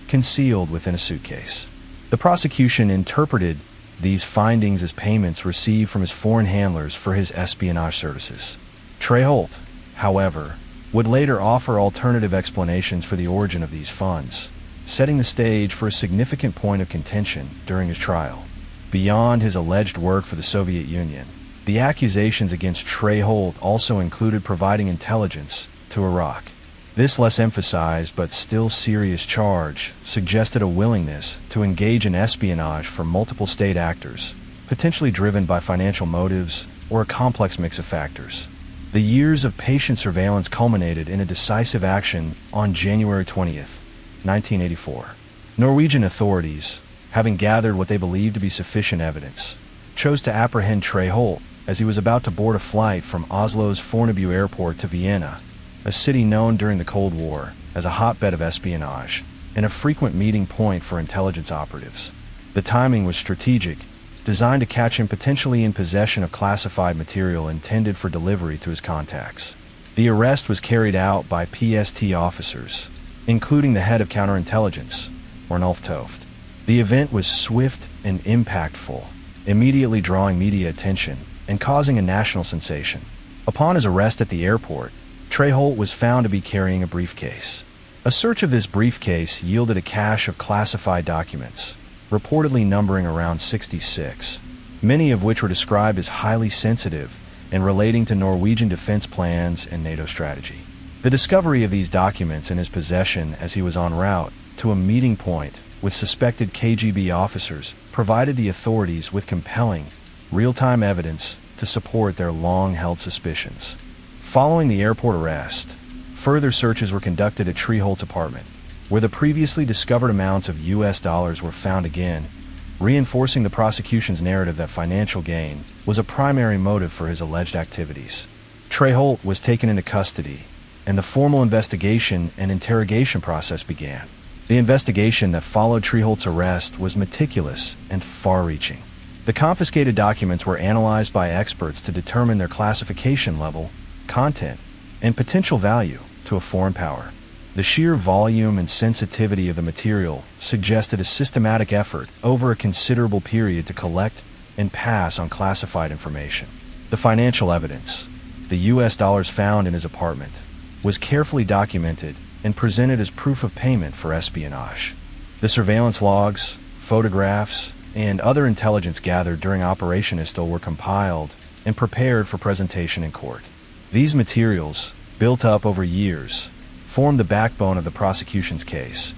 concealed within a suitcase. The prosecution interpreted these findings as payments received from his foreign handlers for his espionage services. Treholt, however, would later offer alternative explanations for the origin of these funds, setting the stage for a significant point of contention during his trial. Beyond his alleged work for the Soviet Union, the accusations against Treholt also included providing intelligence to Iraq. This less emphasized but still serious charge suggested a willingness to engage in espionage for multiple state actors, potentially driven by financial motives or a complex mix of factors. The years of patient surveillance culminated in a decisive action on January 20th, 1984. Norwegian authorities, having gathered what they believed to be sufficient evidence, chose to apprehend Treholt as he was about to board a flight from Oslo's Fornebu airport to Vienna, a city known during the Cold War as a hotbed of espionage and a frequent meeting point for intelligence operatives. The timing was strategic, designed to catch him potentially in possession of classified material intended for delivery to his contacts. The arrest was carried out by PST officers, including the head of counterintelligence, Ornulf Toft. The event was swift and impactful, immediately drawing media attention and causing a national sensation. Upon his arrest at the airport, Treholt was found to be carrying a briefcase. A search of this briefcase yielded a cache of classified documents, reportedly numbering around 66, many of which were described as highly sensitive and relating to Norwegian defense plans and NATO strategy. The discovery of these documents in his possession as he was en route to a meeting point with suspected KGB officers provided the authorities with compelling, real-time evidence to support their long-held suspicions. Following the airport arrest, further searches were conducted at Treholt's apartment, where the previously discovered amounts of U.S. dollars were found again, reinforcing the prosecution's narrative that financial gain was a primary motive for his alleged activities. Treholt was taken into custody, and the formal investigation and interrogation process began. The investigation that followed Treholt's arrest was meticulous and far-reaching. The confiscated documents were analyzed by experts to determine their classification level, content, and potential value to a foreign power. The sheer volume and sensitivity of the material suggested a systematic effort over a considerable period to collect and pass on classified information. The financial evidence, the U.S. dollars found in his apartment, was carefully documented and presented as proof of payment for espionage. The surveillance logs, photographs, and other intelligence gathered during Operation Istil were compiled and prepared for presentation in court. These materials, built up over years, formed the backbone of the prosecution's case,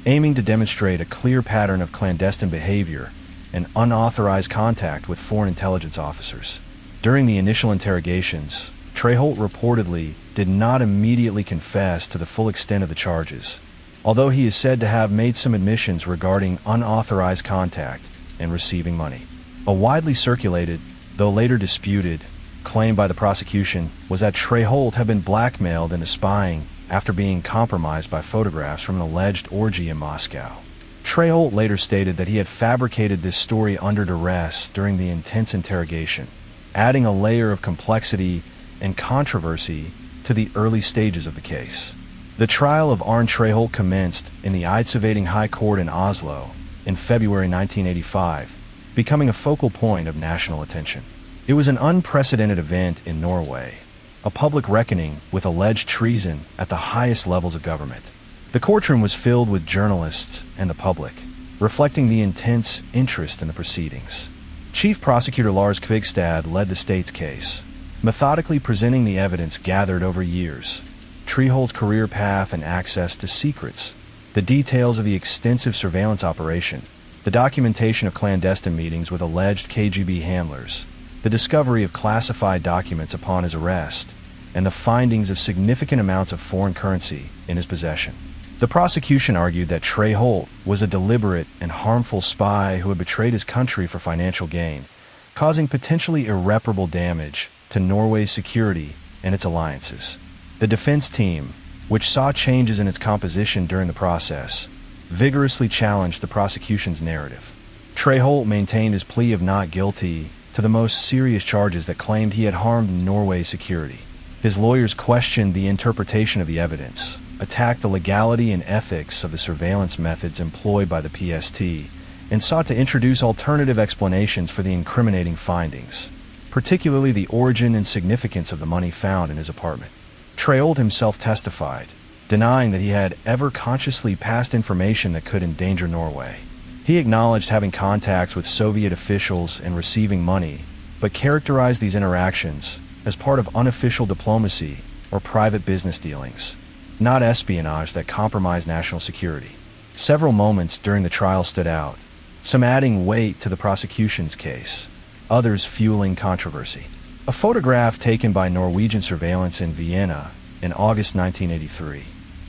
aiming to demonstrate a clear pattern of clandestine behavior and unauthorized contact with foreign intelligence officers. During the initial interrogations, Treholt reportedly did not immediately confess to the full extent of the charges, although he is said to have made some admissions regarding unauthorized contact and receiving money. A widely circulated, though later disputed, claim by the prosecution was that Treholt had been blackmailed into spying after being compromised by photographs from an alleged orgy in Moscow. Treholt later stated that he had fabricated this story under duress during the intense interrogation, adding a layer of complexity and controversy to the early stages of the case. The trial of Arne Treholt commenced in the Eidsivating High Court in Oslo in February 1985, becoming a focal point of national attention. It was an unprecedented event in Norway, a public reckoning with alleged treason at the highest levels of government. The courtroom was filled with journalists and the public, reflecting the intense interest in the proceedings. Chief Prosecutor Lars Kvigstad led the state's case, methodically presenting the evidence gathered over years, Treholt's career path and access to secrets, the details of the extensive surveillance operation, the documentation of clandestine meetings with alleged KGB handlers, the discovery of classified documents upon his arrest, and the findings of significant amounts of foreign currency in his possession. The prosecution argued that Treholt was a deliberate and harmful spy who had betrayed his country for financial gain, causing potentially irreparable damage to Norway's security and its alliances. The defense team, which saw changes in its composition during the process, vigorously challenged the prosecution's narrative. Treholt maintained his plea of not guilty to the most serious charges that claimed he had harmed Norway's security. His lawyers questioned the interpretation of the evidence, attacked the legality and ethics of the surveillance methods employed by the PST, and sought to introduce alternative explanations for the incriminating findings, particularly the origin and significance of the money found in his apartment. Treholt himself testified, denying that he had ever consciously passed information that could endanger Norway. He acknowledged having contacts with Soviet officials and receiving money, but characterized these interactions as part of unofficial diplomacy or private business dealings, not espionage that compromised national security. Several moments during the trial stood out, some adding weight to the prosecution's case, others fueling controversy. A photograph taken by Norwegian surveillance in Vienna in August 1983,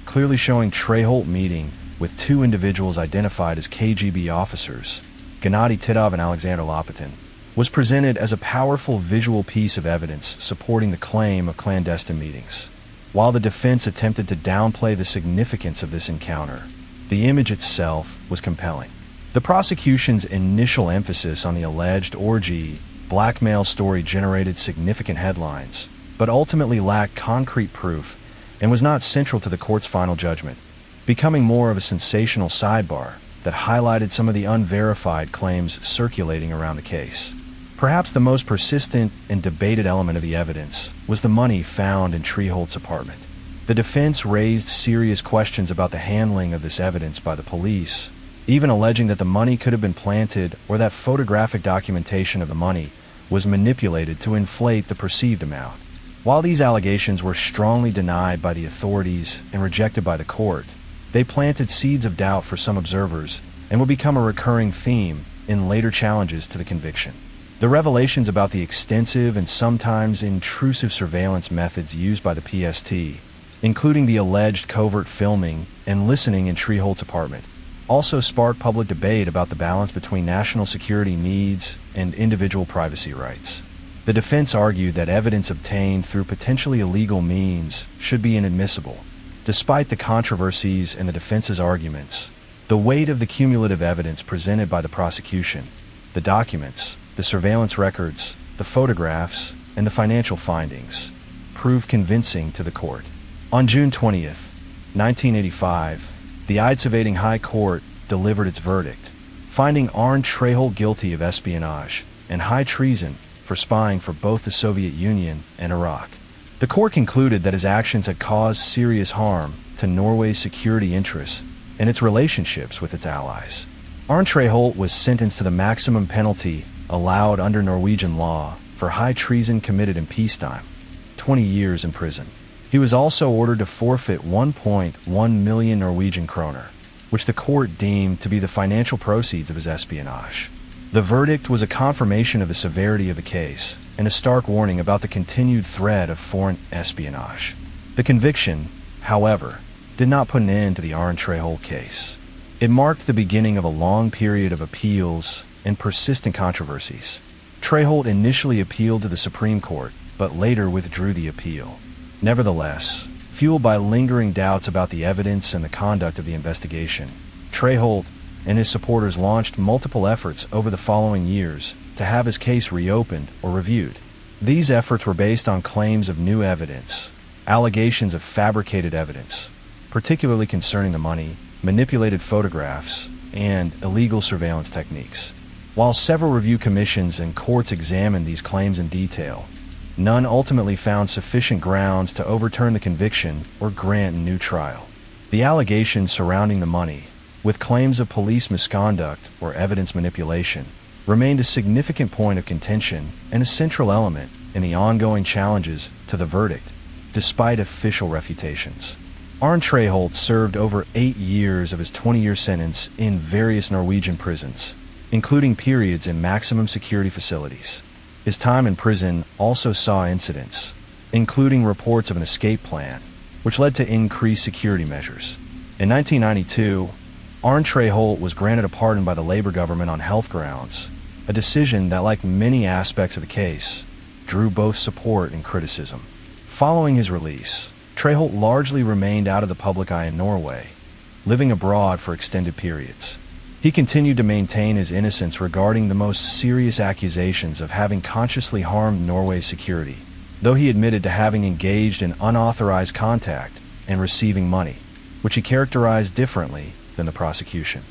clearly showing Treholt meeting with two individuals identified as KGB officers, Gennady Titov and Alexander Lopatin, was presented as a powerful visual piece of evidence supporting the claim of clandestine meetings. While the defense attempted to downplay the significance of this encounter, the image itself was compelling. The prosecution's initial emphasis on the alleged orgy blackmail story generated significant headlines, but ultimately lacked concrete proof and was not central to the court's final judgment, becoming more of a sensational sidebar that highlighted some of the unverified claims circulating around the case. Perhaps the most persistent and debated element of the evidence was the money found in Treholt's apartment. The defense raised serious questions about the handling of this evidence by the police, even alleging that the money could have been planted or that photographic documentation of the money was manipulated to inflate the perceived amount. While these allegations were strongly denied by the authorities and rejected by the court, they planted seeds of doubt for some observers and would become a recurring theme in later challenges to the conviction. The revelations about the extensive and sometimes intrusive surveillance methods used by the PST, including the alleged covert filming and listening in Treholt's apartment, also sparked public debate about the balance between national security needs and individual privacy rights. The defense argued that evidence obtained through potentially illegal means should be inadmissible. Despite the controversies and the defense's arguments, the weight of the cumulative evidence presented by the prosecution, the documents, the surveillance records, the photographs, and the financial findings, proved convincing to the court. On June 20th, 1985, the Eidesvading High Court delivered its verdict, finding Arne Treholt guilty of espionage and high treason for spying for both the Soviet Union and Iraq. The court concluded that his actions had caused serious harm to Norway's security interests and its relationships with its allies. Arne Treholt was sentenced to the maximum penalty allowed under Norwegian law for high treason committed in peacetime, 20 years in prison. He was also ordered to forfeit 1.1 million Norwegian kroner, which the court deemed to be the financial proceeds of his espionage. The verdict was a confirmation of the severity of the case and a stark warning about the continued threat of foreign espionage. The conviction, however, did not put an end to the Arne Treholt case. It marked the beginning of a long period of appeals and persistent controversies. Treholt initially appealed to the Supreme Court, but later withdrew the appeal. Nevertheless, fueled by lingering doubts about the evidence and the conduct of the investigation, Treholt and his supporters launched multiple efforts over the following years to have his case reopened or reviewed. These efforts were based on claims of new evidence, allegations of fabricated evidence, particularly concerning the money, manipulated photographs, and illegal surveillance techniques. While several review commissions and courts examined these claims in detail, none ultimately found sufficient grounds to overturn the conviction or grant a new trial. The allegations surrounding the money, with claims of police misconduct or evidence manipulation, remained a significant point of contention and a central element in the ongoing challenges to the verdict, despite official refutations. Arne Treholt served over 8 years of his 20-year sentence in various Norwegian prisons, including periods in maximum security facilities. His time in prison also saw incidents, including reports of an escape plan, which led to increased security measures. In 1992, Arne Treholt was granted a pardon by the Labour government on health grounds, a decision that, like many aspects of the case, drew both support and criticism. Following his release, Treholt largely remained out of the public eye in Norway, living abroad for extended periods. He continued to maintain his innocence regarding the most serious accusations of having consciously harmed Norway's security, though he admitted to having engaged in unauthorized contact and receiving money, which he characterized differently than the prosecution.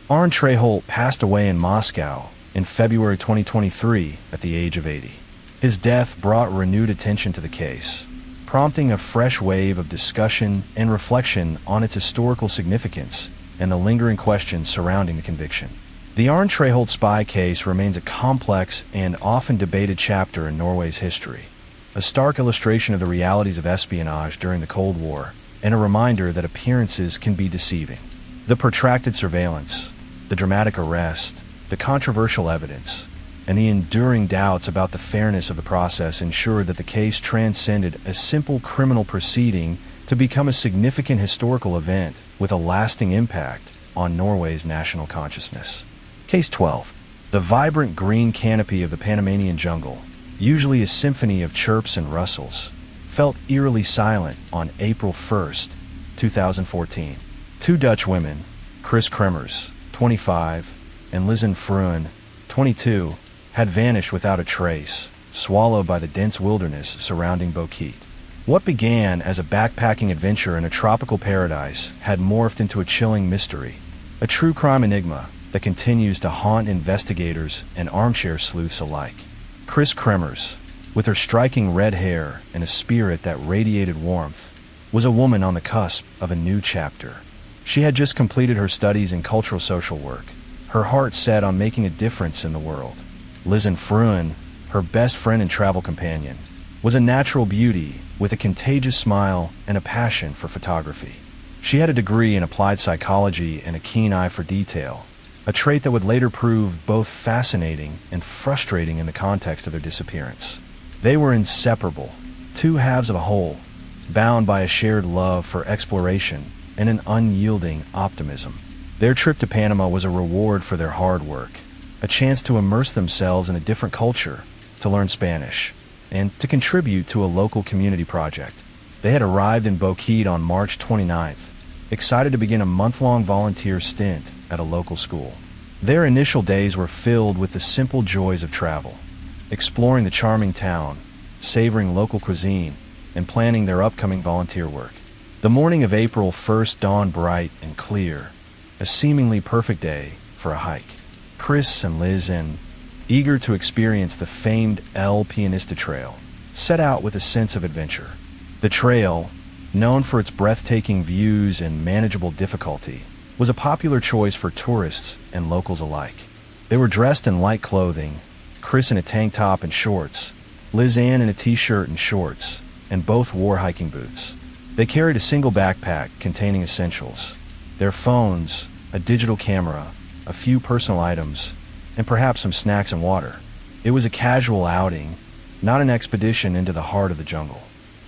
Arne Treholt passed away in Moscow in February 2023 at the age of 80. His death brought renewed attention to the case, prompting a fresh wave of discussion and reflection on its historical significance and the lingering questions surrounding the conviction. The Arne Treholt spy case remains a complex and often debated chapter in Norway's history, a stark illustration of the realities of espionage during the Cold War, and a reminder that appearances can be deceiving. The protracted surveillance, the dramatic arrest, the controversial evidence, and the enduring doubts about the fairness of the process ensured that the case transcended a simple criminal proceeding to become a significant historical event with a lasting impact on Norway's national consciousness. Case 12. The vibrant green canopy of the Panamanian jungle, usually a symphony of chirps and rustles, felt eerily silent on April 1st, 2014. Two Dutch women, Chris Kremers, 25, and Lizen Fruin, 22, had vanished without a trace, swallowed by the dense wilderness surrounding Boquete. What began as a backpacking adventure in a tropical paradise had morphed into a chilling mystery, a true crime enigma that continues to haunt investigators and armchair sleuths alike. Chris Kremers, with her striking red hair and a spirit that radiated warmth, was a woman on the cusp of a new chapter. She had just completed her studies in cultural social work, her heart set on making a difference in the world. Lizen Fruin, her best friend and travel companion, was a natural beauty with a contagious smile and a passion for photography. She had a degree in applied psychology and a keen eye for detail, a trait that would later prove both fascinating and frustrating in the context of their disappearance. They were inseparable, two halves of a whole, bound by a shared love for exploration and an unyielding optimism. Their trip to Panama was a reward for their hard work, a chance to immerse themselves in a different culture, to learn Spanish, and to contribute to a local community project. They had arrived in Boquete on March 29th, excited to begin a month-long volunteer stint at a local school. Their initial days were filled with the simple joys of travel, exploring the charming town, savoring local cuisine, and planning their upcoming volunteer work. The morning of April 1st dawned bright and clear, a seemingly perfect day for a hike. Chris and Liz, eager to experience the famed El Pianista Trail, set out with a sense of adventure. The trail, known for its breathtaking views and manageable difficulty, was a popular choice for tourists and locals alike. They were dressed in light clothing, Chris in a tank top and shorts, Liz Ann in a t-shirt and shorts, and both wore hiking boots. They carried a single backpack containing essentials, their phones, a digital camera, a few personal items, and perhaps some snacks and water. It was a casual outing, not an expedition into the heart of the jungle.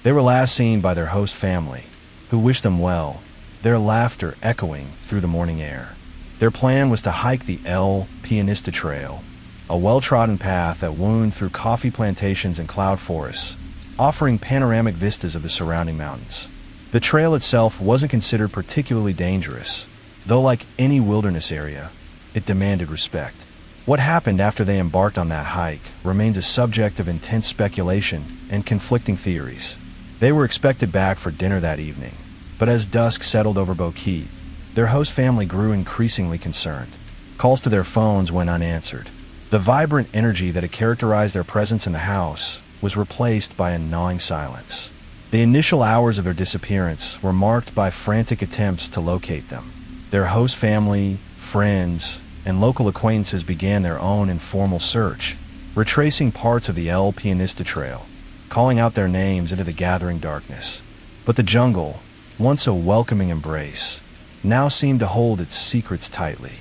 They were last seen by their host family, who wished them well, their laughter echoing through the morning air. Their plan was to hike the El Pianista Trail, a well-trodden path that wound through coffee plantations and cloud forests, offering panoramic vistas of the surrounding mountains. The trail itself wasn't considered particularly dangerous, though like any wilderness area, it demanded respect. What happened after they embarked on that hike remains a subject of intense speculation and conflicting theories. They were expected back for dinner that evening, but as dusk settled over Boquete, their host family grew increasingly concerned. Calls to their phones went unanswered. The vibrant energy that had characterized their presence in the house was replaced by a gnawing silence. The initial hours of their disappearance were marked by frantic attempts to locate them. Their host family, friends, and local acquaintances began their own informal search, retracing parts of the El Pianista Trail, calling out their names into the gathering darkness. But the jungle, once a welcoming embrace, now seemed to hold its secrets tightly.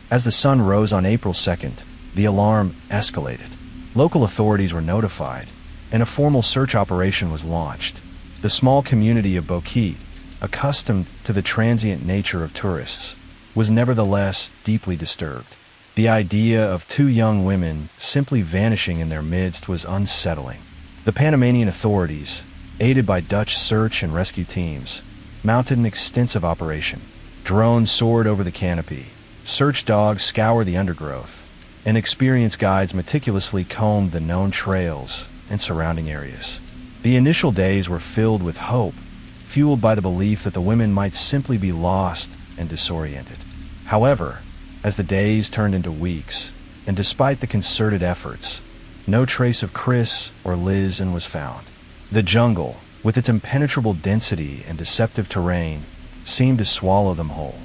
As the sun rose on April 2nd, the alarm escalated. Local authorities were notified, and a formal search operation was launched. The small community of Boquete, accustomed to the transient nature of tourists, was nevertheless deeply disturbed. The idea of two young women simply vanishing in their midst was unsettling. The Panamanian authorities, aided by Dutch search and rescue teams, mounted an extensive operation. Drones soared over the canopy, search dogs scoured the undergrowth, and experienced guides meticulously combed the known trails and surrounding areas. The initial days were filled with hope, fueled by the belief that the women might simply be lost and disoriented. However, as the days turned into weeks, and despite the concerted efforts, no trace of Chris or Liz was found. The jungle, with its impenetrable density and deceptive terrain, seemed to swallow them whole.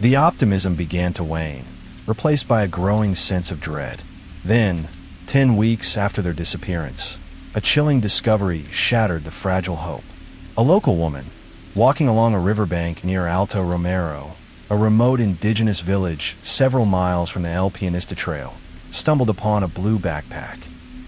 The optimism began to wane, replaced by a growing sense of dread. Then, 10 weeks after their disappearance, a chilling discovery shattered the fragile hope. A local woman, walking along a riverbank near Alto Romero, a remote indigenous village several miles from the El Pianista Trail, stumbled upon a blue backpack.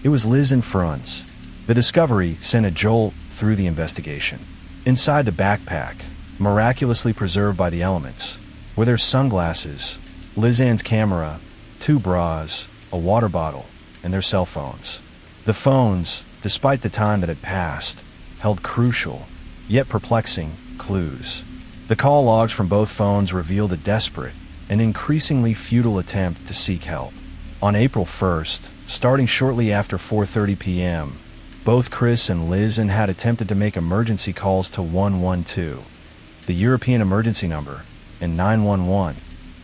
It was Liz and Franz. The discovery sent a jolt through the investigation. Inside the backpack, miraculously preserved by the elements, were their sunglasses, Lizanne's camera, 2 bras, a water bottle, and their cell phones. The phones, despite the time that had passed, held crucial, yet perplexing, clues. The call logs from both phones revealed a desperate and increasingly futile attempt to seek help. On April 1st, starting shortly after 4:30 p.m., both Chris and Liz had attempted to make emergency calls to 112, the European emergency number, and 911,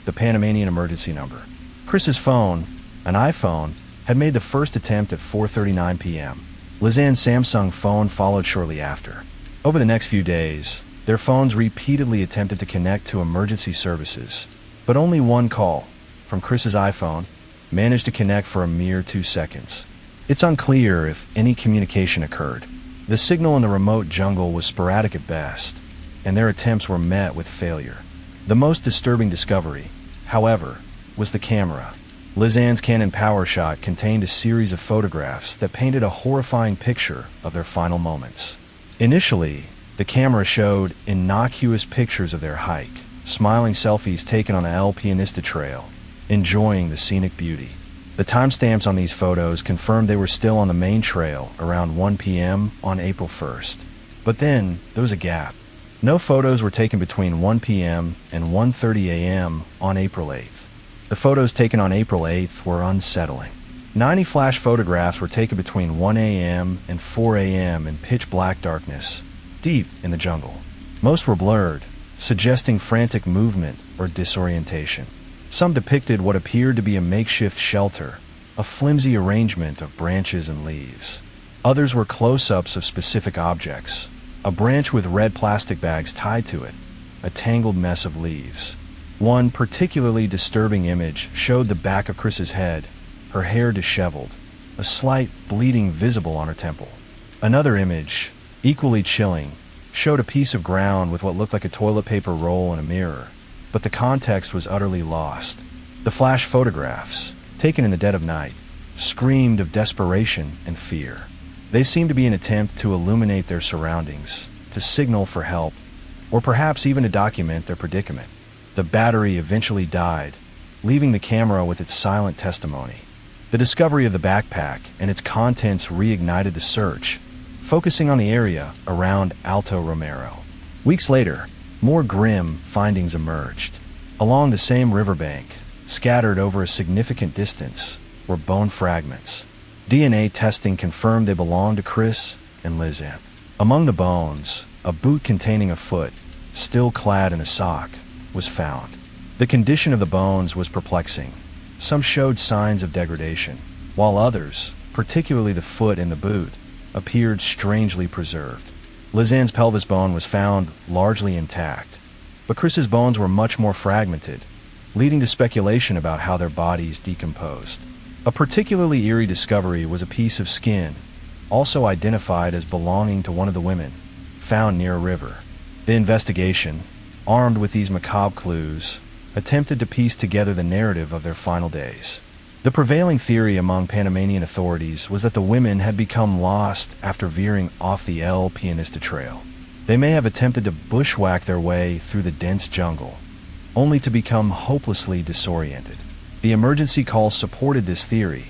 the Panamanian emergency number. Chris's phone, an iPhone, had made the first attempt at 4:39 p.m. Lizanne's Samsung phone followed shortly after. Over the next few days, their phones repeatedly attempted to connect to emergency services, but only one call, from Chris's iPhone, managed to connect for a mere 2 seconds. It's unclear if any communication occurred. The signal in the remote jungle was sporadic at best, and their attempts were met with failure. The most disturbing discovery, however, was the camera. Lizanne's Canon PowerShot contained a series of photographs that painted a horrifying picture of their final moments. Initially, the camera showed innocuous pictures of their hike, smiling selfies taken on the El Pianista Trail, enjoying the scenic beauty. The timestamps on these photos confirmed they were still on the main trail around 1 p.m. on April 1st. But then, there was a gap. No photos were taken between 1 p.m. and 1:30 a.m. on April 8th. The photos taken on April 8th were unsettling. 90 flash photographs were taken between 1 a.m. and 4 a.m. in pitch black darkness, deep in the jungle. Most were blurred, suggesting frantic movement or disorientation. Some depicted what appeared to be a makeshift shelter, a flimsy arrangement of branches and leaves. Others were close-ups of specific objects, a branch with red plastic bags tied to it, a tangled mess of leaves. One particularly disturbing image showed the back of Chris's head, her hair disheveled, a slight bleeding visible on her temple. Another image, equally chilling, showed a piece of ground with what looked like a toilet paper roll and a mirror, but the context was utterly lost. The flash photographs, taken in the dead of night, screamed of desperation and fear. They seemed to be an attempt to illuminate their surroundings, to signal for help, or perhaps even to document their predicament. The battery eventually died, leaving the camera with its silent testimony. The discovery of the backpack and its contents reignited the search, focusing on the area around Alto Romero. Weeks later, more grim findings emerged. Along the same riverbank, scattered over a significant distance, were bone fragments. DNA testing confirmed they belonged to Chris and Lizanne. Among the bones, a boot containing a foot, still clad in a sock, was found. The condition of the bones was perplexing. Some showed signs of degradation, while others, particularly the foot and the boot, appeared strangely preserved. Lizanne's pelvis bone was found largely intact, but Chris's bones were much more fragmented, leading to speculation about how their bodies decomposed. A particularly eerie discovery was a piece of skin, also identified as belonging to one of the women, found near a river. The investigation, armed with these macabre clues, attempted to piece together the narrative of their final days. The prevailing theory among Panamanian authorities was that the women had become lost after veering off the El Pianista Trail. They may have attempted to bushwhack their way through the dense jungle, only to become hopelessly disoriented. The emergency calls supported this theory,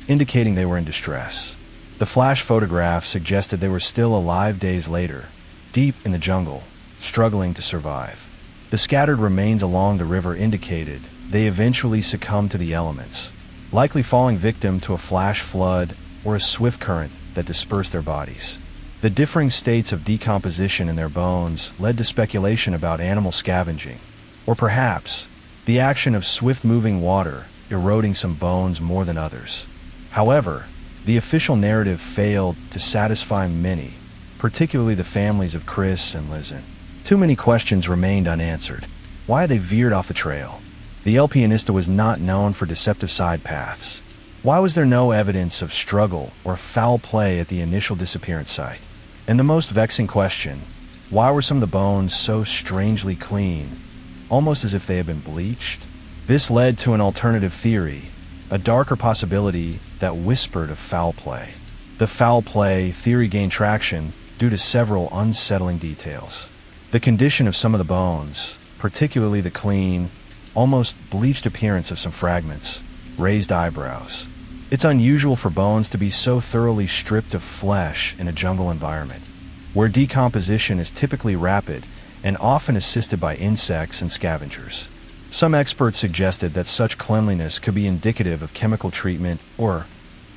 indicating they were in distress. The flash photograph suggested they were still alive days later, deep in the jungle, struggling to survive. The scattered remains along the river indicated they eventually succumbed to the elements, likely falling victim to a flash flood or a swift current that dispersed their bodies. The differing states of decomposition in their bones led to speculation about animal scavenging, or perhaps the action of swift-moving water eroding some bones more than others. However, the official narrative failed to satisfy many, particularly the families of Chris and Lizen. Too many questions remained unanswered. Why had they veered off the trail? The El Pianista was not known for deceptive side paths. Why was there no evidence of struggle or foul play at the initial disappearance site? And the most vexing question, why were some of the bones so strangely clean, almost as if they had been bleached? This led to an alternative theory, a darker possibility that whispered of foul play. The foul play theory gained traction due to several unsettling details. The condition of some of the bones, particularly the clean, almost bleached appearance of some fragments, raised eyebrows. It's unusual for bones to be so thoroughly stripped of flesh in a jungle environment, where decomposition is typically rapid and often assisted by insects and scavengers. Some experts suggested that such cleanliness could be indicative of chemical treatment or,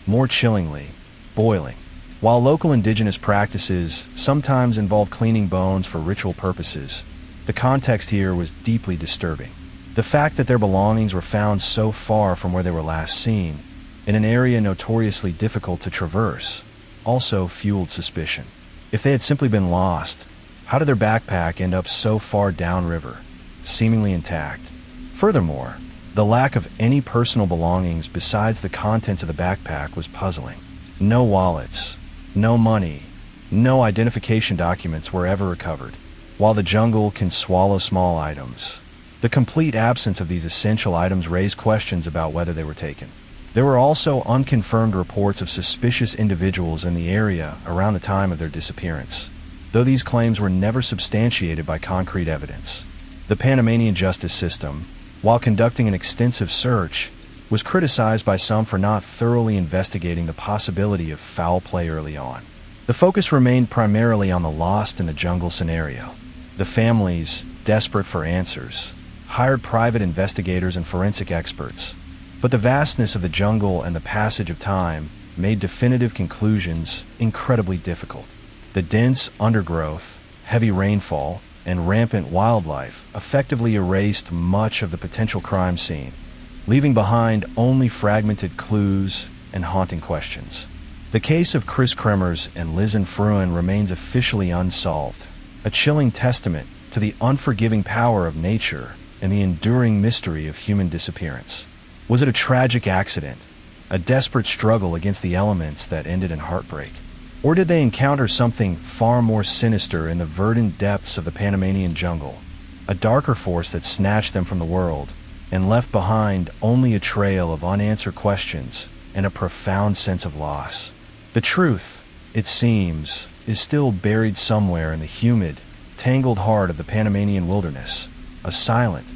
more chillingly, boiling. While local indigenous practices sometimes involve cleaning bones for ritual purposes, the context here was deeply disturbing. The fact that their belongings were found so far from where they were last seen, in an area notoriously difficult to traverse, also fueled suspicion. If they had simply been lost, how did their backpack end up so far downriver, seemingly intact? Furthermore, the lack of any personal belongings besides the contents of the backpack was puzzling. No wallets, no money, no identification documents were ever recovered. While the jungle can swallow small items, the complete absence of these essential items raised questions about whether they were taken. There were also unconfirmed reports of suspicious individuals in the area around the time of their disappearance, though these claims were never substantiated by concrete evidence. The Panamanian justice system, while conducting an extensive search, was criticized by some for not thoroughly investigating the possibility of foul play early on. The focus remained primarily on the lost in the jungle scenario. The families, desperate for answers, hired private investigators and forensic experts, but the vastness of the jungle and the passage of time made definitive conclusions incredibly difficult. The dense undergrowth, heavy rainfall, and rampant wildlife effectively erased much of the potential crime scene, leaving behind only fragmented clues and haunting questions. The case of Chris Kremers and Lizen Fruin remains officially unsolved, a chilling testament to the unforgiving power of nature and the enduring mystery of human disappearance. Was it a tragic accident, a desperate struggle against the elements that ended in heartbreak? Or did they encounter something far more sinister in the verdant depths of the Panamanian jungle, a darker force that snatched them from the world and left behind only a trail of unanswered questions and a profound sense of loss? The truth, it seems, is still buried somewhere in the humid, tangled heart of the Panamanian wilderness, a silent,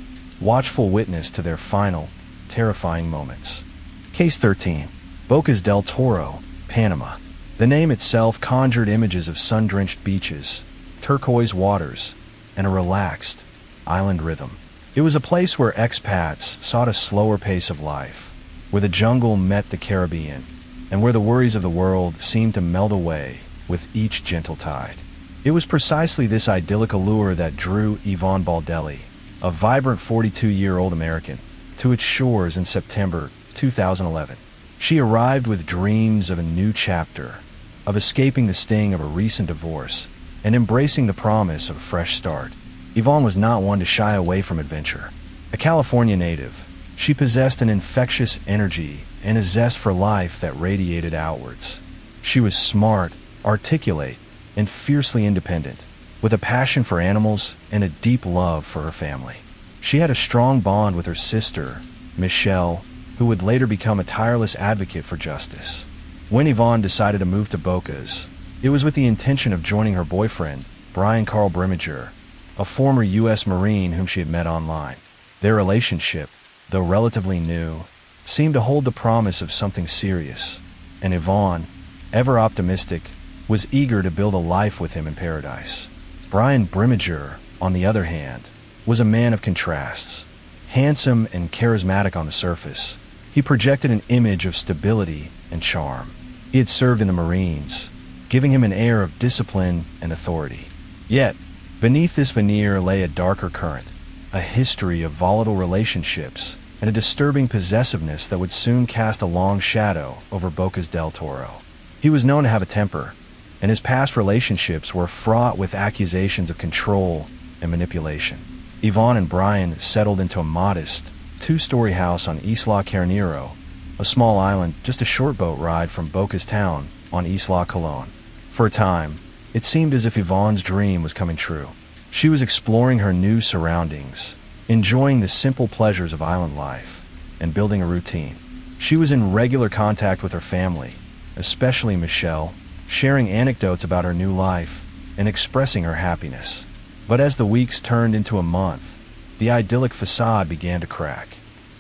watchful witness to their final, terrifying moments. Case 13. Bocas del Toro, Panama. The name itself conjured images of sun-drenched beaches, turquoise waters, and a relaxed, island rhythm. It was a place where expats sought a slower pace of life, where the jungle met the Caribbean, and where the worries of the world seemed to melt away with each gentle tide. It was precisely this idyllic allure that drew Yvonne Baldelli, a vibrant 42-year-old American, to its shores in September 2011. She arrived with dreams of a new chapter, of escaping the sting of a recent divorce, and embracing the promise of a fresh start. Yvonne was not one to shy away from adventure. A California native, she possessed an infectious energy and a zest for life that radiated outwards. She was smart, articulate, and fiercely independent, with a passion for animals and a deep love for her family. She had a strong bond with her sister, Michelle, who would later become a tireless advocate for justice. When Yvonne decided to move to Bocas, it was with the intention of joining her boyfriend, Brian Carl Brimiger, a former U.S. Marine whom she had met online. Their relationship, though relatively new, seemed to hold the promise of something serious, and Yvonne, ever optimistic, was eager to build a life with him in paradise. Brian Brimmager, on the other hand, was a man of contrasts. Handsome and charismatic on the surface, he projected an image of stability and charm. He had served in the Marines, giving him an air of discipline and authority. Yet, beneath this veneer lay a darker current, a history of volatile relationships and a disturbing possessiveness that would soon cast a long shadow over Bocas del Toro. He was known to have a temper, and his past relationships were fraught with accusations of control and manipulation. Yvonne and Brian settled into a modest, two-story house on Isla Carnero, a small island just a short boat ride from Bocas town on Isla Colón. For a time, it seemed as if Yvonne's dream was coming true. She was exploring her new surroundings, enjoying the simple pleasures of island life, and building a routine. She was in regular contact with her family, especially Michelle, sharing anecdotes about her new life and expressing her happiness. But as the weeks turned into a month, the idyllic facade began to crack.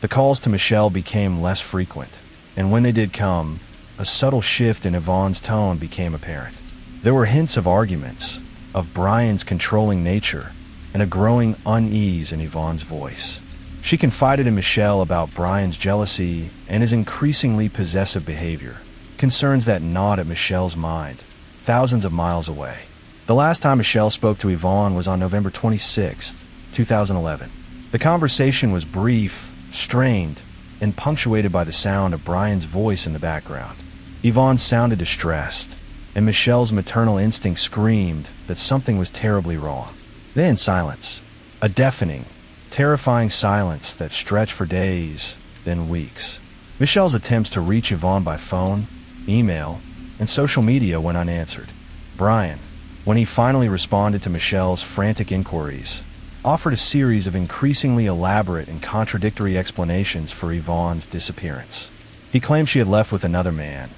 The calls to Michelle became less frequent, and when they did come, a subtle shift in Yvonne's tone became apparent. There were hints of arguments, of Brian's controlling nature, and a growing unease in Yvonne's voice. She confided in Michelle about Brian's jealousy and his increasingly possessive behavior, concerns that gnawed at Michelle's mind, thousands of miles away. The last time Michelle spoke to Yvonne was on November 26, 2011. The conversation was brief, strained, and punctuated by the sound of Brian's voice in the background. Yvonne sounded distressed, and Michelle's maternal instinct screamed that something was terribly wrong. Then silence. A deafening, terrifying silence that stretched for days, then weeks. Michelle's attempts to reach Yvonne by phone, email, and social media went unanswered. Brian, when he finally responded to Michelle's frantic inquiries, offered a series of increasingly elaborate and contradictory explanations for Yvonne's disappearance. He claimed she had left with another man,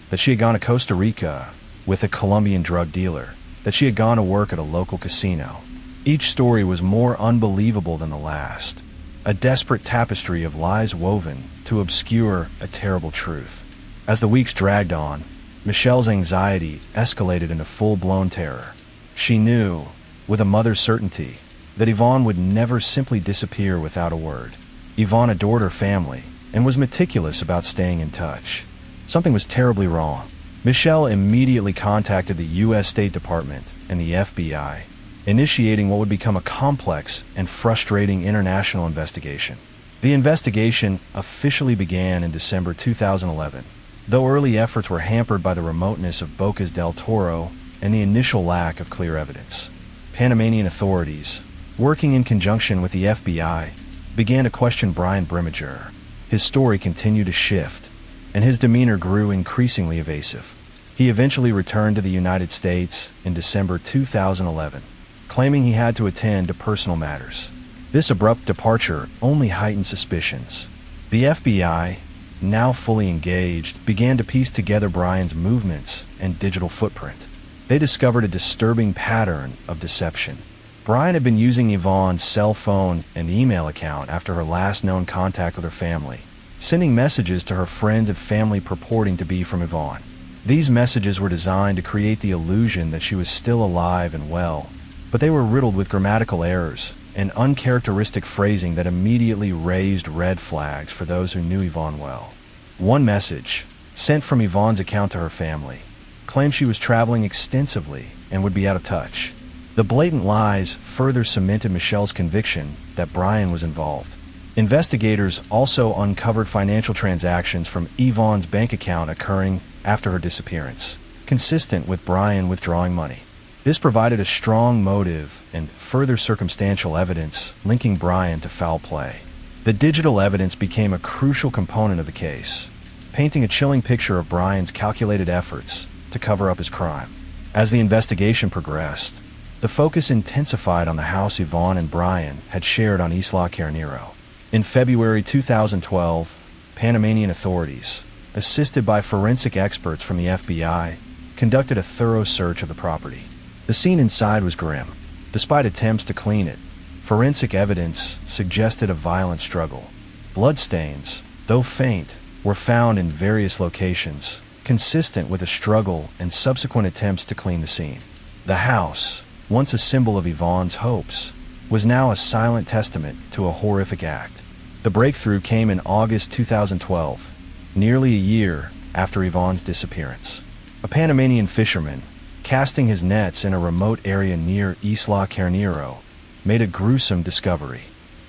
that she had gone to Costa Rica with a Colombian drug dealer, that she had gone to work at a local casino. Each story was more unbelievable than the last, a desperate tapestry of lies woven to obscure a terrible truth. As the weeks dragged on, Michelle's anxiety escalated into full-blown terror. She knew, with a mother's certainty, that Yvonne would never simply disappear without a word. Yvonne adored her family and was meticulous about staying in touch. Something was terribly wrong. Michelle immediately contacted the U.S. State Department and the FBI, initiating what would become a complex and frustrating international investigation. The investigation officially began in December 2011, though early efforts were hampered by the remoteness of Bocas del Toro and the initial lack of clear evidence. Panamanian authorities, working in conjunction with the FBI, began to question Brian Brimmager. His story continued to shift, and his demeanor grew increasingly evasive. He eventually returned to the United States in December 2011, claiming he had to attend to personal matters. This abrupt departure only heightened suspicions. The FBI, now fully engaged, began to piece together Brian's movements and digital footprint. They discovered a disturbing pattern of deception. Brian had been using Yvonne's cell phone and email account after her last known contact with her family, sending messages to her friends and family purporting to be from Yvonne. These messages were designed to create the illusion that she was still alive and well, but they were riddled with grammatical errors and uncharacteristic phrasing that immediately raised red flags for those who knew Yvonne well. One message, sent from Yvonne's account to her family, claimed she was traveling extensively and would be out of touch. The blatant lies further cemented Michelle's conviction that Brian was involved. Investigators also uncovered financial transactions from Yvonne's bank account occurring after her disappearance, consistent with Brian withdrawing money. This provided a strong motive and further circumstantial evidence linking Brian to foul play. The digital evidence became a crucial component of the case, painting a chilling picture of Brian's calculated efforts to cover up his crime. As the investigation progressed, the focus intensified on the house Yvonne and Brian had shared on Isla Carnero. In February 2012, Panamanian authorities, assisted by forensic experts from the FBI, conducted a thorough search of the property. The scene inside was grim. Despite attempts to clean it, forensic evidence suggested a violent struggle. Bloodstains, though faint, were found in various locations, consistent with a struggle and subsequent attempts to clean the scene. The house, once a symbol of Yvonne's hopes, was now a silent testament to a horrific act. The breakthrough came in August 2012, nearly a year after Yvonne's disappearance. A Panamanian fisherman, casting his nets in a remote area near Isla Carnero, made a gruesome discovery.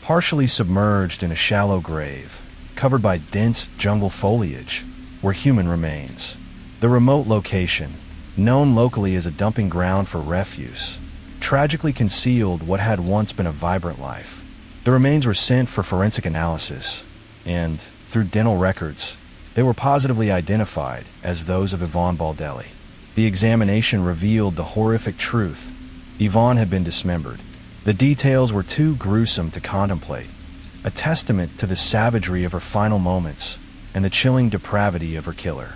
Partially submerged in a shallow grave, covered by dense jungle foliage, were human remains. The remote location, known locally as a dumping ground for refuse, tragically concealed what had once been a vibrant life. The remains were sent for forensic analysis, and, through dental records, they were positively identified as those of Yvonne Baldelli. The examination revealed the horrific truth. Yvonne had been dismembered. The details were too gruesome to contemplate, a testament to the savagery of her final moments and the chilling depravity of her killer.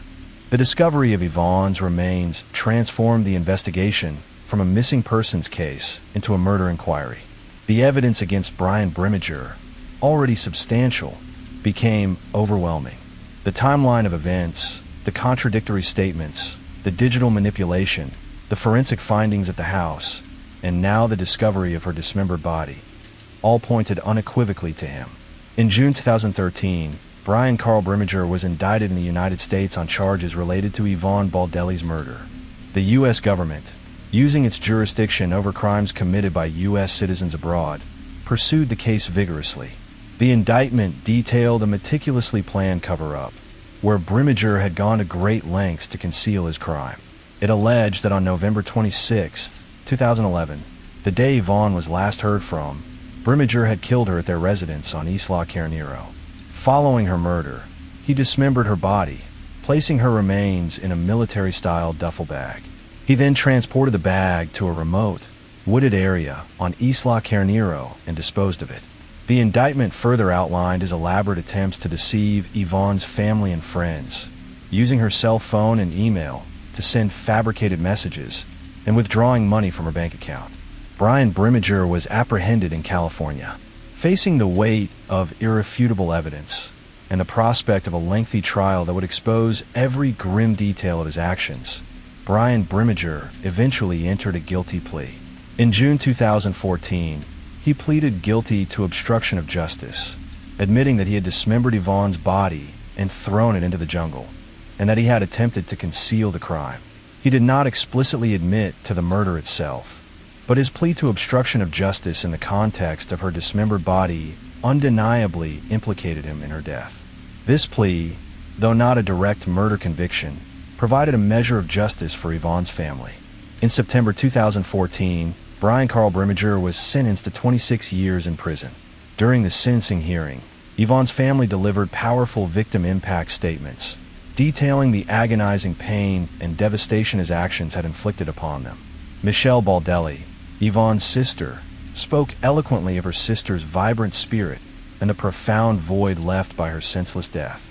The discovery of Yvonne's remains transformed the investigation from a missing persons case into a murder inquiry. The evidence against Brian Brimmager, already substantial, became overwhelming. The timeline of events, the contradictory statements, the digital manipulation, the forensic findings at the house, and now the discovery of her dismembered body, all pointed unequivocally to him. In June 2013, Brian Carl Brimmager was indicted in the United States on charges related to Yvonne Baldelli's murder. The U.S. government, using its jurisdiction over crimes committed by U.S. citizens abroad, pursued the case vigorously. The indictment detailed a meticulously planned cover-up, where Brimmager had gone to great lengths to conceal his crime. It alleged that on November 26, 2011, the day Yvonne was last heard from, Brimmager had killed her at their residence on Isla Carnero. Following her murder, he dismembered her body, placing her remains in a military-style duffel bag. He then transported the bag to a remote, wooded area on Isla Carnero and disposed of it. The indictment further outlined his elaborate attempts to deceive Yvonne's family and friends, using her cell phone and email to send fabricated messages and withdrawing money from her bank account. Brian Brimmager was apprehended in California. Facing the weight of irrefutable evidence and the prospect of a lengthy trial that would expose every grim detail of his actions, Brian Brimmager eventually entered a guilty plea. In June 2014, he pleaded guilty to obstruction of justice, admitting that he had dismembered Yvonne's body and thrown it into the jungle, and that he had attempted to conceal the crime. He did not explicitly admit to the murder itself, but his plea to obstruction of justice in the context of her dismembered body undeniably implicated him in her death. This plea, though not a direct murder conviction, provided a measure of justice for Yvonne's family. In September 2014, Brian Carl Brimmager was sentenced to 26 years in prison. During the sentencing hearing, Yvonne's family delivered powerful victim impact statements, detailing the agonizing pain and devastation his actions had inflicted upon them. Michelle Baldelli, Yvonne's sister, spoke eloquently of her sister's vibrant spirit and the profound void left by her senseless death.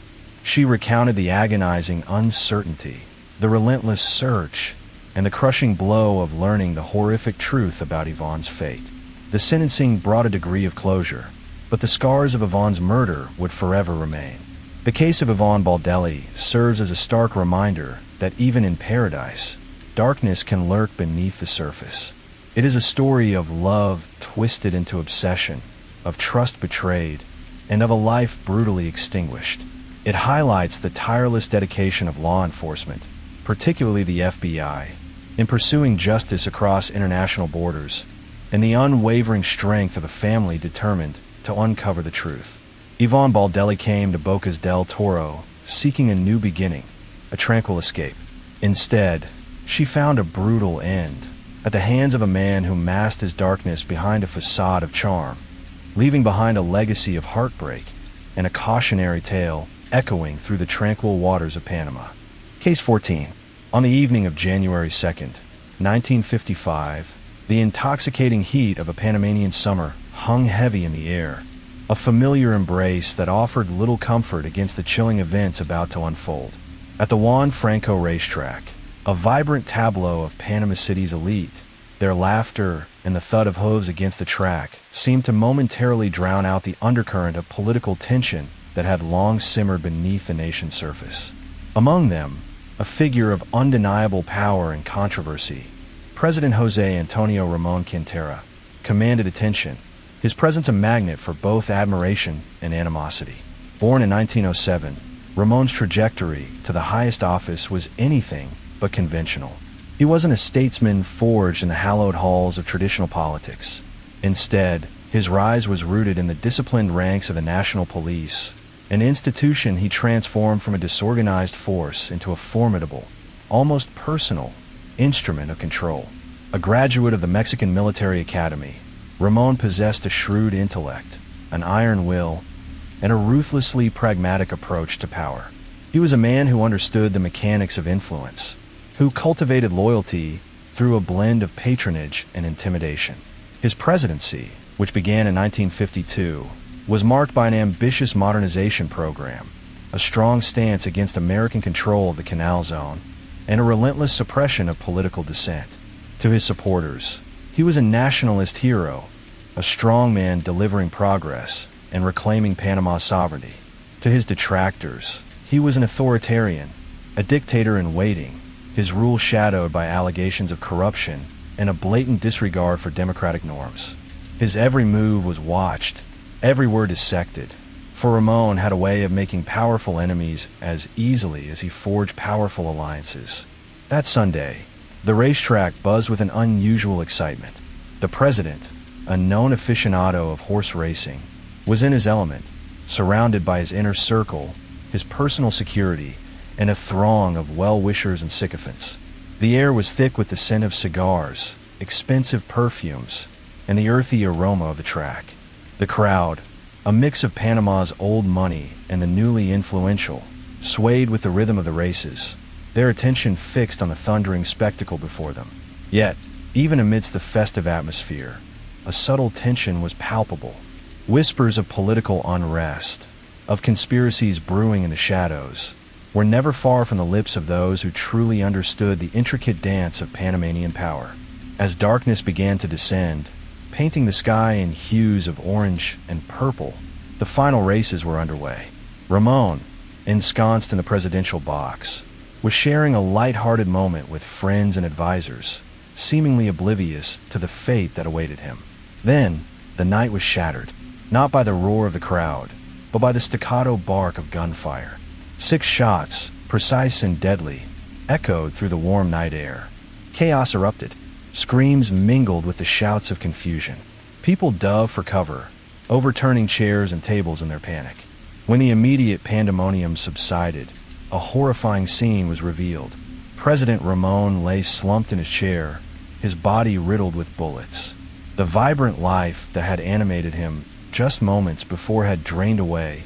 She recounted the agonizing uncertainty, the relentless search, and the crushing blow of learning the horrific truth about Yvonne's fate. The sentencing brought a degree of closure, but the scars of Yvonne's murder would forever remain. The case of Yvonne Baldelli serves as a stark reminder that even in paradise, darkness can lurk beneath the surface. It is a story of love twisted into obsession, of trust betrayed, and of a life brutally extinguished. It highlights the tireless dedication of law enforcement, particularly the FBI, in pursuing justice across international borders, and the unwavering strength of a family determined to uncover the truth. Yvonne Baldelli came to Bocas del Toro seeking a new beginning, a tranquil escape. Instead, she found a brutal end at the hands of a man who masked his darkness behind a facade of charm, leaving behind a legacy of heartbreak and a cautionary tale echoing through the tranquil waters of Panama. Case 14. On the evening of January 2nd, 1955, the intoxicating heat of a Panamanian summer hung heavy in the air, a familiar embrace that offered little comfort against the chilling events about to unfold. At the Juan Franco racetrack, a vibrant tableau of Panama City's elite, their laughter and the thud of hooves against the track seemed to momentarily drown out the undercurrent of political tension that had long simmered beneath the nation's surface. Among them, a figure of undeniable power and controversy. President José Antonio Ramón Quintero commanded attention, his presence a magnet for both admiration and animosity. Born in 1907, Ramon's trajectory to the highest office was anything but conventional. He wasn't a statesman forged in the hallowed halls of traditional politics. Instead, his rise was rooted in the disciplined ranks of the National Police, an institution he transformed from a disorganized force into a formidable, almost personal, instrument of control. A graduate of the Mexican Military Academy, Ramón possessed a shrewd intellect, an iron will, and a ruthlessly pragmatic approach to power. He was a man who understood the mechanics of influence, who cultivated loyalty through a blend of patronage and intimidation. His presidency, which began in 1952, was marked by an ambitious modernization program, a strong stance against American control of the Canal Zone, and a relentless suppression of political dissent. To his supporters, he was a nationalist hero, a strong man delivering progress and reclaiming Panama's sovereignty. To his detractors, he was an authoritarian, a dictator in waiting, his rule shadowed by allegations of corruption and a blatant disregard for democratic norms. His every move was watched, every word dissected, for Ramón had a way of making powerful enemies as easily as he forged powerful alliances. That Sunday, the racetrack buzzed with an unusual excitement. The president, a known aficionado of horse racing, was in his element, surrounded by his inner circle, his personal security, and a throng of well-wishers and sycophants. The air was thick with the scent of cigars, expensive perfumes, and the earthy aroma of the track. The crowd, a mix of Panama's old money and the newly influential, swayed with the rhythm of the races, their attention fixed on the thundering spectacle before them. Yet, even amidst the festive atmosphere, a subtle tension was palpable. Whispers of political unrest, of conspiracies brewing in the shadows, were never far from the lips of those who truly understood the intricate dance of Panamanian power. As darkness began to descend, painting the sky in hues of orange and purple, the final races were underway. Ramón, ensconced in the presidential box, was sharing a light-hearted moment with friends and advisors, seemingly oblivious to the fate that awaited him. Then, the night was shattered, not by the roar of the crowd, but by the staccato bark of gunfire. 6 shots, precise and deadly, echoed through the warm night air. Chaos erupted. Screams mingled with the shouts of confusion. People dove for cover, overturning chairs and tables in their panic. When the immediate pandemonium subsided, a horrifying scene was revealed. President Ramón lay slumped in his chair, his body riddled with bullets. The vibrant life that had animated him just moments before had drained away,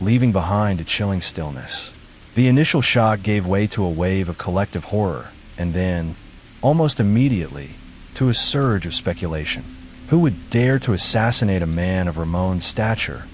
leaving behind a chilling stillness. The initial shock gave way to a wave of collective horror, and then, almost immediately, to a surge of speculation. Who would dare to assassinate a man of Ramón's stature,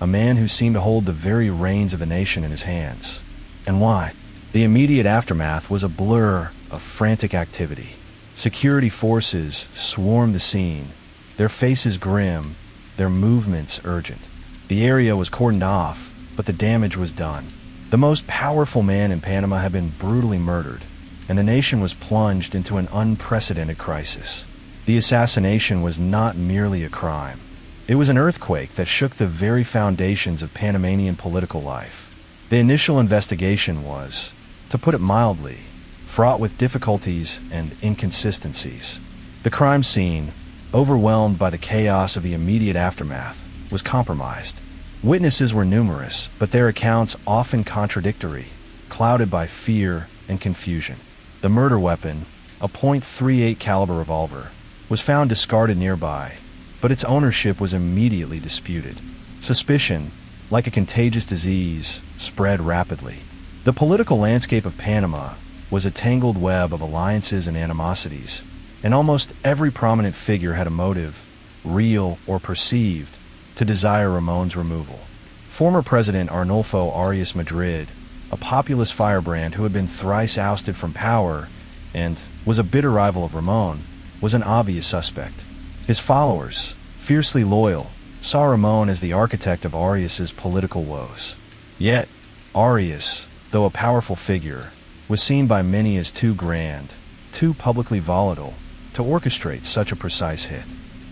a man who seemed to hold the very reins of the nation in his hands? And why? The immediate aftermath was a blur of frantic activity. Security forces swarmed the scene, their faces grim, their movements urgent. The area was cordoned off, but the damage was done. The most powerful man in Panama had been brutally murdered, and the nation was plunged into an unprecedented crisis. The assassination was not merely a crime. It was an earthquake that shook the very foundations of Panamanian political life. The initial investigation was, to put it mildly, fraught with difficulties and inconsistencies. The crime scene, overwhelmed by the chaos of the immediate aftermath, was compromised. Witnesses were numerous, but their accounts often contradictory, clouded by fear and confusion. The murder weapon, a .38 caliber revolver, was found discarded nearby, but its ownership was immediately disputed. Suspicion, like a contagious disease, spread rapidly. The political landscape of Panama was a tangled web of alliances and animosities, and almost every prominent figure had a motive, real or perceived, to desire Ramón's removal. Former President Arnulfo Arias Madrid, a populist firebrand who had been thrice ousted from power and was a bitter rival of Ramón, was an obvious suspect. His followers, fiercely loyal, saw Ramón as the architect of Arias's political woes. Yet, Arias, though a powerful figure, was seen by many as too grand, too publicly volatile, to orchestrate such a precise hit.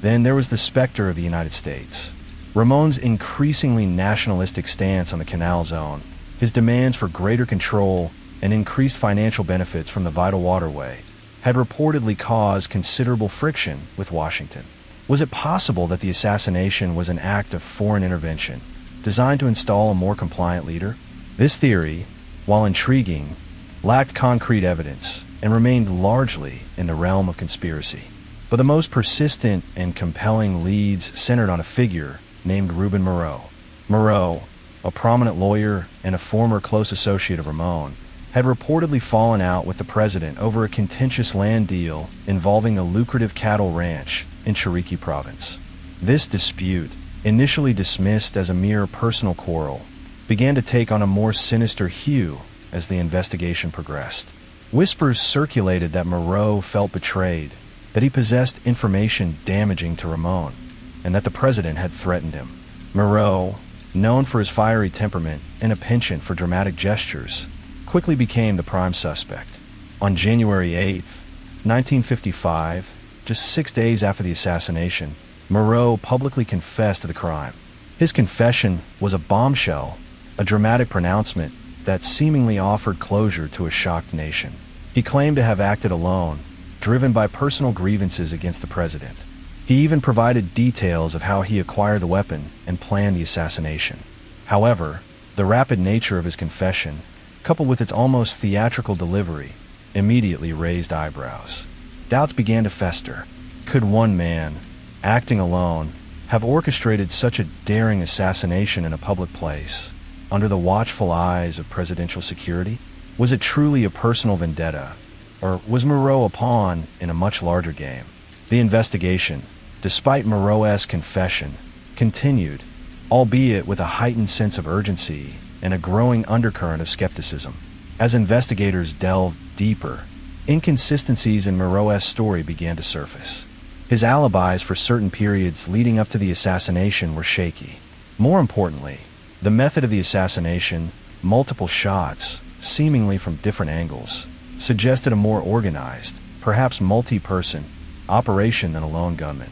Then there was the specter of the United States. Ramon's increasingly nationalistic stance on the Canal Zone, his demands for greater control and increased financial benefits from the vital waterway, had reportedly caused considerable friction with Washington. Was it possible that the assassination was an act of foreign intervention, designed to install a more compliant leader? This theory, while intriguing, lacked concrete evidence and remained largely in the realm of conspiracy. But the most persistent and compelling leads centered on a figure named Reuben Moreau. Moreau, a prominent lawyer and a former close associate of Ramon, had reportedly fallen out with the president over a contentious land deal involving a lucrative cattle ranch in Cherokee Province. This dispute, initially dismissed as a mere personal quarrel, began to take on a more sinister hue as the investigation progressed. Whispers circulated that Moreau felt betrayed, that he possessed information damaging to Ramon, and that the president had threatened him. Moreau, known for his fiery temperament and a penchant for dramatic gestures, quickly became the prime suspect. On January 8, 1955, just 6 days after the assassination, Moreau publicly confessed to the crime. His confession was a bombshell, a dramatic pronouncement that seemingly offered closure to a shocked nation. He claimed to have acted alone, driven by personal grievances against the president. He even provided details of how he acquired the weapon and planned the assassination. However, the rapid nature of his confession, coupled with its almost theatrical delivery, immediately raised eyebrows. Doubts began to fester. Could one man, acting alone, have orchestrated such a daring assassination in a public place, under the watchful eyes of presidential security? Was it truly a personal vendetta, or was Moreau a pawn in a much larger game? The investigation, despite Moreau's confession, continued, albeit with a heightened sense of urgency and a growing undercurrent of skepticism. As investigators delved deeper, inconsistencies in Moreau's story began to surface. His alibis for certain periods leading up to the assassination were shaky. More importantly, the method of the assassination, multiple shots, seemingly from different angles, suggested a more organized, perhaps multi-person, operation than a lone gunman.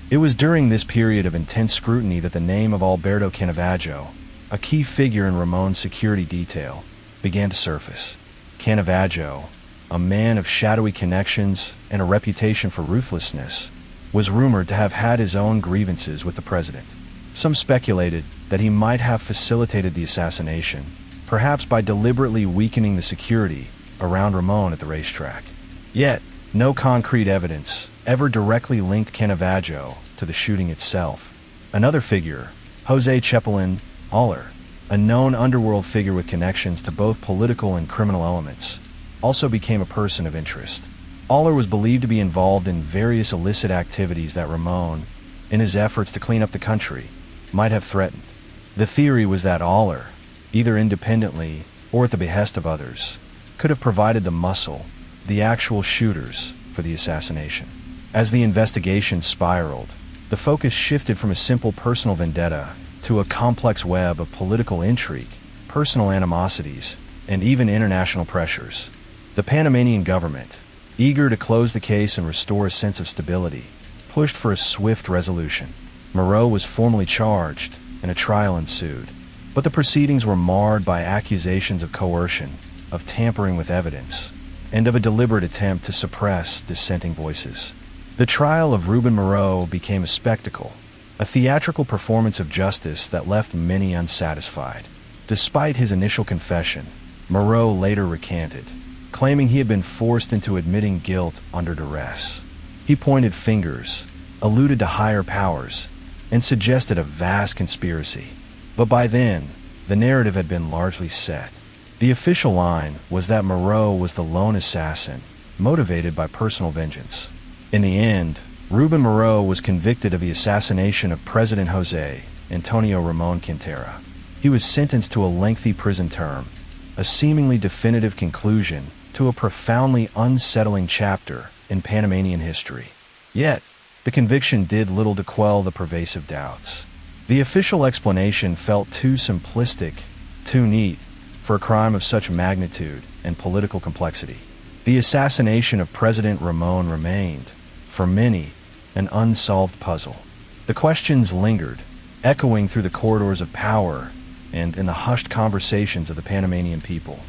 It was during this period of intense scrutiny that the name of Alberto Canavaggio, a key figure in Ramon's security detail, began to surface. Canavaggio, a man of shadowy connections and a reputation for ruthlessness, was rumored to have had his own grievances with the president. Some speculated that he might have facilitated the assassination, perhaps by deliberately weakening the security around Ramon at the racetrack. Yet, no concrete evidence ever directly linked Canavaggio to the shooting itself. Another figure, Jose Chepelin Aller, a known underworld figure with connections to both political and criminal elements, also became a person of interest. Aller was believed to be involved in various illicit activities that Ramon, in his efforts to clean up the country, might have threatened. The theory was that Aller, either independently or at the behest of others, could have provided the muscle, the actual shooters, for the assassination. As the investigation spiraled, the focus shifted from a simple personal vendetta to a complex web of political intrigue, personal animosities, and even international pressures. The Panamanian government, eager to close the case and restore a sense of stability, pushed for a swift resolution. Moreau was formally charged, and a trial ensued. But the proceedings were marred by accusations of coercion, of tampering with evidence, and of a deliberate attempt to suppress dissenting voices. The trial of Reuben Moreau became a spectacle, a theatrical performance of justice that left many unsatisfied. Despite his initial confession, Moreau later recanted, claiming he had been forced into admitting guilt under duress. He pointed fingers, alluded to higher powers, and suggested a vast conspiracy. But by then, the narrative had been largely set. The official line was that Moreau was the lone assassin, motivated by personal vengeance. In the end, Reuben Moreau was convicted of the assassination of President Jose Antonio Ramon Quintera. He was sentenced to a lengthy prison term, a seemingly definitive conclusion to a profoundly unsettling chapter in Panamanian history. Yet, the conviction did little to quell the pervasive doubts. The official explanation felt too simplistic, too neat, for a crime of such magnitude, and political complexity. The assassination of President Ramon remained, for many, an unsolved puzzle. The questions lingered, echoing through the corridors of power and in the hushed conversations of the Panamanian people.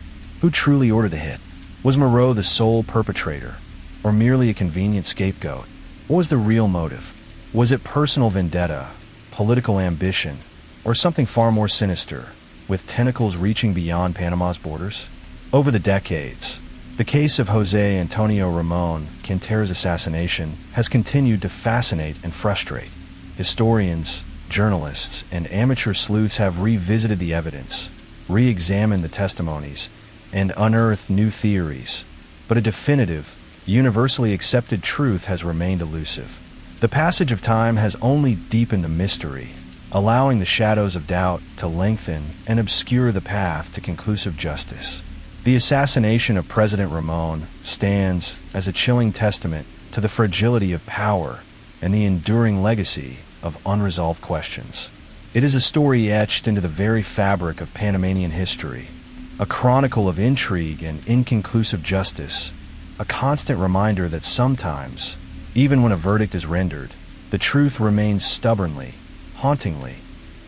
Who truly ordered the hit? Was Moreau the sole perpetrator, or merely a convenient scapegoat? What was the real motive? Was it personal vendetta, political ambition, or something far more sinister, with tentacles reaching beyond Panama's borders? Over the decades, the case of José Antonio Ramón Quintera's assassination has continued to fascinate and frustrate. Historians, journalists, and amateur sleuths have revisited the evidence, re-examined the testimonies, and unearthed new theories, but a definitive, universally accepted truth has remained elusive. The passage of time has only deepened the mystery, allowing the shadows of doubt to lengthen and obscure the path to conclusive justice. The assassination of President Ramón stands as a chilling testament to the fragility of power and the enduring legacy of unresolved questions. It is a story etched into the very fabric of Panamanian history, a chronicle of intrigue and inconclusive justice, a constant reminder that sometimes, even when a verdict is rendered, the truth remains stubbornly, hauntingly,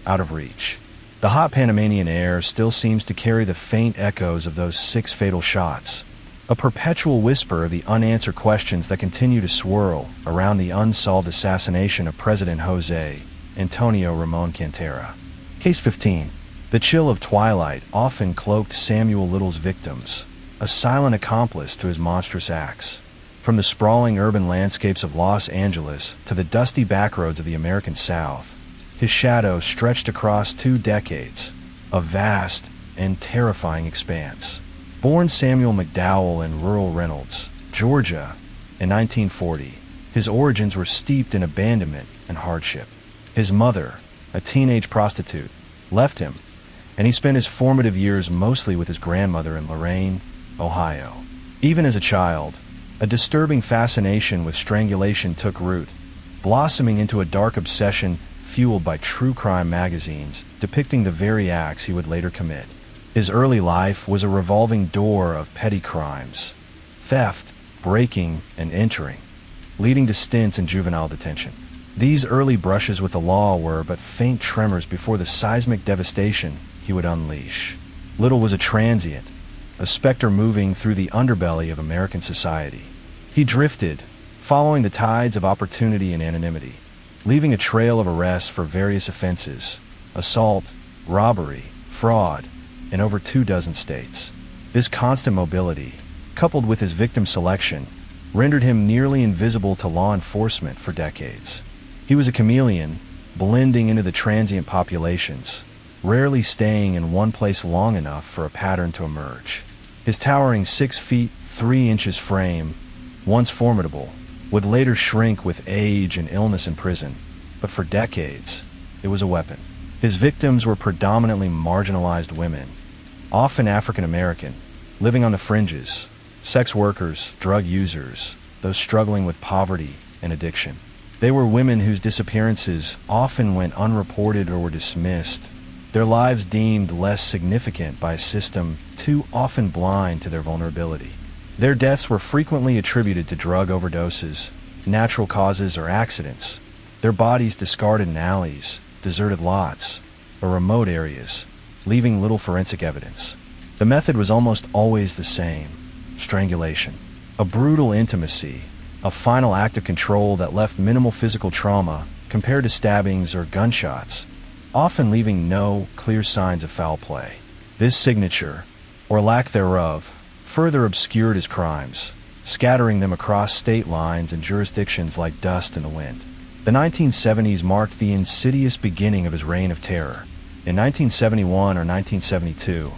out of reach. The hot Panamanian air still seems to carry the faint echoes of those 6 fatal shots, a perpetual whisper of the unanswered questions that continue to swirl around the unsolved assassination of President José Antonio Ramón Quintera. Case 15. The chill of twilight often cloaked Samuel Little's victims, a silent accomplice to his monstrous acts. From the sprawling urban landscapes of Los Angeles to the dusty backroads of the American South, his shadow stretched across 2 decades, a vast and terrifying expanse. Born Samuel McDowell in rural Reynolds, Georgia, in 1940, his origins were steeped in abandonment and hardship. His mother, a teenage prostitute, left him, and he spent his formative years mostly with his grandmother in Lorain, Ohio. Even as a child, a disturbing fascination with strangulation took root, blossoming into a dark obsession fueled by true crime magazines depicting the very acts he would later commit. His early life was a revolving door of petty crimes, theft, breaking, and entering, leading to stints in juvenile detention. These early brushes with the law were but faint tremors before the seismic devastation he would unleash. Little was a transient, a specter moving through the underbelly of American society. He drifted, following the tides of opportunity and anonymity, leaving a trail of arrests for various offenses: assault, robbery, fraud, in over 24 states. This constant mobility, coupled with his victim selection, rendered him nearly invisible to law enforcement for decades. He was a chameleon, blending into the transient populations, rarely staying in one place long enough for a pattern to emerge. His towering 6 feet 3 inches frame, once formidable, would later shrink with age and illness in prison, but for decades, it was a weapon. His victims were predominantly marginalized women, often African American, living on the fringes, sex workers, drug users, those struggling with poverty and addiction. They were women whose disappearances often went unreported or were dismissed, their lives deemed less significant by a system too often blind to their vulnerability. Their deaths were frequently attributed to drug overdoses, natural causes, or accidents, their bodies discarded in alleys, deserted lots, or remote areas, leaving little forensic evidence. The method was almost always the same: strangulation. A brutal intimacy, a final act of control that left minimal physical trauma compared to stabbings or gunshots, often leaving no clear signs of foul play. This signature, or lack thereof, further obscured his crimes, scattering them across state lines and jurisdictions like dust in the wind. The 1970s marked the insidious beginning of his reign of terror. In 1971 or 1972,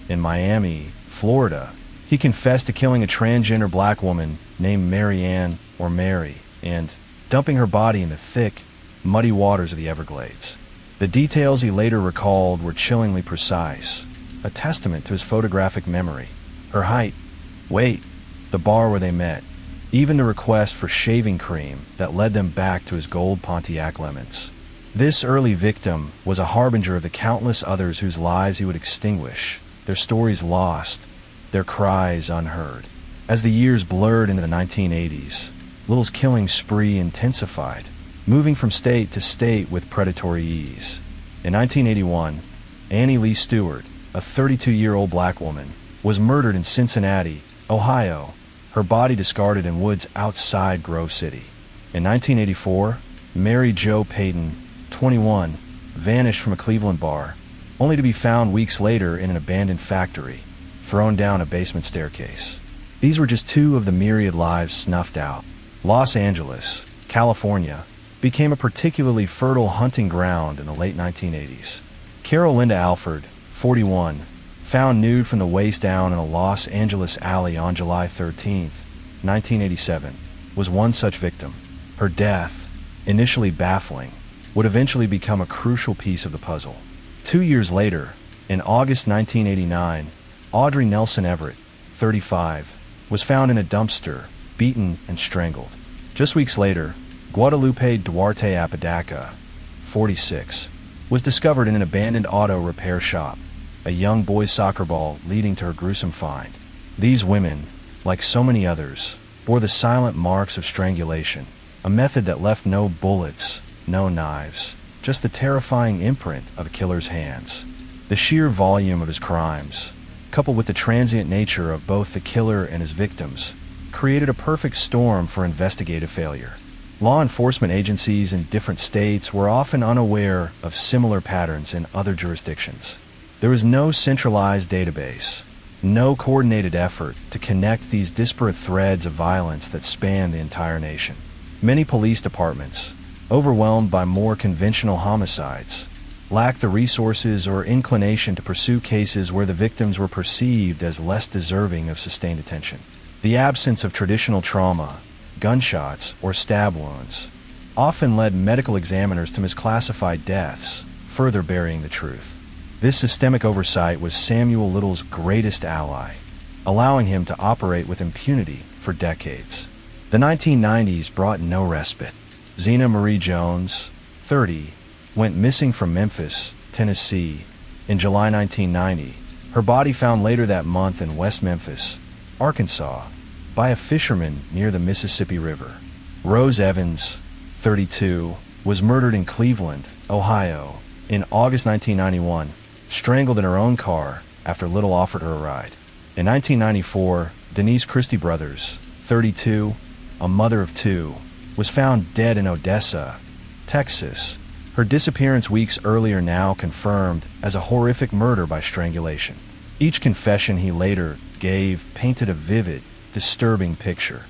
in Miami, Florida, he confessed to killing a transgender black woman named Mary Ann, or Mary, and dumping her body in the thick, muddy waters of the Everglades. The details he later recalled were chillingly precise, a testament to his photographic memory. Her height, weight, the bar where they met, even the request for shaving cream that led them back to his gold Pontiac lemons. This early victim was a harbinger of the countless others whose lives he would extinguish, their stories lost, their cries unheard. As the years blurred into the 1980s, Little's killing spree intensified, moving from state to state with predatory ease. In 1981, Annie Lee Stewart, a 32-year-old black woman, was murdered in Cincinnati, Ohio, her body discarded in woods outside Grove City. In 1984, Mary Jo Payton, 21, vanished from a Cleveland bar, only to be found weeks later in an abandoned factory, thrown down a basement staircase. These were just two of the myriad lives snuffed out. Los Angeles, California, became a particularly fertile hunting ground in the late 1980s. Carol Linda Alford, 41, found nude from the waist down in a Los Angeles alley on July 13, 1987, was one such victim. Her death, initially baffling, would eventually become a crucial piece of the puzzle. 2 years later, in August 1989, Audrey Nelson Everett, 35, was found in a dumpster, beaten and strangled. Just weeks later, Guadalupe Duarte Apodaca, 46, was discovered in an abandoned auto repair shop, a young boy's soccer ball leading to her gruesome find. These women, like so many others, bore the silent marks of strangulation, a method that left no bullets, no knives, just the terrifying imprint of a killer's hands. The sheer volume of his crimes, coupled with the transient nature of both the killer and his victims, created a perfect storm for investigative failure. Law enforcement agencies in different states were often unaware of similar patterns in other jurisdictions. There was no centralized database, no coordinated effort to connect these disparate threads of violence that span the entire nation. Many police departments, overwhelmed by more conventional homicides, lacked the resources or inclination to pursue cases where the victims were perceived as less deserving of sustained attention. The absence of traditional trauma, gunshots, or stab wounds often led medical examiners to misclassify deaths, further burying the truth. This systemic oversight was Samuel Little's greatest ally, allowing him to operate with impunity for decades. The 1990s brought no respite. Zena Marie Jones, 30, went missing from Memphis, Tennessee, in July 1990. Her body found later that month in West Memphis, Arkansas, by a fisherman near the Mississippi River. Rose Evans, 32, was murdered in Cleveland, Ohio, in August 1991, strangled in her own car after Little offered her a ride. In 1994, Denise Christie Brothers, 32, a mother of two, was found dead in Odessa, Texas. Her disappearance weeks earlier now confirmed as a horrific murder by strangulation. Each confession he later gave painted a vivid, disturbing picture.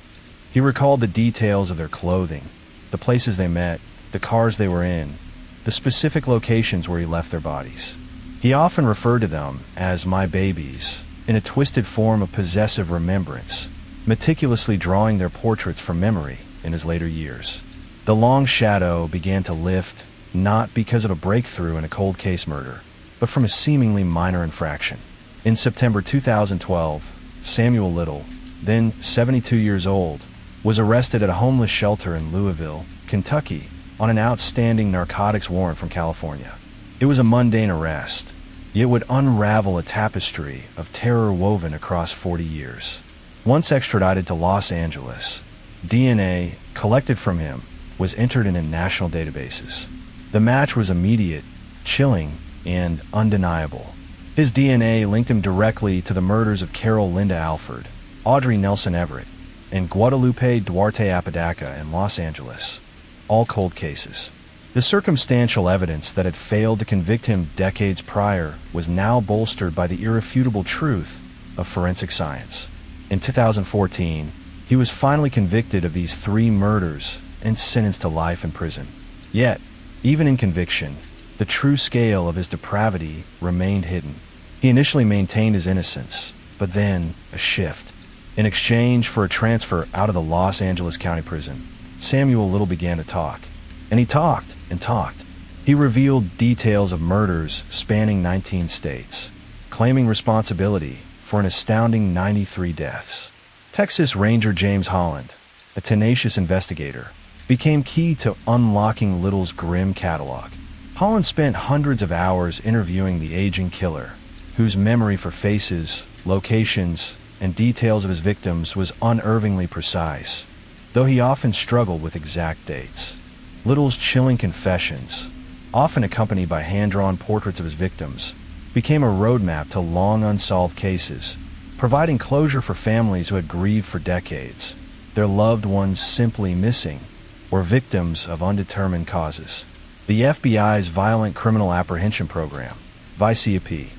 He recalled the details of their clothing, the places they met, the cars they were in, the specific locations where he left their bodies. He often referred to them as "my babies," in a twisted form of possessive remembrance, meticulously drawing their portraits from memory in his later years. The long shadow began to lift, not because of a breakthrough in a cold case murder, but from a seemingly minor infraction. In September 2012, Samuel Little, then 72 years old, was arrested at a homeless shelter in Louisville, Kentucky, on an outstanding narcotics warrant from California. It was a mundane arrest, yet would unravel a tapestry of terror woven across 40 years. Once extradited to Los Angeles, DNA collected from him was entered in national databases. The match was immediate, chilling, and undeniable. His DNA linked him directly to the murders of Carol Linda Alford, Audrey Nelson Everett, and Guadalupe Duarte Apodaca in Los Angeles, all cold cases. The circumstantial evidence that had failed to convict him decades prior was now bolstered by the irrefutable truth of forensic science. In 2014, he was finally convicted of these 3 murders and sentenced to life in prison. Yet, even in conviction, the true scale of his depravity remained hidden. He initially maintained his innocence, but then a shift. In exchange for a transfer out of the Los Angeles County Prison, Samuel Little began to talk. And he talked and talked. He revealed details of murders spanning 19 states, claiming responsibility for an astounding 93 deaths. Texas Ranger James Holland, a tenacious investigator, became key to unlocking Little's grim catalog. Holland spent hundreds of hours interviewing the aging killer, whose memory for faces, locations, and details of his victims was unnervingly precise, though he often struggled with exact dates. Little's chilling confessions, often accompanied by hand-drawn portraits of his victims, became a roadmap to long unsolved cases, providing closure for families who had grieved for decades, their loved ones simply missing, or victims of undetermined causes. The FBI's Violent Criminal Apprehension Program, VICAP,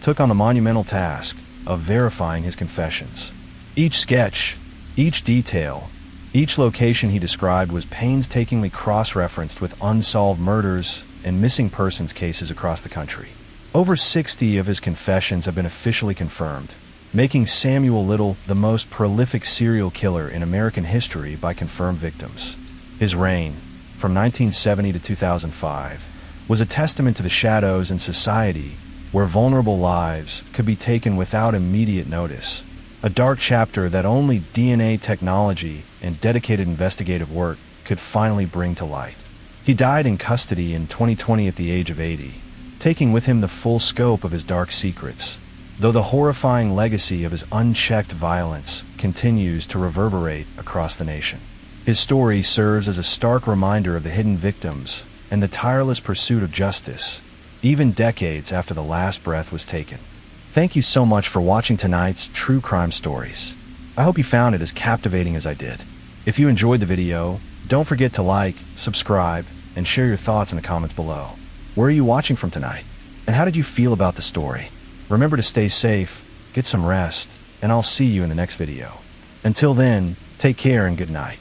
took on the monumental task of verifying his confessions. Each sketch, each detail, each location he described was painstakingly cross-referenced with unsolved murders and missing persons cases across the country. Over 60 of his confessions have been officially confirmed, making Samuel Little the most prolific serial killer in American history by confirmed victims. His reign, from 1970 to 2005, was a testament to the shadows in society where vulnerable lives could be taken without immediate notice, a dark chapter that only DNA technology and dedicated investigative work could finally bring to light. He died in custody in 2020 at the age of 80, taking with him the full scope of his dark secrets, though the horrifying legacy of his unchecked violence continues to reverberate across the nation. His story serves as a stark reminder of the hidden victims and the tireless pursuit of justice, even decades after the last breath was taken. Thank you so much for watching tonight's True Crime Stories. I hope you found it as captivating as I did. If you enjoyed the video, don't forget to like, subscribe, and share your thoughts in the comments below. Where are you watching from tonight? And how did you feel about the story? Remember to stay safe, get some rest, and I'll see you in the next video. Until then, take care and good night.